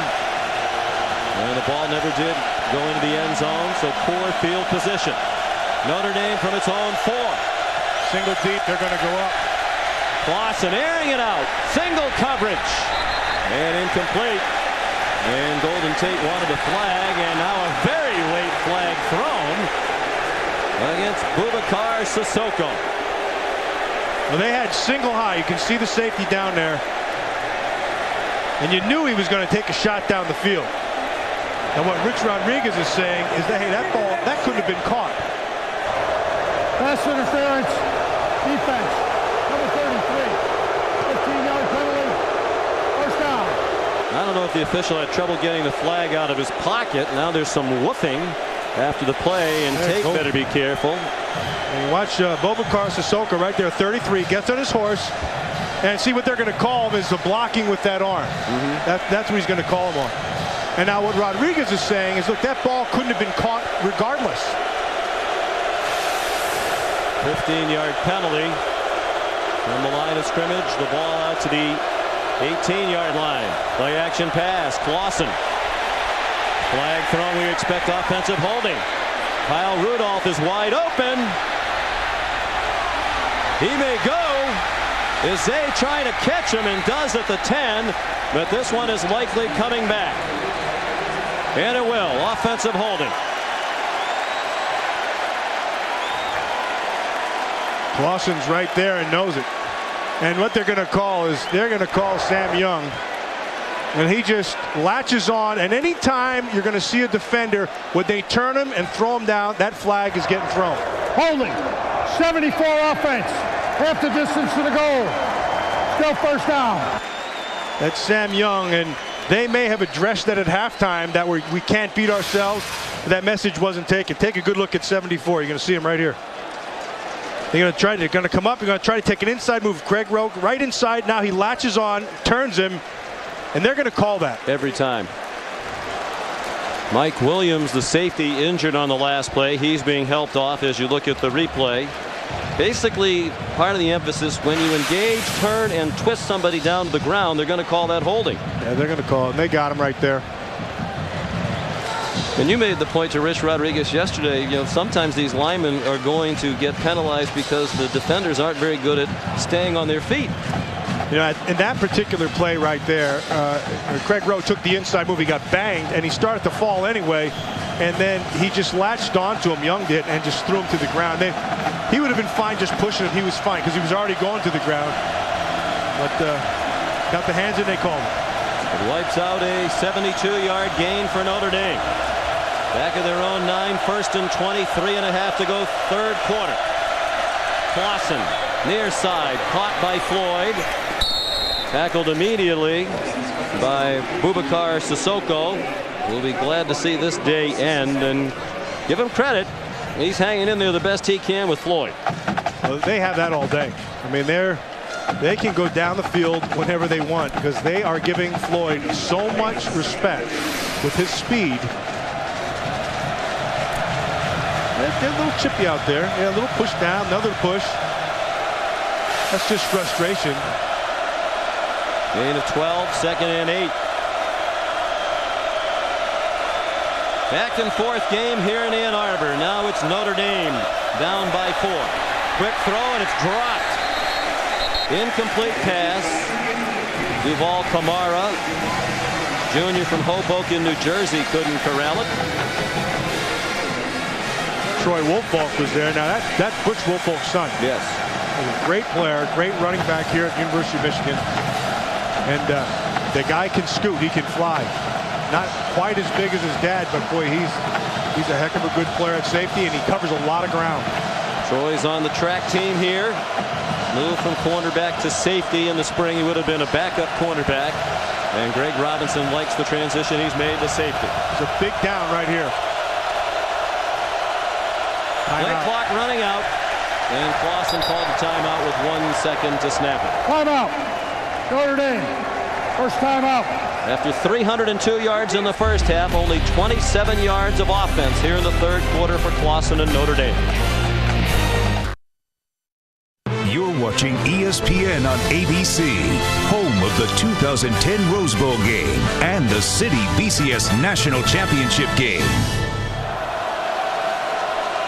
[SPEAKER 2] And the ball never did go into the end zone, so poor field position. Notre Dame from its own 4.
[SPEAKER 3] Single deep, they're going to go up.
[SPEAKER 2] Clausen airing it out. Single coverage. And incomplete. And Golden Tate wanted a flag, and now a very late flag thrown against Boubacar Sissoko.
[SPEAKER 3] Well, they had single high. You can see the safety down there. And you knew he was going to take a shot down the field. And what Rich Rodriguez is saying is that, hey, that ball, that couldn't have been caught.
[SPEAKER 7] Pass interference, defense, number 33, 15-yard penalty, first down.
[SPEAKER 2] I don't know if the official had trouble getting the flag out of his pocket. Now there's some woofing after the play, and Tate better be careful.
[SPEAKER 3] And you watch Boubacar Sissoko right there, 33, gets on his horse, and see what they're going to call him is the blocking with that arm. That's what he's going to call him on. And now what Rodriguez is saying is, look, that ball couldn't have been caught regardless.
[SPEAKER 2] 15-yard penalty from the line of scrimmage. The ball out to the 18-yard line. Play action pass. Clausen. Flag thrown. We expect offensive holding. Kyle Rudolph is wide open. He may go. Izay trying to catch him and does at the 10, but this one is likely coming back. And it will. Offensive holding.
[SPEAKER 3] Clausen's right there and knows it. And what they're going to call is they're going to call Sam Young. And he just latches on. And anytime you're going to see a defender, when they turn him and throw him down, that flag is getting thrown.
[SPEAKER 7] Holding. 74 offense. Half the distance to the goal. Still first down.
[SPEAKER 3] That's Sam Young. And they may have addressed that at halftime, that we can't beat ourselves. That message wasn't taken. Take a good look at 74. You're going to see him right here. They're going to come up. They're going to try to take an inside move. Craig Rowe right inside. Now he latches on, turns him, and they're going to call that
[SPEAKER 2] every time. Mike Williams, the safety, injured on the last play. He's being helped off as you look at the replay. Basically, part of the emphasis, when you engage, turn, and twist somebody down to the ground, they're going to call that holding.
[SPEAKER 3] Yeah, they're going to call it. And they got him right there.
[SPEAKER 2] And you made the point to Rich Rodriguez yesterday, you know, sometimes these linemen are going to get penalized because the defenders aren't very good at staying on their feet.
[SPEAKER 3] You know, in that particular play right there, Craig Rowe took the inside move. He got banged, and he started to fall anyway. And then he just latched onto him, Young did, and just threw him to the ground. He would have been fine just pushing him. He was fine because he was already going to the ground. But got the hands in, they called him.
[SPEAKER 2] It wipes out a 72-yard gain for Notre Dame. Back of their own 9, 1st and 20, 3.5 to go, third quarter. Clausen, near side, caught by Floyd. Tackled immediately by Boubacar Sissoko. We'll be glad to see this day end, and give him credit. He's hanging in there the best he can with Floyd.
[SPEAKER 3] Well, they have that all day. I mean, they can go down the field whenever they want because they are giving Floyd so much respect with his speed. They're a little chippy out there. Yeah, a little push down, another push. That's just frustration.
[SPEAKER 2] Gain of 12, 2nd and 8. Back and forth game here in Ann Arbor. Now it's Notre Dame down by 4. Quick throw, and it's dropped. Incomplete pass. Duval Kamara, junior from Hoboken, New Jersey, couldn't corral it.
[SPEAKER 3] Troy Wolfolk was there. Now that's Butch Wolfolk's son.
[SPEAKER 2] Yes.
[SPEAKER 3] He's a great player, great running back here at the University of Michigan. And the guy can scoot, he can fly. Not quite as big as his dad, but boy, he's a heck of a good player at safety, and he covers a lot of ground.
[SPEAKER 2] Troy's on the track team here. Moved from cornerback to safety in the spring. He would have been a backup cornerback. And Greg Robinson likes the transition he's made to safety.
[SPEAKER 3] It's a big down right here.
[SPEAKER 2] Play clock running out. And Clausen called the timeout with 1 second to snap it.
[SPEAKER 7] Timeout. Notre Dame. First timeout.
[SPEAKER 2] After 302 yards in the first half, only 27 yards of offense here in the third quarter for Clausen and Notre Dame.
[SPEAKER 6] You're watching ESPN on ABC, home of the 2010 Rose Bowl game and the City BCS National Championship game.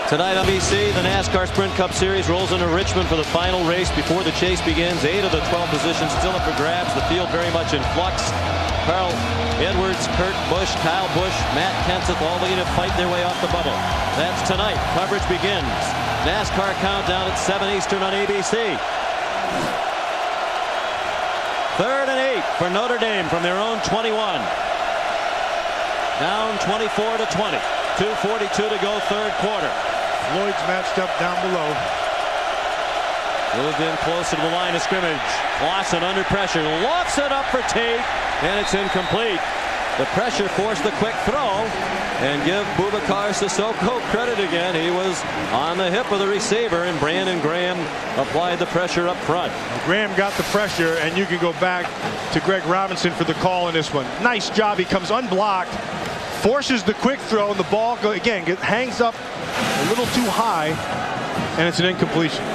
[SPEAKER 2] Tonight on BC, the NASCAR Sprint Cup Series rolls into Richmond for the final race before the chase begins. 8 of the 12 positions still up for grabs. The field very much in flux. Carl Edwards, Kurt Busch, Kyle Busch, Matt Kenseth all looking to fight their way off the bubble. That's tonight. Coverage begins. NASCAR countdown at 7 Eastern on ABC. 3rd and 8 for Notre Dame from their own 21. Down 24-20. 2:42 to go, third quarter.
[SPEAKER 3] Floyd's matched up down below.
[SPEAKER 2] Moved in closer to the line of scrimmage. Clausen under pressure. Lofts it up for Tate, and it's incomplete. The pressure forced the quick throw, and give Boubacar Sissoko credit again. He was on the hip of the receiver, and Brandon Graham applied the pressure up front.
[SPEAKER 3] Graham got the pressure, and you can go back to Greg Robinson for the call in this one. Nice job. He comes unblocked, forces the quick throw, and the ball hangs up a little too high, and it's an incompletion.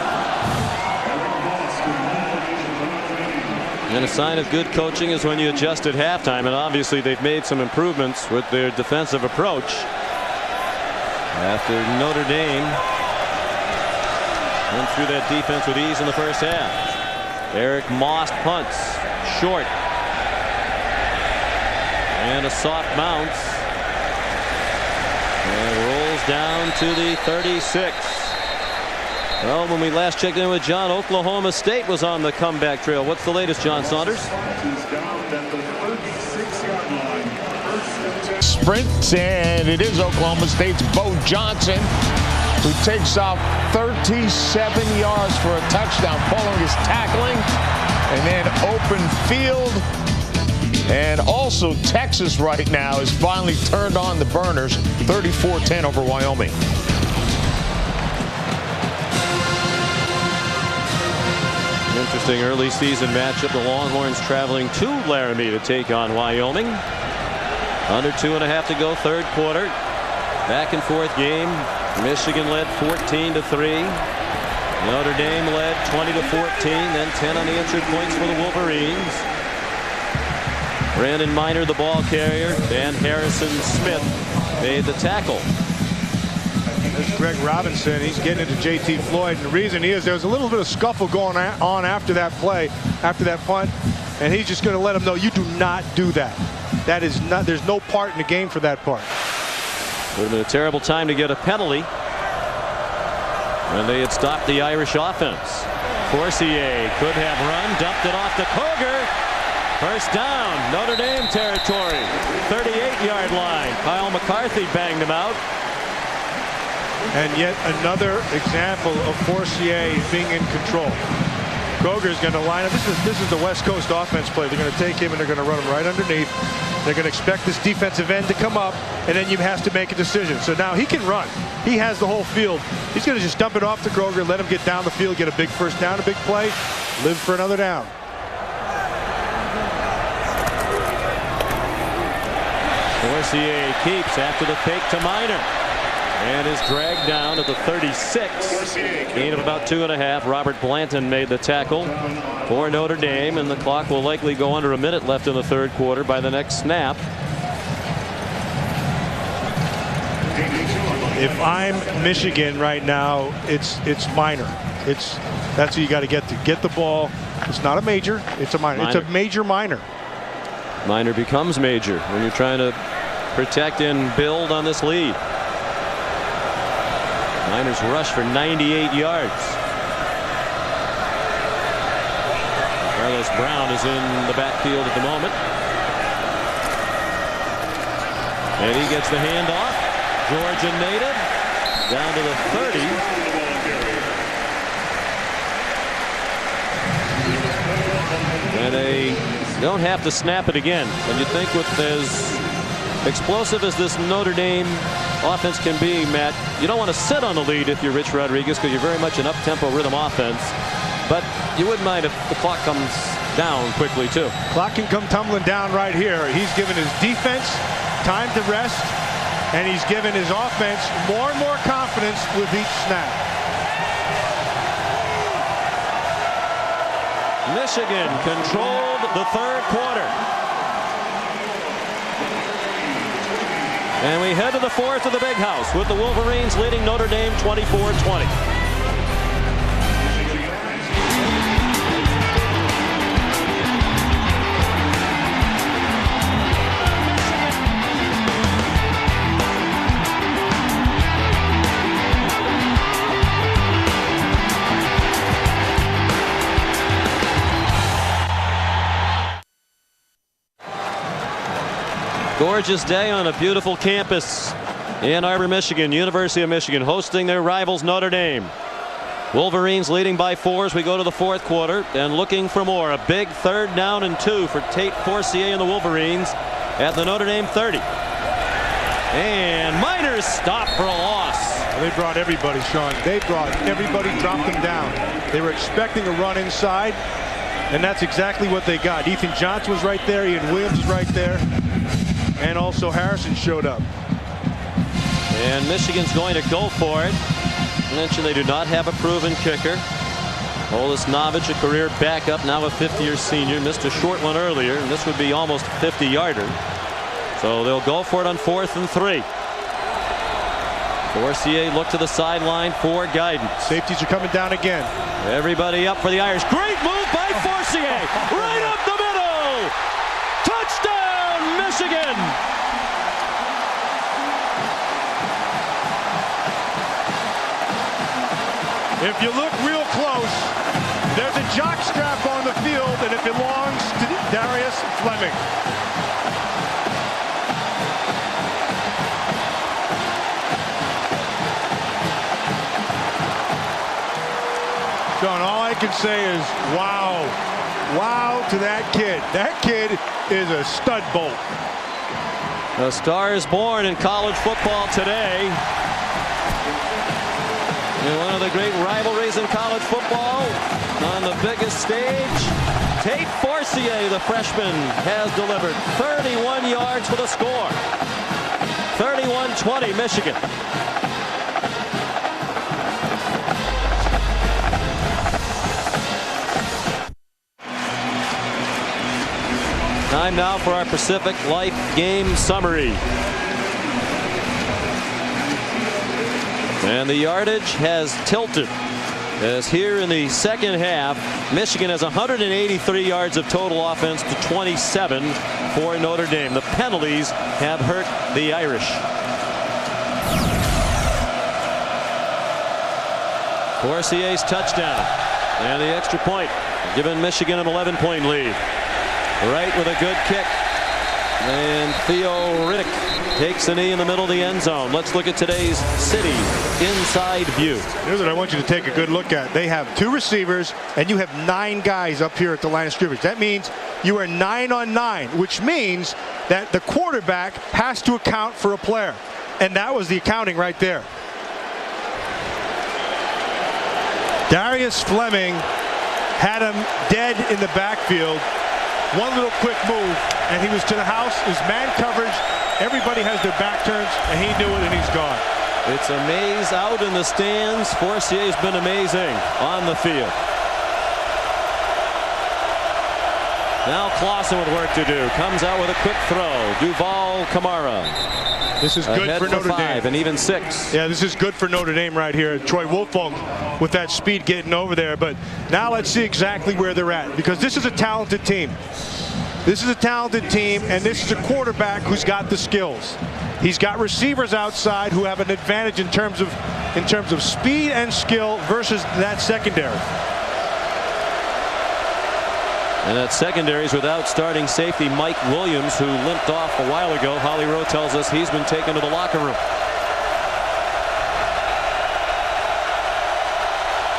[SPEAKER 2] And a sign of good coaching is when you adjust at halftime, and obviously they've made some improvements with their defensive approach after Notre Dame went through that defense with ease in the first half. Eric Moss punts short, and a soft bounce, and rolls down to the 36. Well, when we last checked in with John, Oklahoma State was on the comeback trail. What's the latest, John Saunders?
[SPEAKER 8] Sprint, and it is Oklahoma State's Bo Johnson, who takes off 37 yards for a touchdown following his tackling, and then open field. And also Texas right now has finally turned on the burners, 34-10 over Wyoming.
[SPEAKER 2] Interesting early season matchup. The Longhorns traveling to Laramie to take on Wyoming. Under 2.5 to go, third quarter. Back and forth game. Michigan led 14-3. Notre Dame led 20-14. Then 10 unanswered points for the Wolverines. Brandon Miner, the ball carrier. Dan Harrison Smith made the tackle.
[SPEAKER 3] There's Greg Robinson. He's getting into J.T. Floyd, and the reason he is, there was a little bit of scuffle going on after that play, after that punt, and he's just going to let him know, you do not do that. That is not. There's no part in the game for that part.
[SPEAKER 2] Would have been a terrible time to get a penalty when they had stopped the Irish offense. Forcier could have run, dumped it off to Koger. First down, Notre Dame territory, 38-yard line. Kyle McCarthy banged him out.
[SPEAKER 3] And yet another example of Forcier being in control. Koger's going to line up. This is the West Coast offense play. They're going to take him and they're going to run him right underneath. They're going to expect this defensive end to come up, and then you have to make a decision. So now he can run. He has the whole field. He's going to just dump it off to Koger, let him get down the field, get a big first down, a big play, live for another down.
[SPEAKER 2] Forcier keeps after the fake to Miner. And is dragged down at the 36. Gain of about 2.5. Robert Blanton made the tackle for Notre Dame, and the clock will likely go under a minute left in the third quarter by the next snap.
[SPEAKER 3] If I'm Michigan right now, it's Miner. That's who you got to get the ball. It's not a major. It's a minor. It's a major minor.
[SPEAKER 2] Miner becomes major when you're trying to protect and build on this lead. Niners rush for 98 yards. Carlos Brown is in the backfield at the moment. And he gets the handoff. Georgia native down to the 30. And a don't have to snap it again. And you think with as explosive as this Notre Dame offense can be, Matt, you don't want to sit on the lead if you're Rich Rodriguez, because you're very much an up-tempo rhythm offense. But you wouldn't mind if the clock comes down quickly, too.
[SPEAKER 3] Clock can come tumbling down right here. He's given his defense time to rest, and he's given his offense more and more confidence with each snap.
[SPEAKER 2] Michigan controlled the third quarter. And we head to the fourth of the big house with the Wolverines leading Notre Dame 24-20. Gorgeous day on a beautiful campus in Ann Arbor, Michigan. University of Michigan hosting their rivals Notre Dame. Wolverines leading by 4 as we go to the fourth quarter and looking for more. A big 3rd down and 2 for Tate Forcier and the Wolverines at the Notre Dame 30. And Miners stop for a loss.
[SPEAKER 3] Well, they brought everybody, Sean. They brought everybody, dropped them down. They were expecting a run inside, and that's exactly what they got. Ethan Johnson was right there. Ian Williams was right there. And also Harrison showed up.
[SPEAKER 2] And Michigan's going to go for it. I mentioned they do not have a proven kicker. Oldest Novich, a career backup, now a 50-year senior, missed a short one earlier, and this would be almost a 50-yarder. So they'll go for it on 4th and 3. Forcier looked to the sideline for guidance.
[SPEAKER 3] Safeties are coming down again.
[SPEAKER 2] Everybody up for the Irish. Great move by Forcier. Right up the middle. Touchdown, Michigan.
[SPEAKER 3] If you look real close, there's a jock strap on the field, and it belongs to Darius Fleming. Sean, all I can say is wow. Wow to that kid. That kid is a stud bolt.
[SPEAKER 2] A star is born in college football today. In one of the great rivalries in college football, on the biggest stage, Tate Forcier, the freshman, has delivered 31 yards for the score. 31-20 Michigan. Time now for our Pacific Life game summary. And the yardage has tilted, as here in the second half, Michigan has 183 yards of total offense to 27 for Notre Dame. The penalties have hurt the Irish. Forcier's touchdown and the extra point, giving Michigan an 11-point lead. Right with a good kick. And Theo Riddick takes a knee in the middle of the end zone. Let's look at today's City inside view.
[SPEAKER 3] Here's what I want you to take a good look at. They have 2 receivers, and you have 9 guys up here at the line of scrimmage. That means you are 9 on 9, which means that the quarterback has to account for a player. And that was the accounting right there. Darius Fleming had him dead in the backfield. One little quick move, and he was to the house. His man coverage. Everybody has their back turns, and he knew it, and he's gone.
[SPEAKER 2] It's a maze out in the stands. Forcier's been amazing on the field. Now Clausen with work to do. Comes out with a quick throw. Duval Kamara.
[SPEAKER 3] This is good for Notre Dame.
[SPEAKER 2] And even 6.
[SPEAKER 3] Yeah, this is good for Notre Dame right here. Troy Woolfolk with that speed getting over there. But now let's see exactly where they're at, because this is a talented team. This is a talented team, and this is a quarterback who's got the skills. He's got receivers outside who have an advantage in terms of speed and skill versus that secondary.
[SPEAKER 2] And that secondary is without starting safety Mike Williams, who limped off a while ago. Holly Rowe tells us he's been taken to the locker room.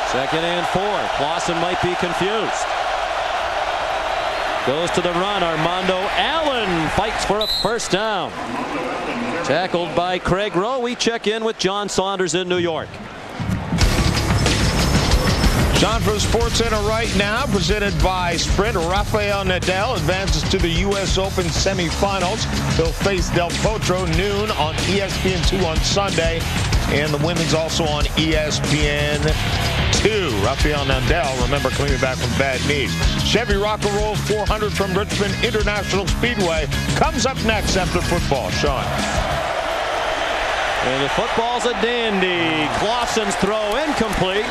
[SPEAKER 2] 2nd and 4. Clausen might be confused. Goes to the run. Armando Allen fights for a first down. Tackled by Craig Rowe. We check in with John Saunders in New York.
[SPEAKER 8] John, for the Sports Center right now, presented by Sprint. Rafael Nadal advances to the U.S. Open semifinals. He'll face Del Potro noon on ESPN2 on Sunday, and the women's also on ESPN2. Rafael Nadal, remember, coming back from bad knees. Chevy Rock and Roll 400 from Richmond International Speedway comes up next after football. Sean.
[SPEAKER 2] And the football's a dandy. Clausen's throw incomplete.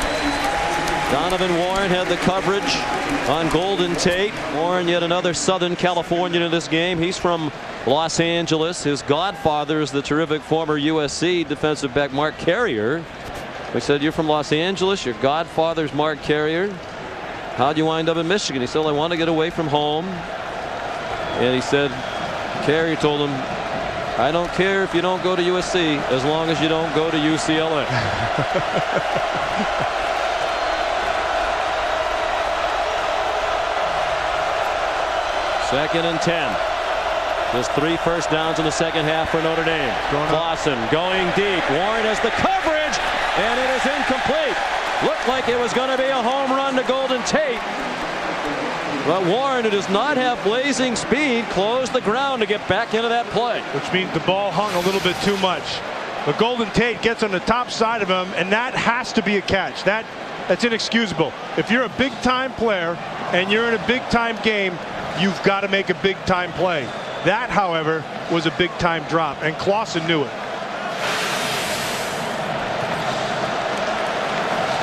[SPEAKER 2] Donovan Warren had the coverage on Golden Tate. Warren, yet another Southern Californian in this game. He's from Los Angeles. His godfather is the terrific former USC defensive back Mark Carrier. We said, you're from Los Angeles. Your godfather's Mark Carrier. How'd you wind up in Michigan? He said, well, I want to get away from home. And he said, Carrier told him, I don't care if you don't go to USC as long as you don't go to UCLA. Second and 10. Just 3 first downs in the second half for Notre Dame. Clausen going deep. Warren has the coverage, and it is incomplete. Looked like it was going to be a home run to Golden Tate. But Warren, who does not have blazing speed, closed the ground to get back into that play.
[SPEAKER 3] Which means the ball hung a little bit too much. But Golden Tate gets on the top side of him, and that has to be a catch. That's inexcusable. If you're a big-time player and you're in a big-time game, you've got to make a big-time play. That, however, was a big-time drop, and Clausen knew it.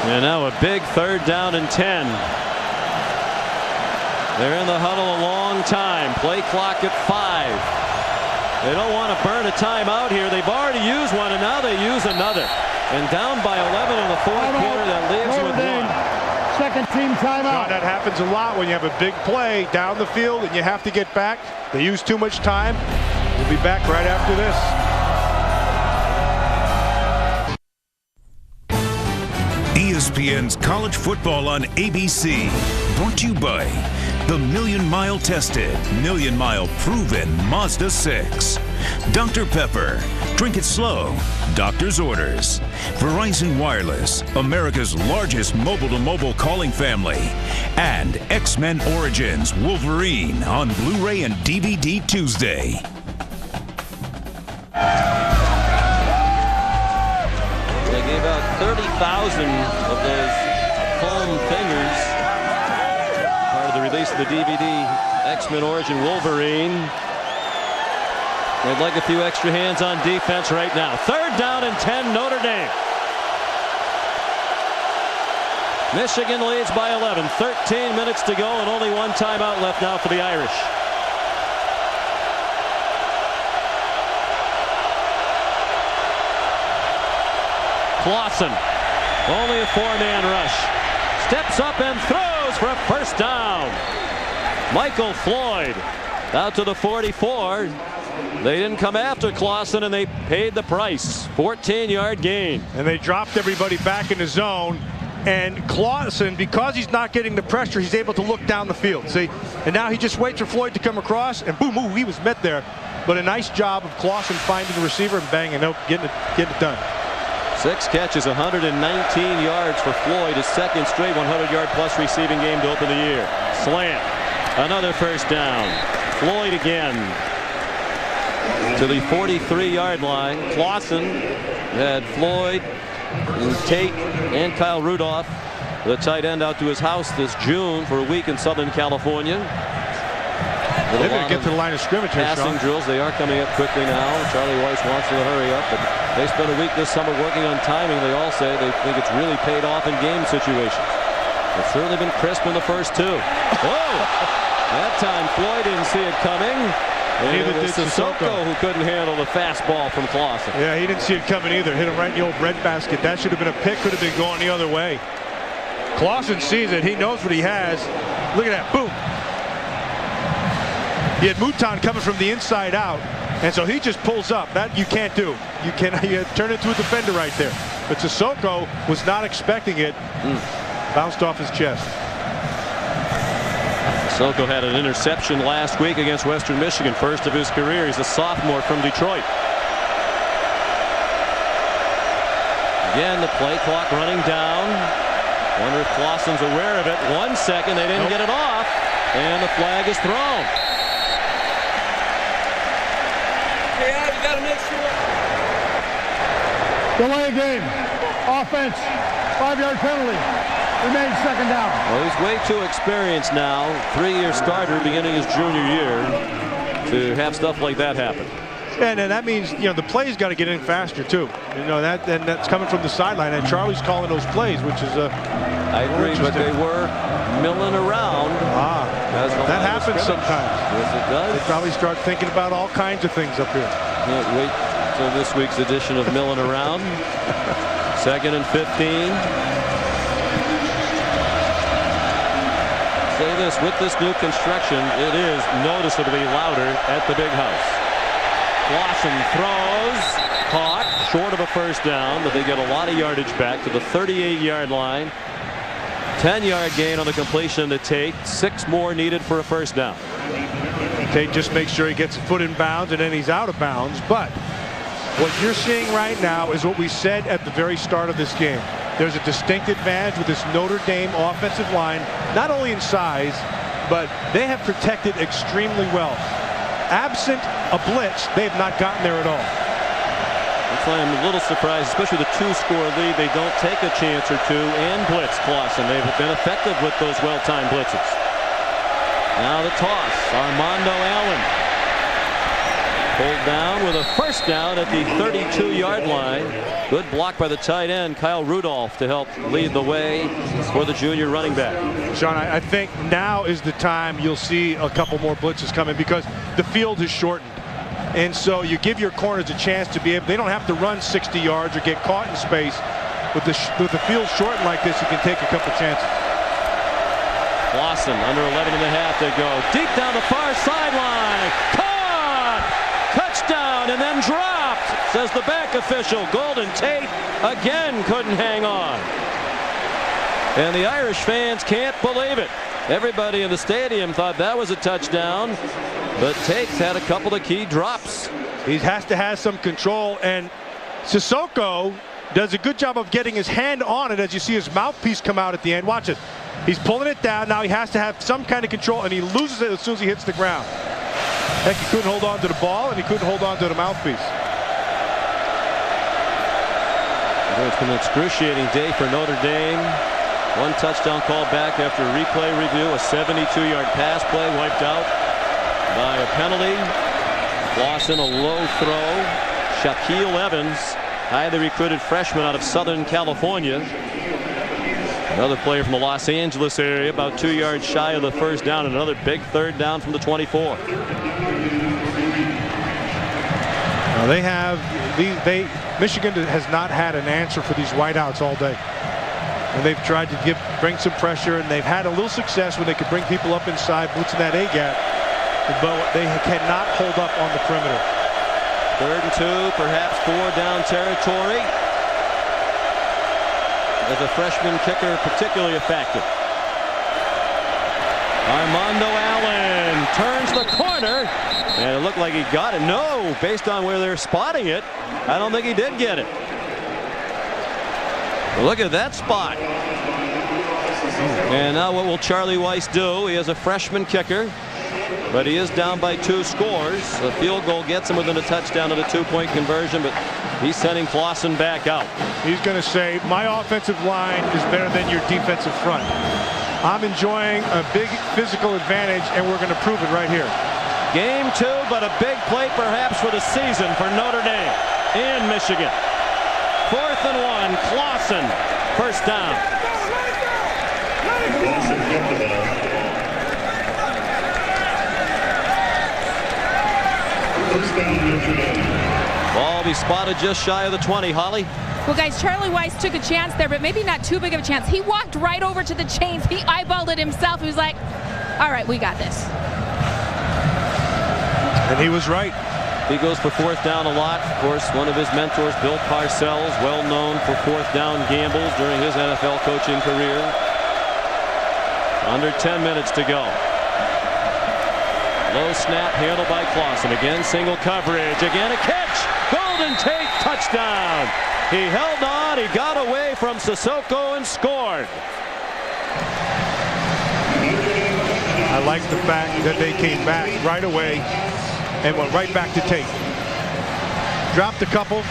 [SPEAKER 2] And now a big 3rd down and 10. They're in the huddle a long time. Play clock at 5. They don't want to burn a timeout here. They've already used one, and now they use another. And down by 11 in the 4th quarter, that leaves with 1.
[SPEAKER 7] Second team timeout.
[SPEAKER 3] That happens a lot when you have a big play down the field and you have to get back. They use too much time. We'll be back right after this.
[SPEAKER 6] ESPN's College Football on ABC. Brought to you by the Million Mile Tested, Million Mile Proven Mazda 6. Dr. Pepper. Drink it slow. Doctor's orders. Verizon Wireless, America's largest mobile-to-mobile calling family. And X-Men Origins Wolverine on Blu-ray and DVD Tuesday.
[SPEAKER 2] They gave out 30,000 of those foam fingers. Part of the release of the DVD X-Men Origin Wolverine. They'd like a few extra hands on defense right now. 3rd down and 10, Notre Dame. Michigan leads by 11. 13 minutes to go and only 1 timeout left now for the Irish. Clausen, only a 4-man rush. Steps up and throws for a first down. Michael Floyd out to the 44. They didn't come after Clausen, and they paid the price. 14-yard gain.
[SPEAKER 3] And they dropped everybody back in the zone. And Clausen, because he's not getting the pressure, he's able to look down the field. See? And now he just waits for Floyd to come across, and boom, ooh, he was met there. But a nice job of Clausen finding the receiver and banging out, getting it done.
[SPEAKER 2] 6 catches, 119 yards for Floyd. His 2nd straight 100-yard-plus receiving game to open the year. Slant. Another first down. Floyd again to the 43-yard line. Clausen had Floyd and Tate and Kyle Rudolph, the tight end, out to his house this June for a week in Southern California.
[SPEAKER 3] They're going to get to the line of scrimmage here,
[SPEAKER 2] passing drills. They are coming up quickly now. Charlie Weiss wants them to hurry up, but they spent a week this summer working on timing. They all say they think it's really paid off in game situations. They've certainly been crisp in the first 2. Whoa! That time Floyd didn't see it coming. And it was Sissoko who couldn't handle the fastball from Clausen.
[SPEAKER 3] Yeah, he didn't see it coming either. Hit him right in the old breadbasket. That should have been a pick. Could have been going the other way. Clausen sees it. He knows what he has. Look at that. Boom. He had Mouton coming from the inside out, and so he just pulls up. That you can't do. You turn into a defender right there. But Sissoko was not expecting it. Bounced off his chest.
[SPEAKER 2] Sissoko had an interception last week against Western Michigan, first of his career. He's a sophomore from Detroit. Again, the play clock running down. Wonder if Clausen's aware of it. 1 second, they didn't get it off, and the flag is thrown.
[SPEAKER 7] Yeah, you got to make sure. Delay game. Offense. 5-yard penalty. Remains second down.
[SPEAKER 2] Well, he's way too experienced now. 3-year starter beginning his junior year to have stuff like that happen.
[SPEAKER 3] And that means, the play's got to get in faster too. That's coming from the sideline, and Charlie's calling those plays, which is
[SPEAKER 2] I agree, but they were milling around.
[SPEAKER 3] That happens sometimes.
[SPEAKER 2] Yes, it does.
[SPEAKER 3] They probably start thinking about all kinds of things up here.
[SPEAKER 2] Can't wait till this week's edition of milling around. 2nd and 15. Say this, with this new construction, it is noticeably louder at the big house. Clausen throws, caught, short of a first down, but they get a lot of yardage back to the 38-yard line. 10-yard gain on the completion to Tate. 6 more needed for a first down.
[SPEAKER 3] Tate just makes sure he gets a foot in bounds, and then he's out of bounds. But what you're seeing right now is what we said at the very start of this game. There's a distinct advantage with this Notre Dame offensive line, not only in size, but they have protected extremely well. Absent a blitz, they have not gotten there at all.
[SPEAKER 2] That's why I'm a little surprised, especially the 2-score lead. They don't take a chance or two and blitz Clausen. They've been effective with those well-timed blitzes. Now the toss. Armando Allen pulled down with a first down at the 32-yard line. Good block by the tight end, Kyle Rudolph, to help lead the way for the junior running back.
[SPEAKER 3] Sean, I think now is the time you'll see a couple more blitzes coming because the field is shortened. And so you give your corners a chance to be able, they don't have to run 60 yards or get caught in space. With the field shortened like this, you can take a couple chances.
[SPEAKER 2] Clausen under 11 and a half to go. Deep down the far sideline. Caught! Touchdown and then dropped, says the back official. Golden Tate again couldn't hang on. And the Irish fans can't believe it. Everybody in the stadium thought that was a touchdown. But Tate's had a couple of key drops.
[SPEAKER 3] He has to have some control, and Sissoko does a good job of getting his hand on it as you see his mouthpiece come out at the end. Watch it. He's pulling it down. Now he has to have some kind of control, and he loses it as soon as he hits the ground. Heck, he couldn't hold on to the ball, and he couldn't hold on to the mouthpiece.
[SPEAKER 2] It's been an excruciating day for Notre Dame. 1 touchdown called back after replay review. A 72-yard pass play wiped out by a penalty. Clausen, a low throw. Shaquille Evans, highly recruited freshman out of Southern California. Another player from the Los Angeles area, about 2 yards shy of the first down. And another big third down from the 24.
[SPEAKER 3] Now they have Michigan has not had an answer for these wideouts all day. And they've tried to bring some pressure, and they've had a little success when they could bring people up inside, blitzing that A-gap. But they cannot hold up on the perimeter.
[SPEAKER 2] 3rd and 2, perhaps 4 down territory. As a freshman kicker, particularly effective. Armando Allen turns the corner, and it looked like he got it. No, based on where they're spotting it, I don't think he did get it. Look at that spot. And now what will Charlie Weiss do? He has a freshman kicker, but he is down by 2 scores. The field goal gets him within a touchdown of the 2-point conversion, but he's sending Clausen back out.
[SPEAKER 3] He's going to say, my offensive line is better than your defensive front. I'm enjoying a big physical advantage, and we're going to prove it right here.
[SPEAKER 2] Game 2, but a big play perhaps for the season for Notre Dame in Michigan. 4th and 1, Clausen, first down. Ball be spotted just shy of the 20, Holly.
[SPEAKER 4] Well, guys, Charlie Weiss took a chance there, but maybe not too big of a chance. He walked right over to the chains. He eyeballed it himself. He was like, all right, we got this.
[SPEAKER 3] And he was right.
[SPEAKER 2] He goes for 4th down a lot. Of course, one of his mentors, Bill Parcells, well known for 4th down gambles during his NFL coaching career. Under 10 minutes to go. Low snap handled by Clausen. Again, single coverage. Again, a catch. Golden Tate, touchdown. He held on. He got away from Sissoko and scored.
[SPEAKER 3] I like the fact that they came back right away and went right back to Tate. Dropped a couple,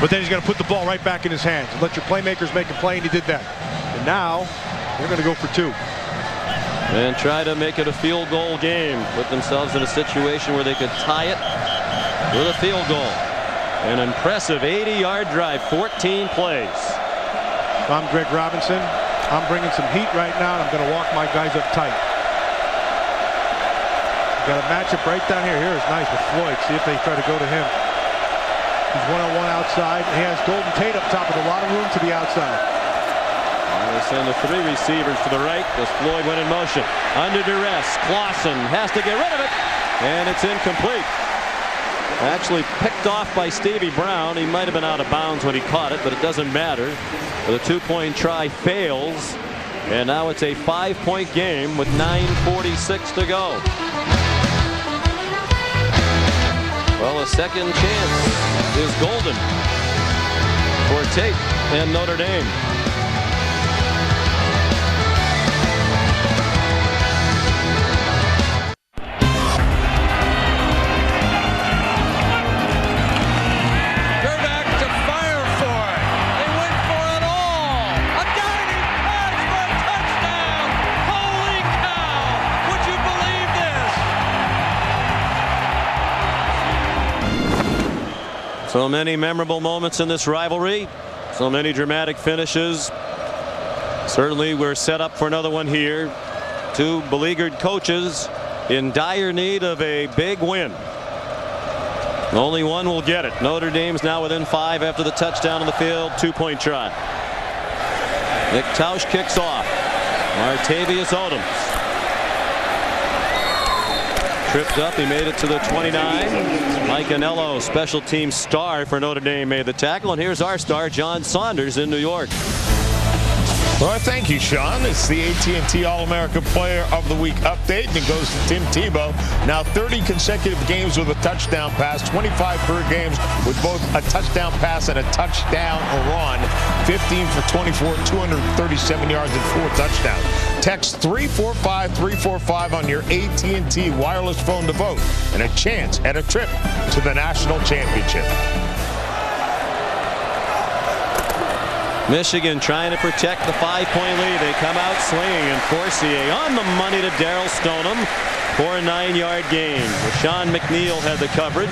[SPEAKER 3] but then he's going to put the ball right back in his hands. Let your playmakers make a play, and he did that. And now they're going to go for 2.
[SPEAKER 2] And try to make it a field goal game. Put themselves in a situation where they could tie it with a field goal. An impressive 80-yard drive, 14 plays.
[SPEAKER 3] If I'm Greg Robinson, I'm bringing some heat right now, and I'm going to walk my guys up tight. Got a matchup right down here. Here is nice with Floyd. See if they try to go to him. He's one-on-one outside. He has Golden Tate up top with a lot of room to the outside.
[SPEAKER 2] And they send the 3 receivers to the right as Floyd went in motion. Under duress, Clausen has to get rid of it, and it's incomplete. Actually picked off by Stevie Brown. He might have been out of bounds when he caught it, but it doesn't matter. The 2-point try fails, and now it's a 5-point game with 9:46 to go. Well, a second chance is golden for Tate and Notre Dame. So many memorable moments in this rivalry. So many dramatic finishes. Certainly we're set up for another one here. 2 beleaguered coaches in dire need of a big win. Only one will get it. Notre Dame's now within 5 after the touchdown on the field. 2-point try. Nick Tausch kicks off. Martavius Odom tripped up. He made it to the 29. Mike Anello, special team star for Notre Dame, made the tackle. And here's our star, John Saunders in New York.
[SPEAKER 8] Well, thank you, Sean. It's the AT&T All-America Player of the Week update, and it goes to Tim Tebow. Now 30 consecutive games with a touchdown pass, 25 per games with both a touchdown pass and a touchdown run. 15 for 24, 237 yards and 4 touchdowns. Text 345-345 on your AT&T wireless phone to vote, and a chance at a trip to the national championship.
[SPEAKER 2] Michigan trying to protect the 5-point lead. They come out swinging, and Forcier on the money to Daryl Stoneham for a 9-yard gain. Rashawn McNeil had the coverage.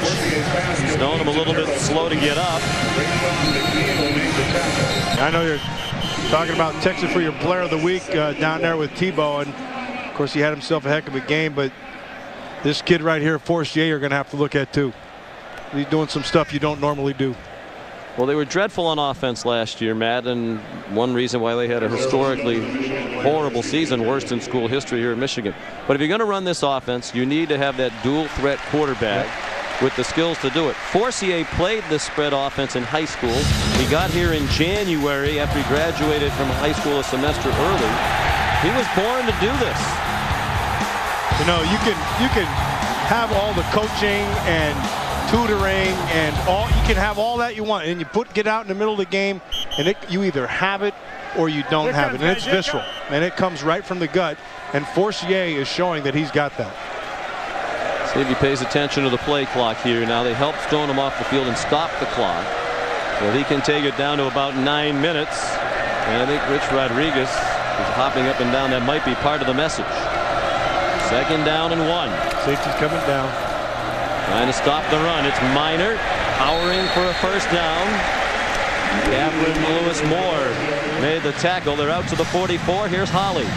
[SPEAKER 2] Stoneham a little bit slow to get up.
[SPEAKER 3] I know you're talking about texting for your player of the week down there with Tebow, and of course he had himself a heck of a game, but this kid right here, Forcier, you're going to have to look at too. He's doing some stuff you don't normally do.
[SPEAKER 2] Well, they were dreadful on offense last year, Matt, and one reason why they had a historically horrible season, worst in school history here in Michigan. But if you're going to run this offense, you need to have that dual threat quarterback with the skills to do it. Forcier played this spread offense in high school. He got here in January after he graduated from high school a semester early. He was born to do this.
[SPEAKER 3] You know, you can have all the coaching and tutoring and all, you can have all that you want, and you get out in the middle of the game, and you either have it or you don't have it, and it's visceral, and it comes right from the gut, and Forcier is showing that he's got that.
[SPEAKER 2] See if he pays attention to the play clock here. Now they help Stoneham off the field and stop the clock, so he can take it down to about 9 minutes. And I think Rich Rodriguez is hopping up and down. That might be part of the message. 2nd down and 1.
[SPEAKER 3] Safety's coming down.
[SPEAKER 2] Trying to stop the run. It's Minor powering for a first down. Catherine Lewis Moore made the tackle. They're out to the 44. Here's Holly.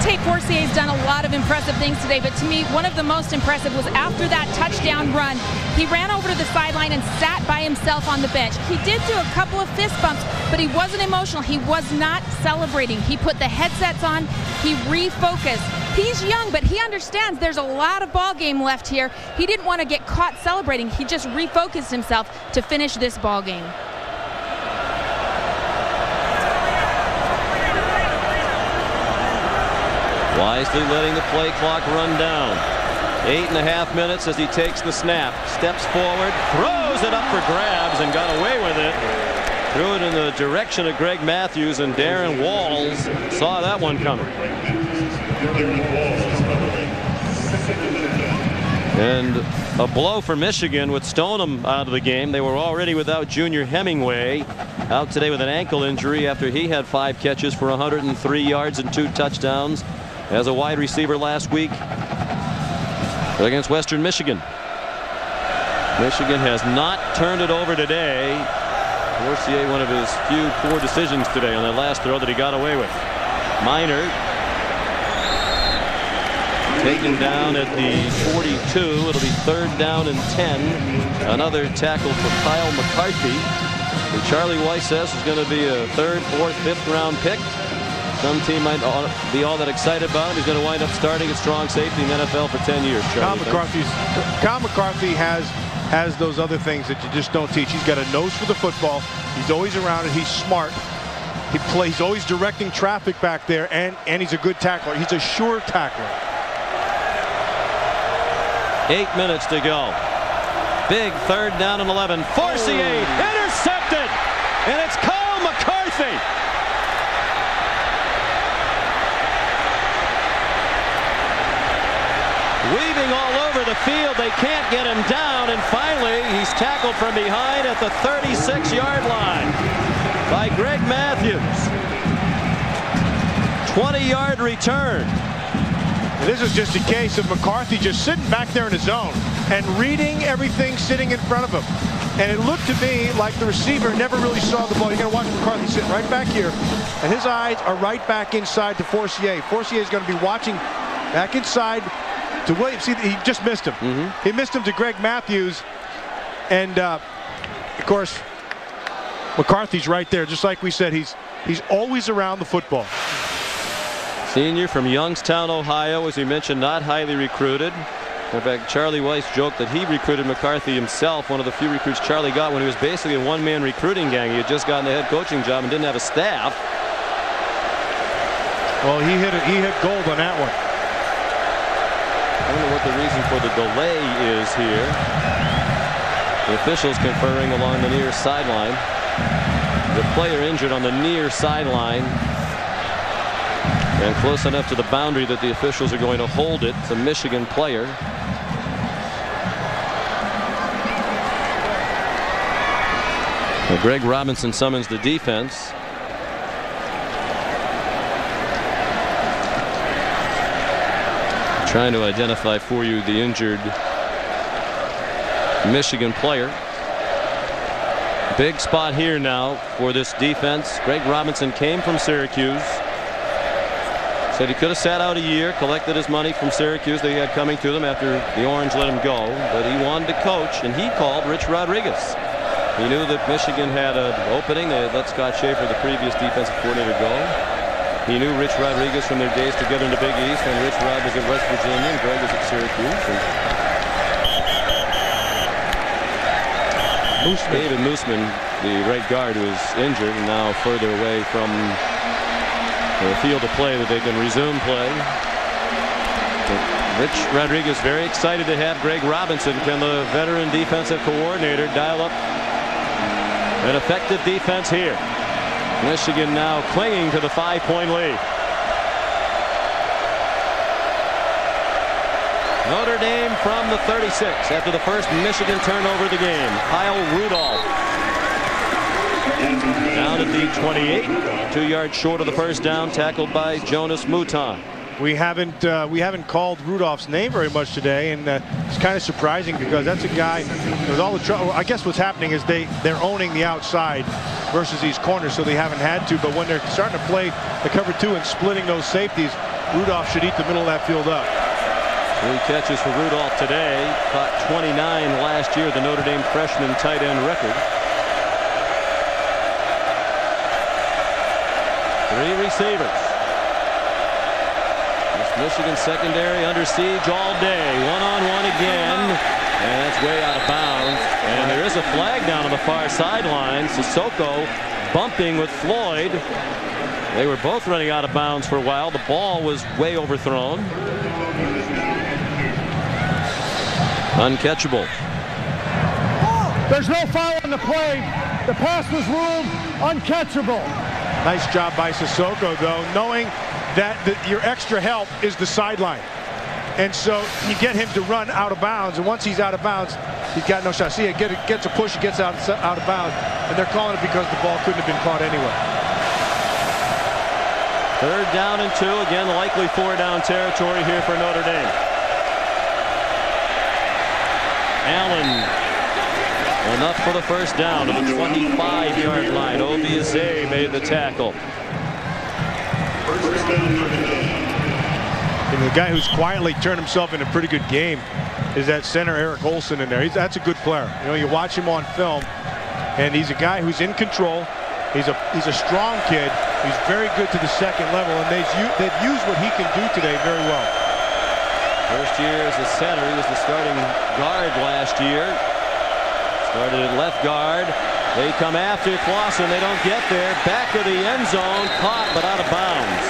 [SPEAKER 4] Tate Forcier's done a lot of impressive things today, but to me, one of the most impressive was after that touchdown run. He ran over to the sideline and sat by himself on the bench. He did do a couple of fist bumps, but he wasn't emotional. He was not celebrating. He put the headsets on. He refocused. He's young, but he understands there's a lot of ball game left here. He didn't want to get caught celebrating. He just refocused himself to finish this ball game.
[SPEAKER 2] Wisely letting the play clock run down. 8.5 minutes as he takes the snap. Steps forward, throws it up for grabs, and got away with it. Threw it in the direction of Greg Matthews, and Darren Walls saw that one coming. And a blow for Michigan with Stoneham out of the game. They were already without Junior Hemingway, out today with an ankle injury after he had 5 catches for 103 yards and 2 touchdowns as a wide receiver last week against Western Michigan. Michigan has not turned it over today. Forcier, one of his few poor decisions today on that last throw that he got away with. Minor taken down at the 42. It'll be 3rd down and 10. Another tackle for Kyle McCarthy, who Charlie Weiss says is going to be a 3rd, 4th, 5th round pick. Some team might be all that excited about him. He's going to wind up starting at strong safety in the NFL for 10 years.
[SPEAKER 3] Kyle McCarthy has those other things that you just don't teach. He's got a nose for the football. He's always around it. He's smart. He's always directing traffic back there, and he's a good tackler. He's a sure tackler.
[SPEAKER 2] 8 minutes to go. Big 3rd down and 11. Forcier intercepted, and it's Kyle McCarthy. Weaving all over the field. They can't get him down, and finally he's tackled from behind at the 36-yard line by Greg Matthews. 20-yard return.
[SPEAKER 3] This is just a case of McCarthy just sitting back there in his zone and reading everything sitting in front of him. And it looked to me like the receiver never really saw the ball. You're going to watch McCarthy sitting right back here, and his eyes are right back inside to Forcier. Forcier is going to be watching back inside to Williams. See, he just missed him. He missed him to Greg Matthews, and of course McCarthy's right there. Just like we said, he's always around the football.
[SPEAKER 2] Senior from Youngstown, Ohio, as we mentioned, not highly recruited. In fact, Charlie Weiss joked that he recruited McCarthy himself, one of the few recruits Charlie got when he was basically a one-man recruiting gang. He had just gotten the head coaching job and didn't have a staff.
[SPEAKER 3] Well, he hit gold on that one.
[SPEAKER 2] I wonder what the reason for the delay is here. The officials conferring along the near sideline. The player injured on the near sideline, and close enough to the boundary that the officials are going to hold it. It's a Michigan player. Well, Greg Robinson summons the defense. Trying to identify for you the injured Michigan player. Big spot here now for this defense. Greg Robinson came from Syracuse. Said he could have sat out a year, collected his money from Syracuse that he had coming to them after the Orange let him go, but he wanted to coach, and he called Rich Rodriguez. He knew that Michigan had an opening. They had let Scott Schaefer, the previous defensive coordinator, go. He knew Rich Rodriguez from their days together in the Big East, when Rich Rod was at West Virginia and Greg was at Syracuse. David Moosman, the right guard, who is injured and now further away from the field of play that they can resume play. But Rich Rodriguez very excited to have Greg Robinson. Can the veteran defensive coordinator dial up an effective defense here? Michigan now clinging to the 5-point lead. Notre Dame from the 36 after the first Michigan turnover of the game. Kyle Rudolph down at the 28, 2 yards short of the first down, tackled by Jonas Mouton.
[SPEAKER 3] We haven't called Rudolph's name very much today, and it's kind of surprising because that's a guy with all the trouble. I guess what's happening is they're owning the outside versus these corners, so they haven't had to. But when they're starting to play the cover 2 and splitting those safeties, Rudolph should eat the middle of that field up.
[SPEAKER 2] 3 catches for Rudolph today. Caught 29 last year, the Notre Dame freshman tight end record. 3 receivers. This Michigan secondary under siege all day. One-on-one again, and that's way out of bounds. And there is a flag down on the far sideline. Sissoko bumping with Floyd. They were both running out of bounds for a while. The ball was way overthrown. Uncatchable.
[SPEAKER 7] There's no foul on the play. The pass was ruled uncatchable.
[SPEAKER 3] Nice job by Sissoko, though, knowing that your extra help is the sideline. And so you get him to run out of bounds, and once he's out of bounds, he's got no shot. See, it gets a push, he gets out of bounds, and they're calling it because the ball couldn't have been caught anyway.
[SPEAKER 2] 3rd down and 2. Again, likely 4-down territory here for Notre Dame. Allen, enough for the 1st down to the 25-yard line. Obiase made the tackle.
[SPEAKER 3] And the guy who's quietly turned himself in a pretty good game is that center Eric Olson in there. That's a good player. You know, you watch him on film, and he's a guy who's in control. He's a strong kid. He's very good to the second level, and they've used what he can do today very well.
[SPEAKER 2] First year as a center. He was the starting guard last year. Started at left guard. They come after Clausen. They don't get there. Back of the end zone. Caught but out of bounds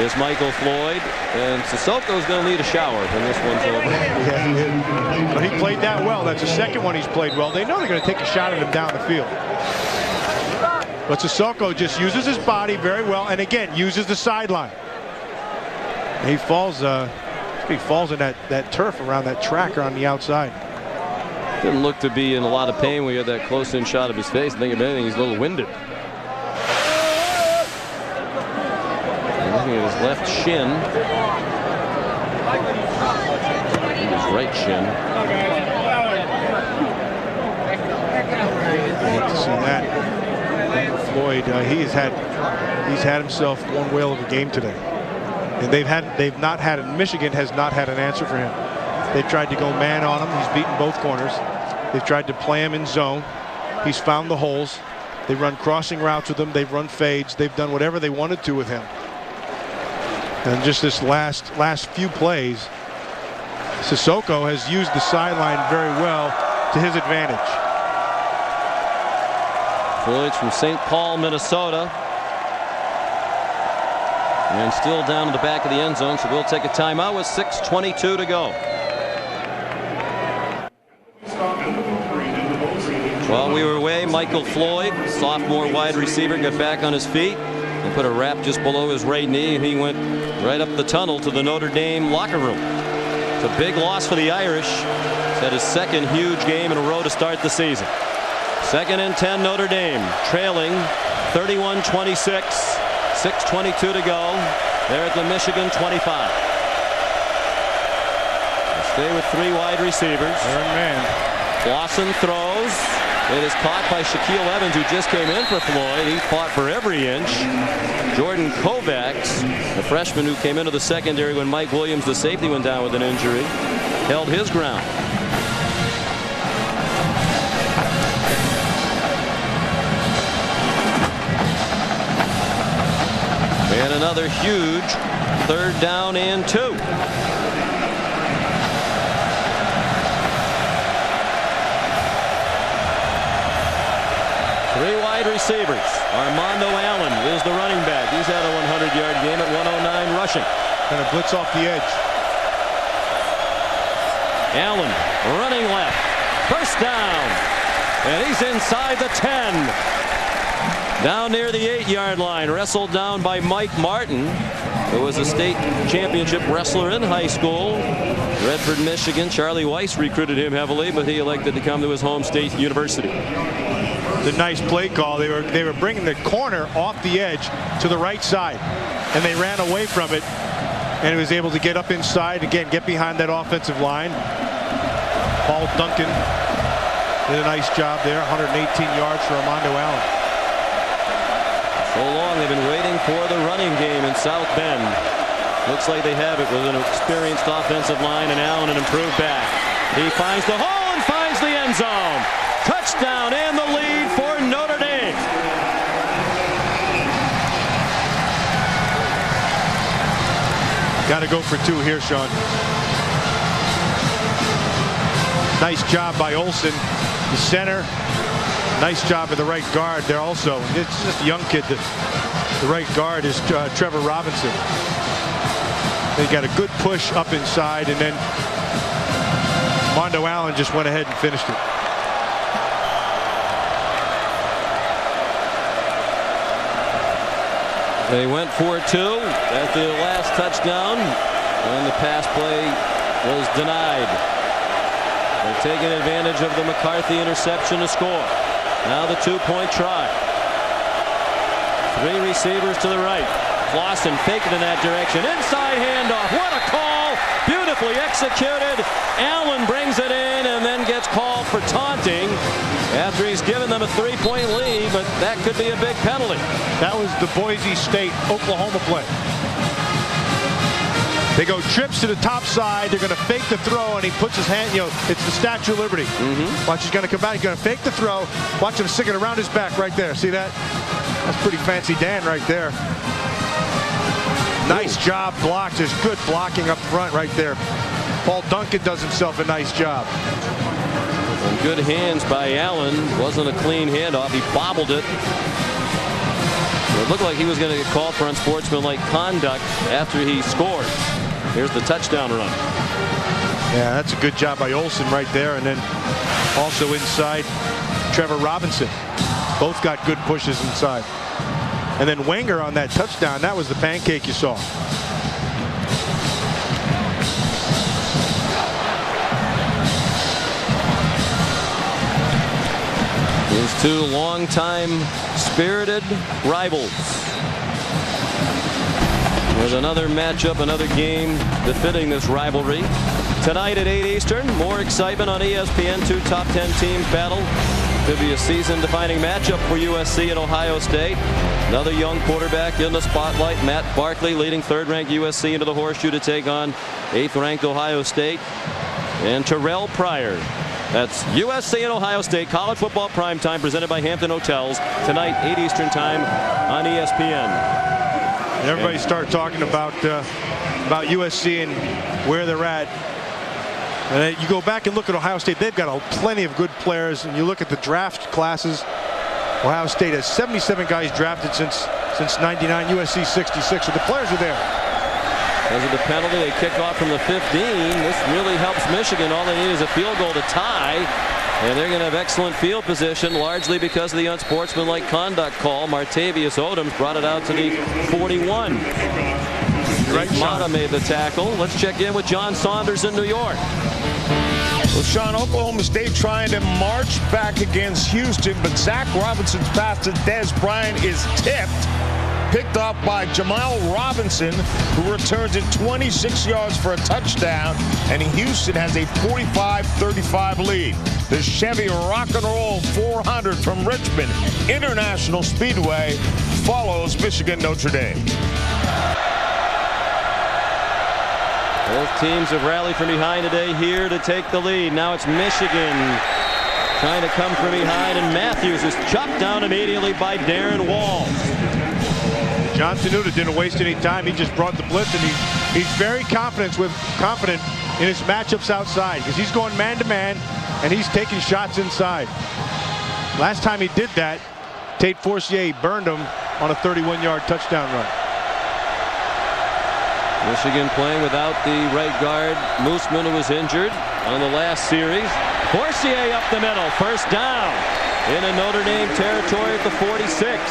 [SPEAKER 2] is Michael Floyd. And Sissoko's going to need a shower when this one's over.
[SPEAKER 3] Yeah, but he played that well. That's the second one he's played well. They know they're going to take a shot at him down the field. But Sissoko just uses his body very well, and again uses the sideline. He falls in that turf around that tracker on the outside.
[SPEAKER 2] Didn't look to be in a lot of pain when we had that close-in shot of his face. I think if anything, he's a little winded. Looking at his left shin, his right shin.
[SPEAKER 3] I hate to see that. Floyd, he's had himself one whale of a game today, and Michigan has not had an answer for him. They've tried to go man on him. He's beaten both corners. They've tried to play him in zone. He's found the holes. They run crossing routes with him. They've run fades. They've done whatever they wanted to with him. And just this last few plays, Sissoko has used the sideline very well to his advantage.
[SPEAKER 2] Floyd's from St. Paul, Minnesota. And still down to the back of the end zone, so we'll take a timeout with 6:22 to go. While we were away, Michael Floyd, sophomore wide receiver, got back on his feet and put a wrap just below his right knee, and he went right up the tunnel to the Notre Dame locker room. It's a big loss for the Irish. He's had his second huge game in a row to start the season. 2nd and 10, Notre Dame trailing 31-26. 6:22 to go. They're at the Michigan 25. They stay with 3 wide receivers.
[SPEAKER 3] Third man.
[SPEAKER 2] Clausen throws. It is caught by Shaquille Evans, who just came in for Floyd. He fought for every inch. Jordan Kovacs, the freshman who came into the secondary when Mike Williams, the safety, went down with an injury, held his ground. And another huge 3rd down and 2. Three wide receivers. Armando Allen is the running back. He's had a 100-yard game at 109 rushing.
[SPEAKER 3] And a blitz off the edge.
[SPEAKER 2] Allen running left. 1st down. And he's inside the 10. Down near the 8-yard line. Wrestled down by Mike Martin, who was a state championship wrestler in high school. Redford, Michigan. Charlie Weiss recruited him heavily, but he elected to come to his home state university.
[SPEAKER 3] The nice play call. They were bringing the corner off the edge to the right side, and they ran away from it, and he was able to get up inside again, get behind that offensive line. Paul Duncan did a nice job there. 118 yards for Armando Allen.
[SPEAKER 2] So long they've been waiting for the running game in South Bend. Looks like they have it with an experienced offensive line and Allen an improved back. He finds the hole and finds the end zone. Touchdown and the lead for Notre Dame.
[SPEAKER 3] Got to go for 2 here, Sean. Nice job by Olson, the center. Nice job of the right guard there also. It's just a young kid. The right guard is Trevor Robinson. They got a good push up inside, and then Mondo Allen just went ahead and finished it.
[SPEAKER 2] They went for 2 at the last touchdown, and the pass play was denied. They're taking advantage of the McCarthy interception to score. Now the 2-point try. 3 receivers to the right. Clausen faking in that direction. Inside handoff. What a call. Beautifully executed. Allen brings it in and then gets called for taunting after he's given them a 3-point lead, but that could be a big penalty.
[SPEAKER 3] That was the Boise State Oklahoma play. They go trips to the top side. They're going to fake the throw, and he puts his hand, it's the Statue of Liberty. Watch, he's going to come back. He's going to fake the throw. Watch him stick it around his back right there. See that? That's pretty fancy Dan right there. Nice job blocked. There's good blocking up front right there. Paul Duncan does himself a nice job.
[SPEAKER 2] And good hands by Allen. Wasn't a clean handoff. He bobbled it. It looked like he was going to get called for unsportsmanlike conduct after he scored. Here's the touchdown run.
[SPEAKER 3] Yeah, that's a good job by Olsen right there. And then also inside, Trevor Robinson. Both got good pushes inside. And then Wenger on that touchdown, that was the pancake you saw.
[SPEAKER 2] These 2 longtime spirited rivals. There's another matchup, another game befitting this rivalry. Tonight at 8 Eastern, more excitement on ESPN. 2 top 10 teams battle. Could be a season-defining matchup for USC and Ohio State. Another young quarterback in the spotlight. Matt Barkley leading 3rd-ranked USC into the horseshoe to take on 8th-ranked Ohio State. And Terrell Pryor. That's USC and Ohio State college football primetime presented by Hampton Hotels tonight 8 Eastern time on ESPN.
[SPEAKER 3] And everybody start talking about USC and where they're at. And you go back and look at Ohio State. They've got plenty of good players. And you look at the draft classes. Ohio State has 77 guys drafted since '99. USC 66. So the players are there.
[SPEAKER 2] Because of the penalty, they kick off from the 15. This really helps Michigan. All they need is a field goal to tie. And they're going to have excellent field position, largely because of the unsportsmanlike conduct call. Martavius Odoms brought it out to the 41.
[SPEAKER 3] Right,
[SPEAKER 2] Mata made the tackle. Let's check in with John Saunders in New York.
[SPEAKER 8] Well, Sean, Oklahoma State trying to march back against Houston, but Zach Robinson's pass to Dez Bryant is tipped. Picked up by Jamal Robinson, who returns it 26 yards for a touchdown, and Houston has a 45-35 lead. The Chevy Rock and Roll 400 from Richmond International Speedway follows Michigan Notre Dame.
[SPEAKER 2] Both teams have rallied from behind today here to take the lead. Now it's Michigan trying to come from behind, and Matthews is chopped down immediately by Darren Walls.
[SPEAKER 3] John Tenuta didn't waste any time. He just brought the blitz, and he's very confident in his matchups outside because he's going man-to-man, and he's taking shots inside. Last time he did that, Tate Forcier burned him on a 31-yard touchdown run.
[SPEAKER 2] Michigan playing without the right guard, Mooseman, who was injured on the last series. Forcier up the middle, first down into Notre Dame territory at the 46.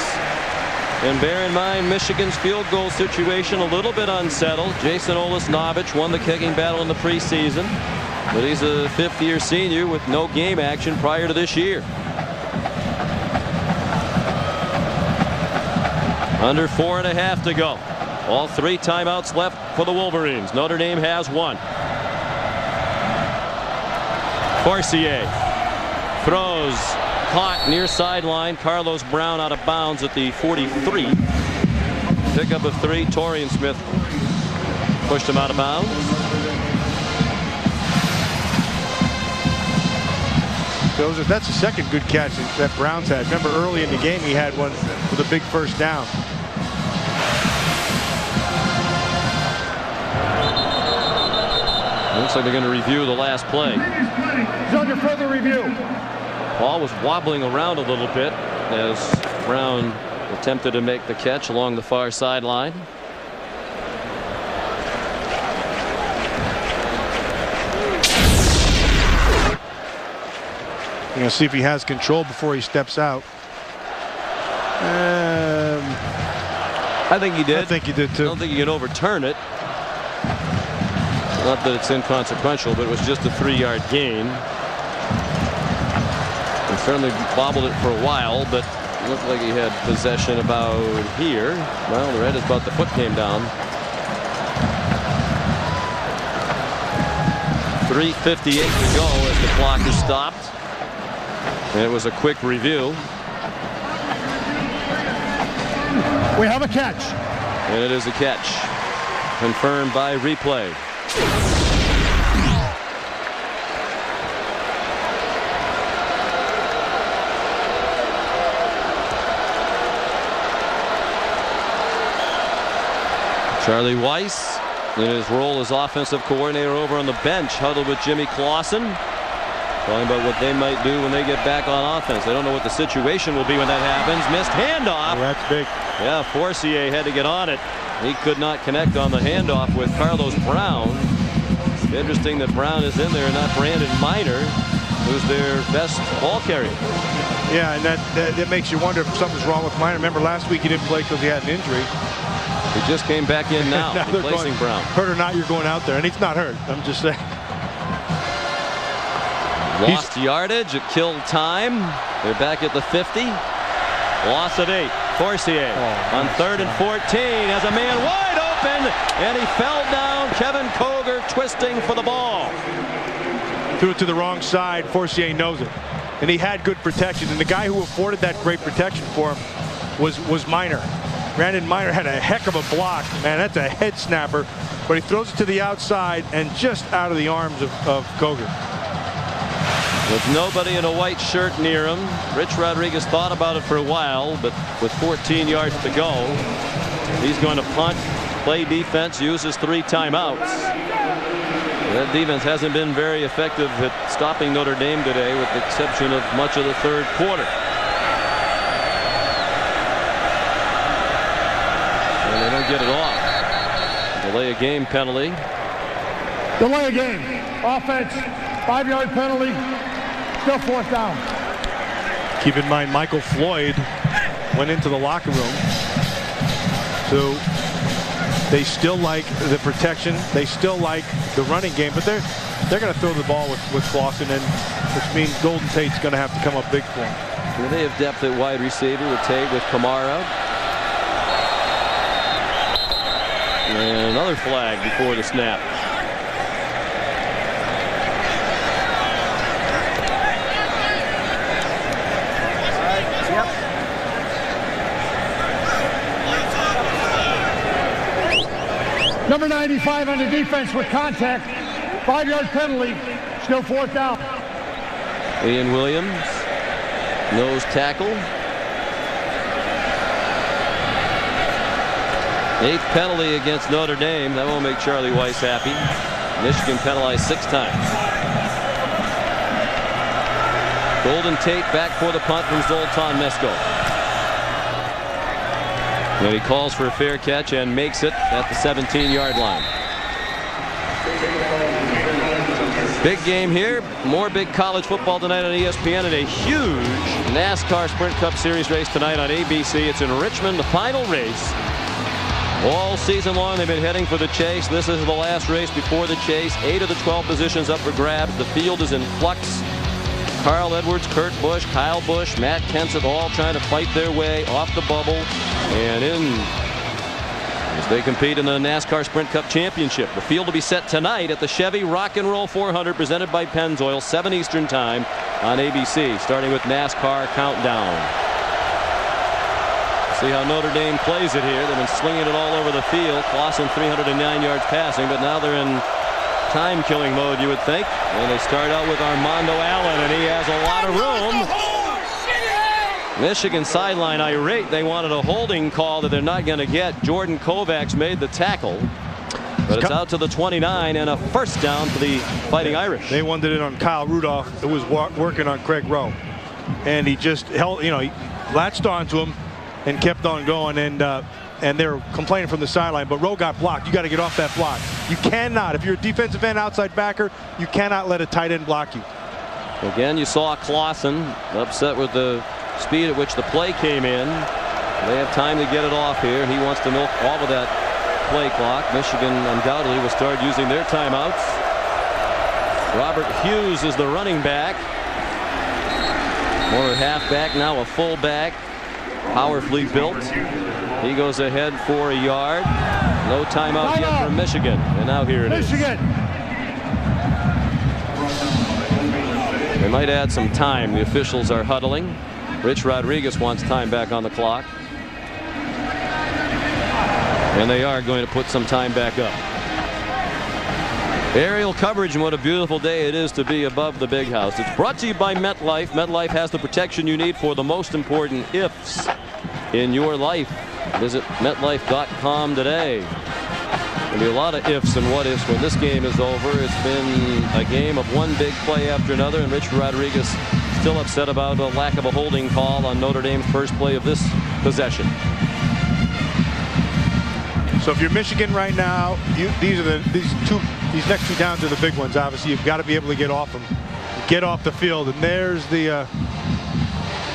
[SPEAKER 2] And bear in mind, Michigan's field goal situation a little bit unsettled. Jason Olasnovich won the kicking battle in the preseason, but he's a 5th-year senior with no game action prior to this year. Under 4.5 to go. All 3 timeouts left for the Wolverines. Notre Dame has 1. Forcier throws, caught near sideline. Carlos Brown out of bounds at the 43. Pickup of 3. Torian Smith pushed him out of bounds.
[SPEAKER 3] That's the second good catch that Brown's had. Remember early in the game he had one with a big first down.
[SPEAKER 2] Looks like they're going to review the last play.
[SPEAKER 7] He's under further review.
[SPEAKER 2] Ball was wobbling around a little bit as Brown attempted to make the catch along the far sideline.
[SPEAKER 3] You're going to see if he has control before he steps out.
[SPEAKER 2] I think he did.
[SPEAKER 3] I think he did too.
[SPEAKER 2] I don't think you can overturn it. Not that it's inconsequential, but it was just a 3-yard gain. He certainly bobbled it for a while, but it looked like he had possession about here. Well, the red is about the foot came down. 3:58 to go as the clock is stopped. And it was a quick review.
[SPEAKER 7] We have a catch.
[SPEAKER 2] And it is a catch. Confirmed by replay. Charlie Weiss in his role as offensive coordinator over on the bench, huddled with Jimmy Clausen, talking about what they might do when they get back on offense. They don't know what the situation will be when that happens. Missed handoff.
[SPEAKER 3] Oh, that's big.
[SPEAKER 2] Yeah, Forcier had to get on it. He could not connect on the handoff with Carlos Brown. It's interesting that Brown is in there and not Brandon Miner, who's their best ball carrier.
[SPEAKER 3] Yeah, and that makes you wonder if something's wrong with Miner. Remember last week he didn't play because he had an injury.
[SPEAKER 2] He just came back in now, replacing Brown.
[SPEAKER 3] Hurt or not, you're going out there, and he's not hurt. I'm just saying.
[SPEAKER 2] Lost yardage. It killed time. They're back at the 50. Loss of 8. Forcier on 3rd and 14 has a man wide open, and he fell down. Kevin Koger twisting for the ball.
[SPEAKER 3] Threw it to the wrong side. Forcier knows it, and he had good protection. And the guy who afforded that great protection for him was Miner. Brandon Miner had a heck of a block. Man, that's a head snapper. But he throws it to the outside and just out of the arms of Koger.
[SPEAKER 2] With nobody in a white shirt near him, Rich Rodriguez thought about it for a while, but with 14 yards to go, he's going to punt, play defense, uses 3 timeouts. That defense hasn't been very effective at stopping Notre Dame today, with the exception of much of the 3rd quarter. And they don't get it off. Delay a game penalty.
[SPEAKER 7] Delay a game. Offense, 5-yard penalty. Still 4th down.
[SPEAKER 3] Keep in mind, Michael Floyd went into the locker room. So they still like the protection. They still like the running game, but they're going to throw the ball with Clausen, and which means Golden Tate's going to have to come up big for him.
[SPEAKER 2] Well, they have depth at wide receiver with Tate, with Kamara. And another flag before the snap.
[SPEAKER 7] Number 95 on the defense with contact. 5-yard penalty. Still 4th down.
[SPEAKER 2] Ian Williams, nose tackle. 8th penalty against Notre Dame. That won't make Charlie Weiss happy. Michigan penalized 6 times. Golden Tate back for the punt from Zoltan Mesko. And he calls for a fair catch and makes it at the 17-yard line. Big game here. More big college football tonight on ESPN, and a huge NASCAR Sprint Cup Series race tonight on ABC. It's in Richmond, the final race. All season long they've been heading for the chase. This is the last race before the chase. 8 of the 12 positions up for grabs. The field is in flux. Carl Edwards, Kurt Busch, Kyle Busch, Matt Kenseth, all trying to fight their way off the bubble and in as they compete in the NASCAR Sprint Cup Championship. The field will be set tonight at the Chevy Rock and Roll 400 presented by Pennzoil, 7 Eastern Time on ABC, starting with NASCAR Countdown. See how Notre Dame plays it here. They've been slinging it all over the field. Clausen 309 yards passing, but now they're in time-killing mode, you would think. And they start out with Armando Allen, and he has a lot of room. Michigan sideline irate. They wanted a holding call that they're not going to get. Jordan Kovacs made the tackle, but it's out to the 29 and a 1st down for the Fighting Irish.
[SPEAKER 3] They wanted it on Kyle Rudolph, who was working on Craig Rowe. and he just held, he latched onto him and kept on going, and they're complaining from the sideline, but Rowe got blocked. You got to get off that block. You cannot, if you're a defensive end outside backer, you cannot let a tight end block you.
[SPEAKER 2] Again, you saw Clausen upset with the speed at which the play came in. They have time to get it off here. He wants to milk all of that play clock. Michigan undoubtedly will start using their timeouts. Robert Hughes is the running back. More a halfback, now a fullback. Powerfully built. He goes ahead for a yard. No timeout yet for Michigan. And now here it is. They might add some time. The officials are huddling. Rich Rodriguez wants time back on the clock. And they are going to put some time back up. Aerial coverage, and what a beautiful day it is to be above the big house. It's brought to you by MetLife. MetLife has the protection you need for the most important ifs in your life. Visit MetLife.com today. There'll be a lot of ifs and what ifs when this game is over. It's been a game of one big play after another, and Rich Rodriguez still upset about the lack of a holding call on Notre Dame's first play of this possession.
[SPEAKER 3] So if you're Michigan right now, these next 2 downs are the big ones. Obviously, you've got to be able to get off them, get off the field, and there's the.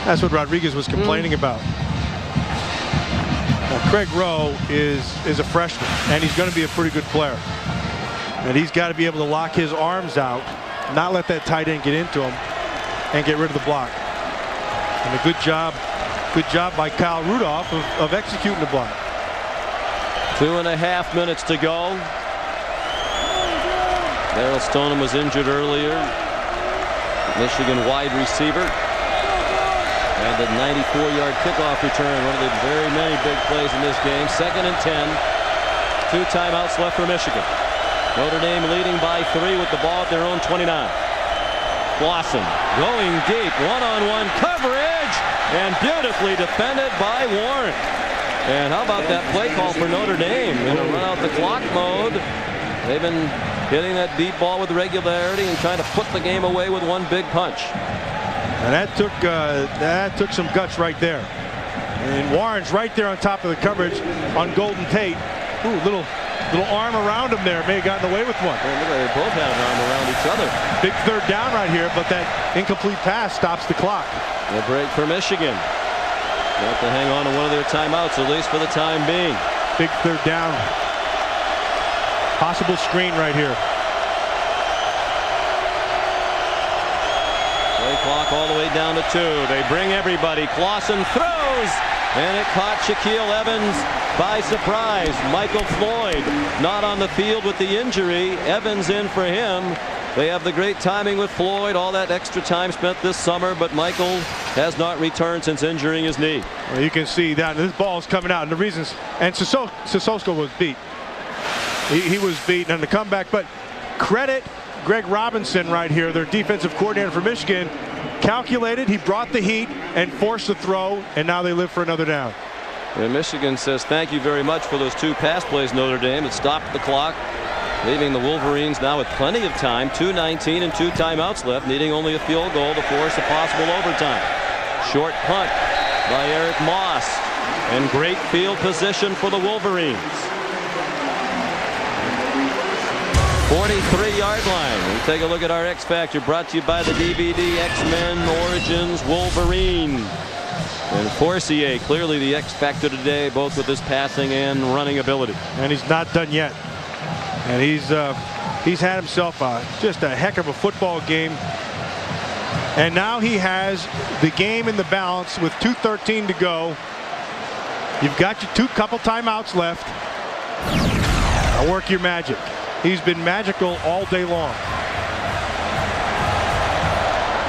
[SPEAKER 3] That's what Rodriguez was complaining about. Now, Craig Rowe is a freshman, and he's going to be a pretty good player. And he's got to be able to lock his arms out, not let that tight end get into him, and get rid of the block. And a good job by Kyle Rudolph of executing the block.
[SPEAKER 2] 2.5 minutes to go. Darrell Stoneham was injured earlier. Michigan wide receiver. And the 94-yard kickoff return, one of the very many big plays in this game. 2nd and 10. 2 timeouts left for Michigan. Notre Dame leading by 3 with the ball at their own 29. Clausen going deep, one-on-one coverage, and beautifully defended by Warren. And how about that play call for Notre Dame in a run out the clock mode? They've been hitting that deep ball with regularity and trying to put the game away with one big punch.
[SPEAKER 3] And that took some guts right there. And Warren's right there on top of the coverage on Golden Tate. Ooh, little arm around him there. May have gotten away with one.
[SPEAKER 2] Well, they both had an arm around each other.
[SPEAKER 3] Big 3rd down right here, but that incomplete pass stops the clock.
[SPEAKER 2] A break for Michigan. They have to hang on to one of their timeouts, at least for the time being.
[SPEAKER 3] Big 3rd down. Possible screen right here.
[SPEAKER 2] Play clock all the way down to 2. They bring everybody. Clausen throws, and it caught Shaquille Evans by surprise. Michael Floyd not on the field with the injury. Evans in for him. They have the great timing with Floyd, all that extra time spent this summer, but Michael has not returned since injuring his knee.
[SPEAKER 3] Well, you can see that this ball is coming out, and the reasons, and Sissoko was beat. He was beaten on the comeback, but credit Greg Robinson right here, their defensive coordinator for Michigan. Calculated, he brought the heat and forced the throw, and now they live for another down.
[SPEAKER 2] And Michigan says thank you very much for those 2 pass plays, Notre Dame. It stopped the clock, leaving the Wolverines now with plenty of time. 2:19 and 2 timeouts left, needing only a field goal to force a possible overtime. Short punt by Eric Moss, and great field position for the Wolverines. 43-yard line. We'll take a look at our X Factor, brought to you by the DVD X-Men Origins Wolverine. And Forcier, clearly the X Factor today, both with his passing and running ability.
[SPEAKER 3] And he's not done yet. And he's had himself just a heck of a football game. And now he has the game in the balance with 2:13 to go. You've got your couple timeouts left. Now work your magic. He's been magical all day long.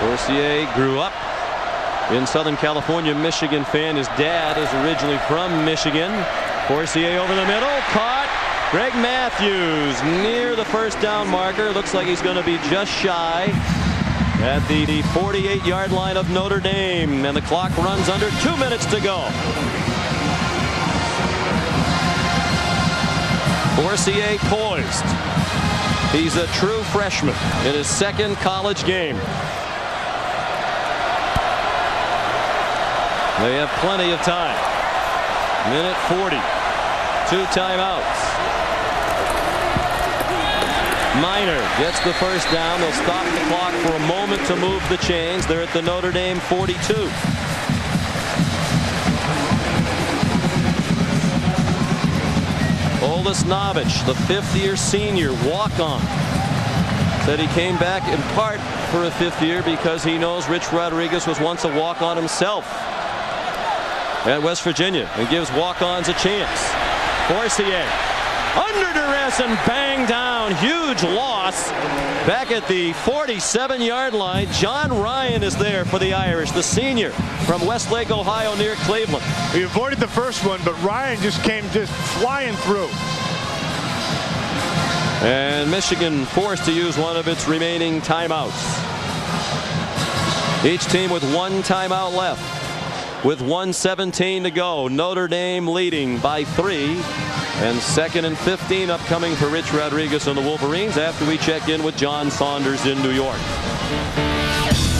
[SPEAKER 2] Forcier grew up in Southern California, Michigan fan. His dad is originally from Michigan. Forcier over the middle, caught. Greg Matthews near the 1st down marker. Looks like he's going to be just shy at the 48-yard line of Notre Dame, and the clock runs under 2 minutes to go. Forcier poised. He's a true freshman in his 2nd college game. They have plenty of time. Minute 40. 2 timeouts. Minor gets the first down. They'll stop the clock for a moment to move the chains. They're at the Notre Dame 42. Oldest Novich, the 5th-year senior, walk-on. Said he came back in part for a 5th year because he knows Rich Rodriguez was once a walk-on himself at West Virginia and gives walk-ons a chance. Forcier under duress and bang down. Huge loss back at the 47-yard line. John Ryan is there for the Irish, the senior from Westlake, Ohio, near Cleveland.
[SPEAKER 3] We avoided the first one, but Ryan just came flying through.
[SPEAKER 2] And Michigan forced to use one of its remaining timeouts. Each team with 1 timeout left. With 1:17 to go, Notre Dame leading by 3. And 2nd and 15 upcoming for Rich Rodriguez and the Wolverines after we check in with John Saunders in New York.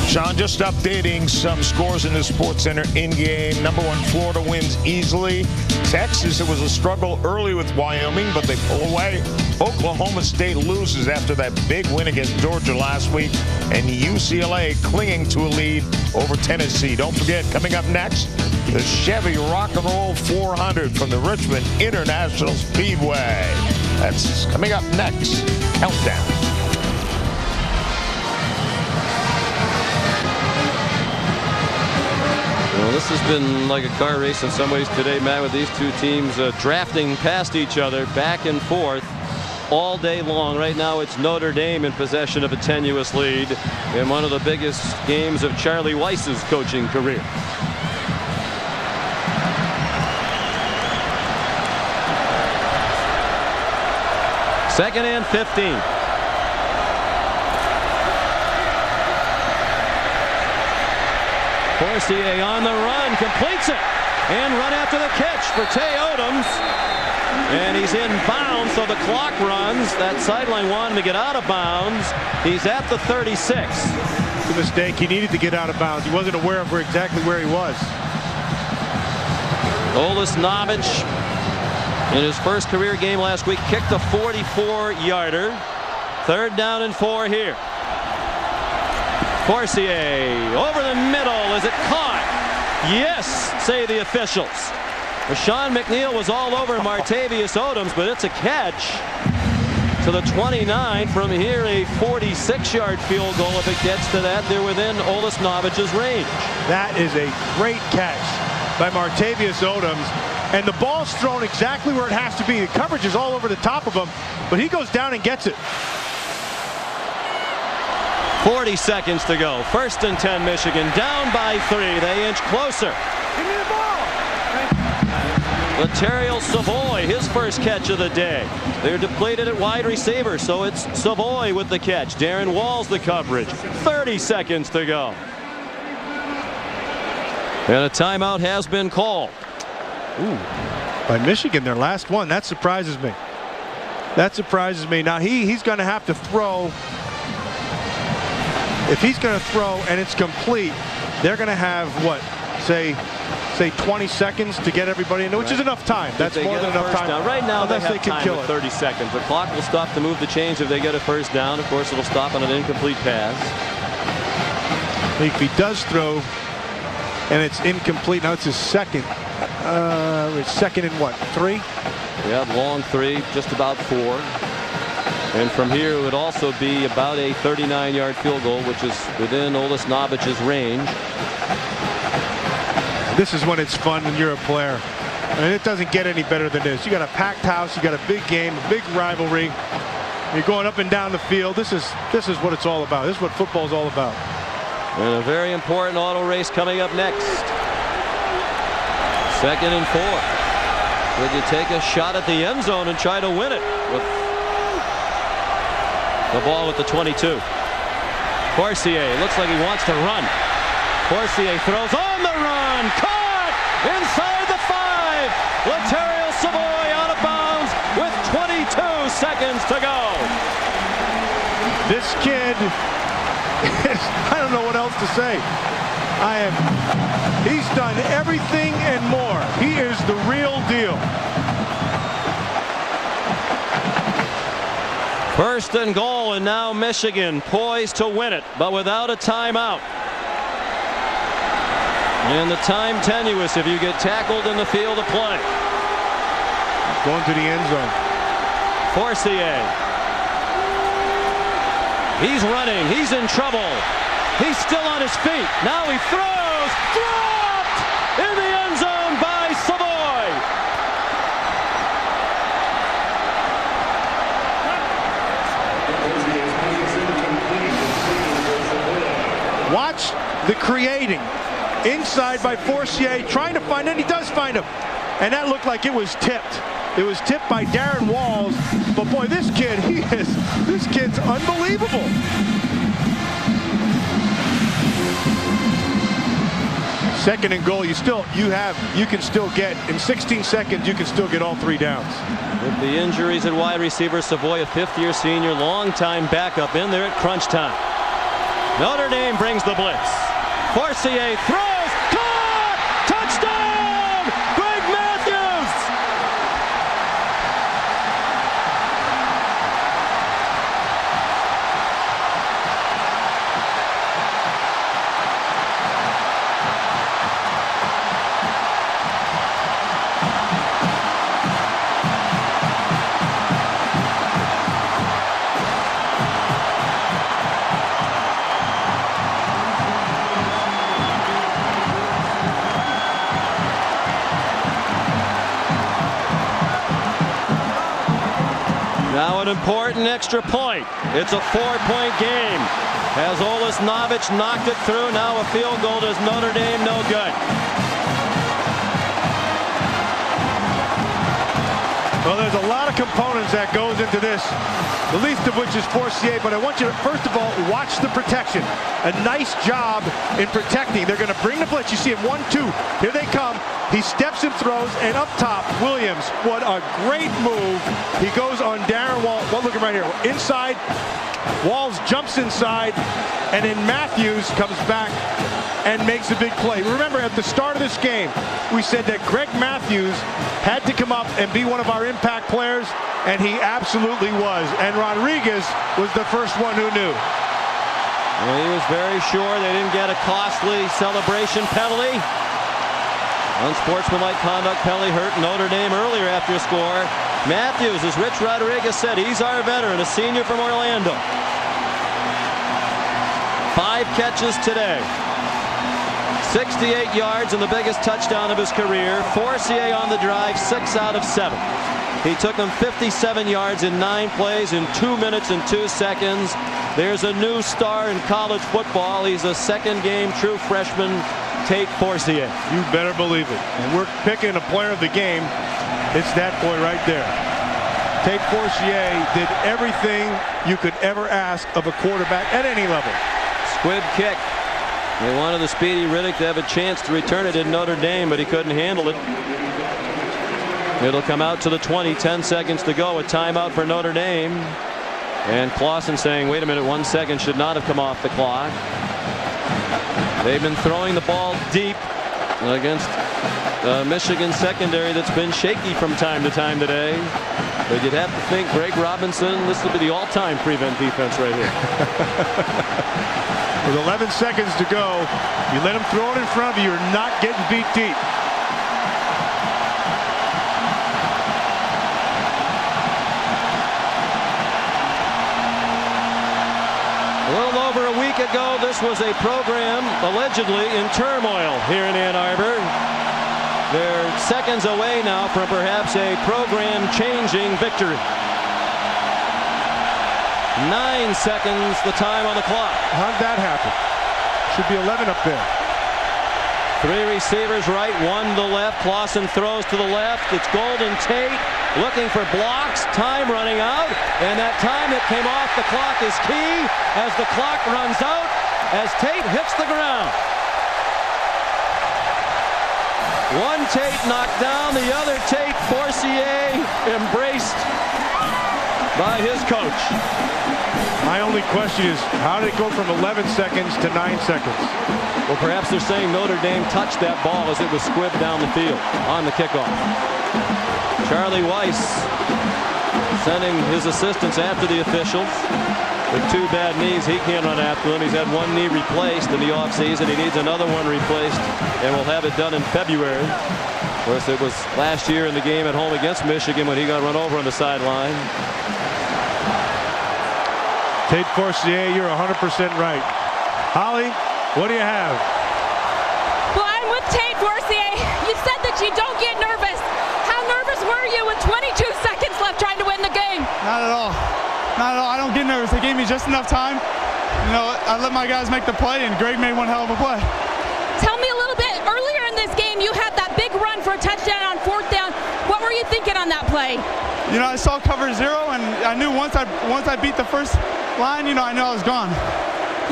[SPEAKER 8] Sean, just updating some scores in the Sports Center in-game. Number 1, Florida wins easily. Texas, it was a struggle early with Wyoming, but they pull away. Oklahoma State loses after that big win against Georgia last week. And UCLA clinging to a lead over Tennessee. Don't forget, coming up next, the Chevy Rock and Roll 400 from the Richmond International Speedway. That's coming up next. Countdown.
[SPEAKER 2] Well, this has been like a car race in some ways today, Matt, with these two teams drafting past each other back and forth all day long. Right now it's Notre Dame in possession of a tenuous lead in one of the biggest games of Charlie Weiss's coaching career. Second and 15. Forcier on the run, completes it, and run after the catch for Tay Odoms. And he's in bounds, so the clock runs. That sideline wanted to get out of bounds. He's at the 36.
[SPEAKER 3] It's a mistake. He needed to get out of bounds. He wasn't aware of exactly where he was.
[SPEAKER 2] Oldest Novich, in his first career game last week, kicked a 44-yarder. 3rd down and 4 here. Forcier over the middle. Is it caught? Yes, say the officials. Rashawn McNeil was all over Martavius Odoms, but it's a catch to the 29. From here, a 46-yard field goal. If it gets to that, they're within Oldest Novich's range.
[SPEAKER 3] That is a great catch by Martavius Odoms. And the ball's thrown exactly where it has to be. The coverage is all over the top of him, but he goes down and gets it.
[SPEAKER 2] 40 seconds to go. 1st and 10 Michigan, down by 3. They inch closer.
[SPEAKER 7] Give me the ball.
[SPEAKER 2] Laterial Savoy, his first catch of the day. They're depleted at wide receiver, so it's Savoy with the catch. Darren Walls the coverage. 30 seconds to go. And a timeout has been called.
[SPEAKER 3] Ooh. By Michigan, their last one. That surprises me. That surprises me. Now he's going to have to throw. If he's going to throw and it's complete, they're going to have what, say 20 seconds to get everybody in, which is enough time. That's more than enough time.
[SPEAKER 2] Down. Right now,
[SPEAKER 3] unless
[SPEAKER 2] they have time with 30 seconds. The clock will stop to move the chains if they get a first down. Of course, it'll stop on an incomplete pass.
[SPEAKER 3] If he does throw and it's incomplete, now it's his second. It's 2nd and what, 3?
[SPEAKER 2] Yeah, long 3, just about 4. And from here, it would also be about a 39-yard field goal, which is within Oldest Novich's range.
[SPEAKER 3] This is when it's fun when you're a player. I mean, it doesn't get any better than this. You got a packed house, you got a big game, a big rivalry. You're going up and down the field. This is what it's all about. This is what football is all about.
[SPEAKER 2] And a very important auto race coming up next. 2nd and 4. Would you take a shot at the end zone and try to win it? With the ball at the 22. Forcier looks like he wants to run. Forcier throws on the run. Caught inside the 5. Laterial Savoy out of bounds with 22 seconds to go.
[SPEAKER 3] This kid, I don't know what else to say. He's done everything and more. He is the real deal.
[SPEAKER 2] First and goal, and now Michigan poised to win it, but without a timeout. And the time tenuous if you get tackled in the field of play.
[SPEAKER 3] Going to the end zone.
[SPEAKER 2] Forcier. He's running. He's in trouble. He's still on his feet. Now he throws. Dropped in the end zone by Savoy.
[SPEAKER 3] Watch the creating. Inside by Forcier, trying to find it. He does find him. And that looked like it was tipped. It was tipped by Darren Walls. But boy, this kid's unbelievable. Second and goal, you can still get, in 16 seconds, you can still get all 3 downs.
[SPEAKER 2] With the injuries at wide receiver, Savoy, a 5th-year senior, long-time backup in there at crunch time. Notre Dame brings the blitz. Forcier throws, caught, touchdown, Greg Matthews. Now an important extra point. It's a 4-point game. As Olis Novich knocked it through, now a field goal does Notre Dame no good.
[SPEAKER 3] Well, there's a lot of components that goes into this, the least of which is Forcier, but I want you to, first of all, watch the protection. A nice job in protecting. They're going to bring the blitz. You see him 1-2. Here they come. He steps and throws, and up top, Williams. What a great move. He goes on Darren Walls. Well, look at right here. Inside, Walls jumps inside, and then Matthews comes back and makes a big play. Remember, at the start of this game, we said that Greg Matthews had to come up and be one of our impact players, and he absolutely was. And Rodriguez was the first one who knew.
[SPEAKER 2] Well, he was very sure they didn't get a costly celebration penalty. Unsportsmanlike conduct penalty hurt Notre Dame earlier after a score. Matthews, as Rich Rodriguez said, he's our veteran, a senior from Orlando. 5 catches today. 68 yards and the biggest touchdown of his career. Forcier on the drive, 6 out of 7. He took him 57 yards in 9 plays in 2 minutes and 2 seconds. There's a new star in college football. He's a second-game true freshman, Tate Forcier.
[SPEAKER 3] You better believe it. And we're picking a player of the game. It's that boy right there. Tate Forcier did everything you could ever ask of a quarterback at any level.
[SPEAKER 2] Squib kick. They wanted the speedy Riddick to have a chance to return it in Notre Dame, but he couldn't handle it. It'll come out to the 20, 10 seconds to go. A timeout for Notre Dame. And Clausen saying, wait a minute, 1 second should not have come off the clock. They've been throwing the ball deep against Michigan secondary that's been shaky from time to time today. But you'd have to think Greg Robinson, this will be the all-time prevent defense right here.
[SPEAKER 3] With 11 seconds to go, you let him throw it in front of you, you're not getting beat deep.
[SPEAKER 2] A little over a week ago, this was a program allegedly in turmoil here in Ann Arbor. They're seconds away now from perhaps a program-changing victory. 9 seconds, the time on the clock.
[SPEAKER 3] How'd that happen? Should be 11 up there.
[SPEAKER 2] 3 receivers right, 1 to the left. Clausen throws to the left. It's Golden Tate looking for blocks. Time running out. And that time that came off the clock is key as the clock runs out as Tate hits the ground. One Tate knocked down, the other Tate, Forcier, embraced by his coach.
[SPEAKER 3] My only question is, how did it go from 11 seconds to 9 seconds?
[SPEAKER 2] Well, perhaps they're saying Notre Dame touched that ball as it was squibbed down the field on the kickoff. Charlie Weiss sending his assistants after the officials. With 2 bad knees, he can't run after them. He's had 1 knee replaced in the offseason. He needs another one replaced, and will have it done in February. Of course, it was last year in the game at home against Michigan when he got run over on the sideline.
[SPEAKER 3] Tate Forcier, you're 100% right. Holly, what do you have?
[SPEAKER 4] Well, I'm with Tate Forcier. You said that you don't get nervous. How nervous were you with 22 seconds left trying to win the game?
[SPEAKER 12] Not at all. Not at all. I don't get nervous. They gave me just enough time. You know, I let my guys make the play, and Greg made one hell of a play.
[SPEAKER 4] Tell me a little bit. Earlier in this game, you had that big run for a touchdown on 4th down. What were you thinking on that play?
[SPEAKER 12] You know, I saw cover 0, and I knew once I beat the first line, you know, I knew I was gone.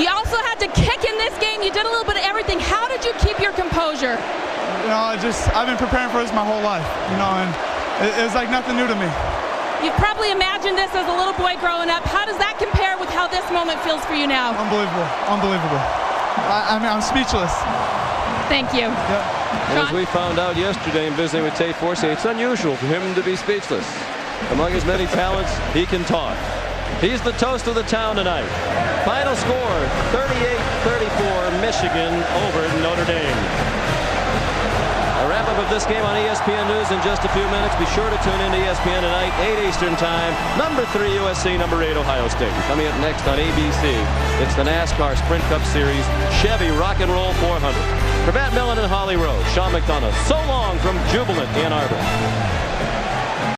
[SPEAKER 4] You also had to kick in this game. You did a little bit of everything. How did you keep your composure?
[SPEAKER 12] You know, I've been preparing for this my whole life, you know, and it was like nothing new to me.
[SPEAKER 4] You've probably imagined this as a little boy growing up. How does that compare with how this moment feels for you now?
[SPEAKER 12] Unbelievable. Unbelievable. I mean, I'm speechless.
[SPEAKER 4] Thank you.
[SPEAKER 12] Yeah.
[SPEAKER 2] As we found out yesterday in visiting with Tate Forcier, it's unusual for him to be speechless. Among his many talents, he can talk. He's the toast of the town tonight. Final score, 38-34, Michigan over Notre Dame. A wrap-up of this game on ESPN News in just a few minutes. Be sure to tune in to ESPN tonight, 8 Eastern Time. Number 3 USC, number 8 Ohio State. Coming up next on ABC, it's the NASCAR Sprint Cup Series Chevy Rock and Roll 400. For Matt Millen and Holly Rowe, Sean McDonough, so long from jubilant Ann Arbor.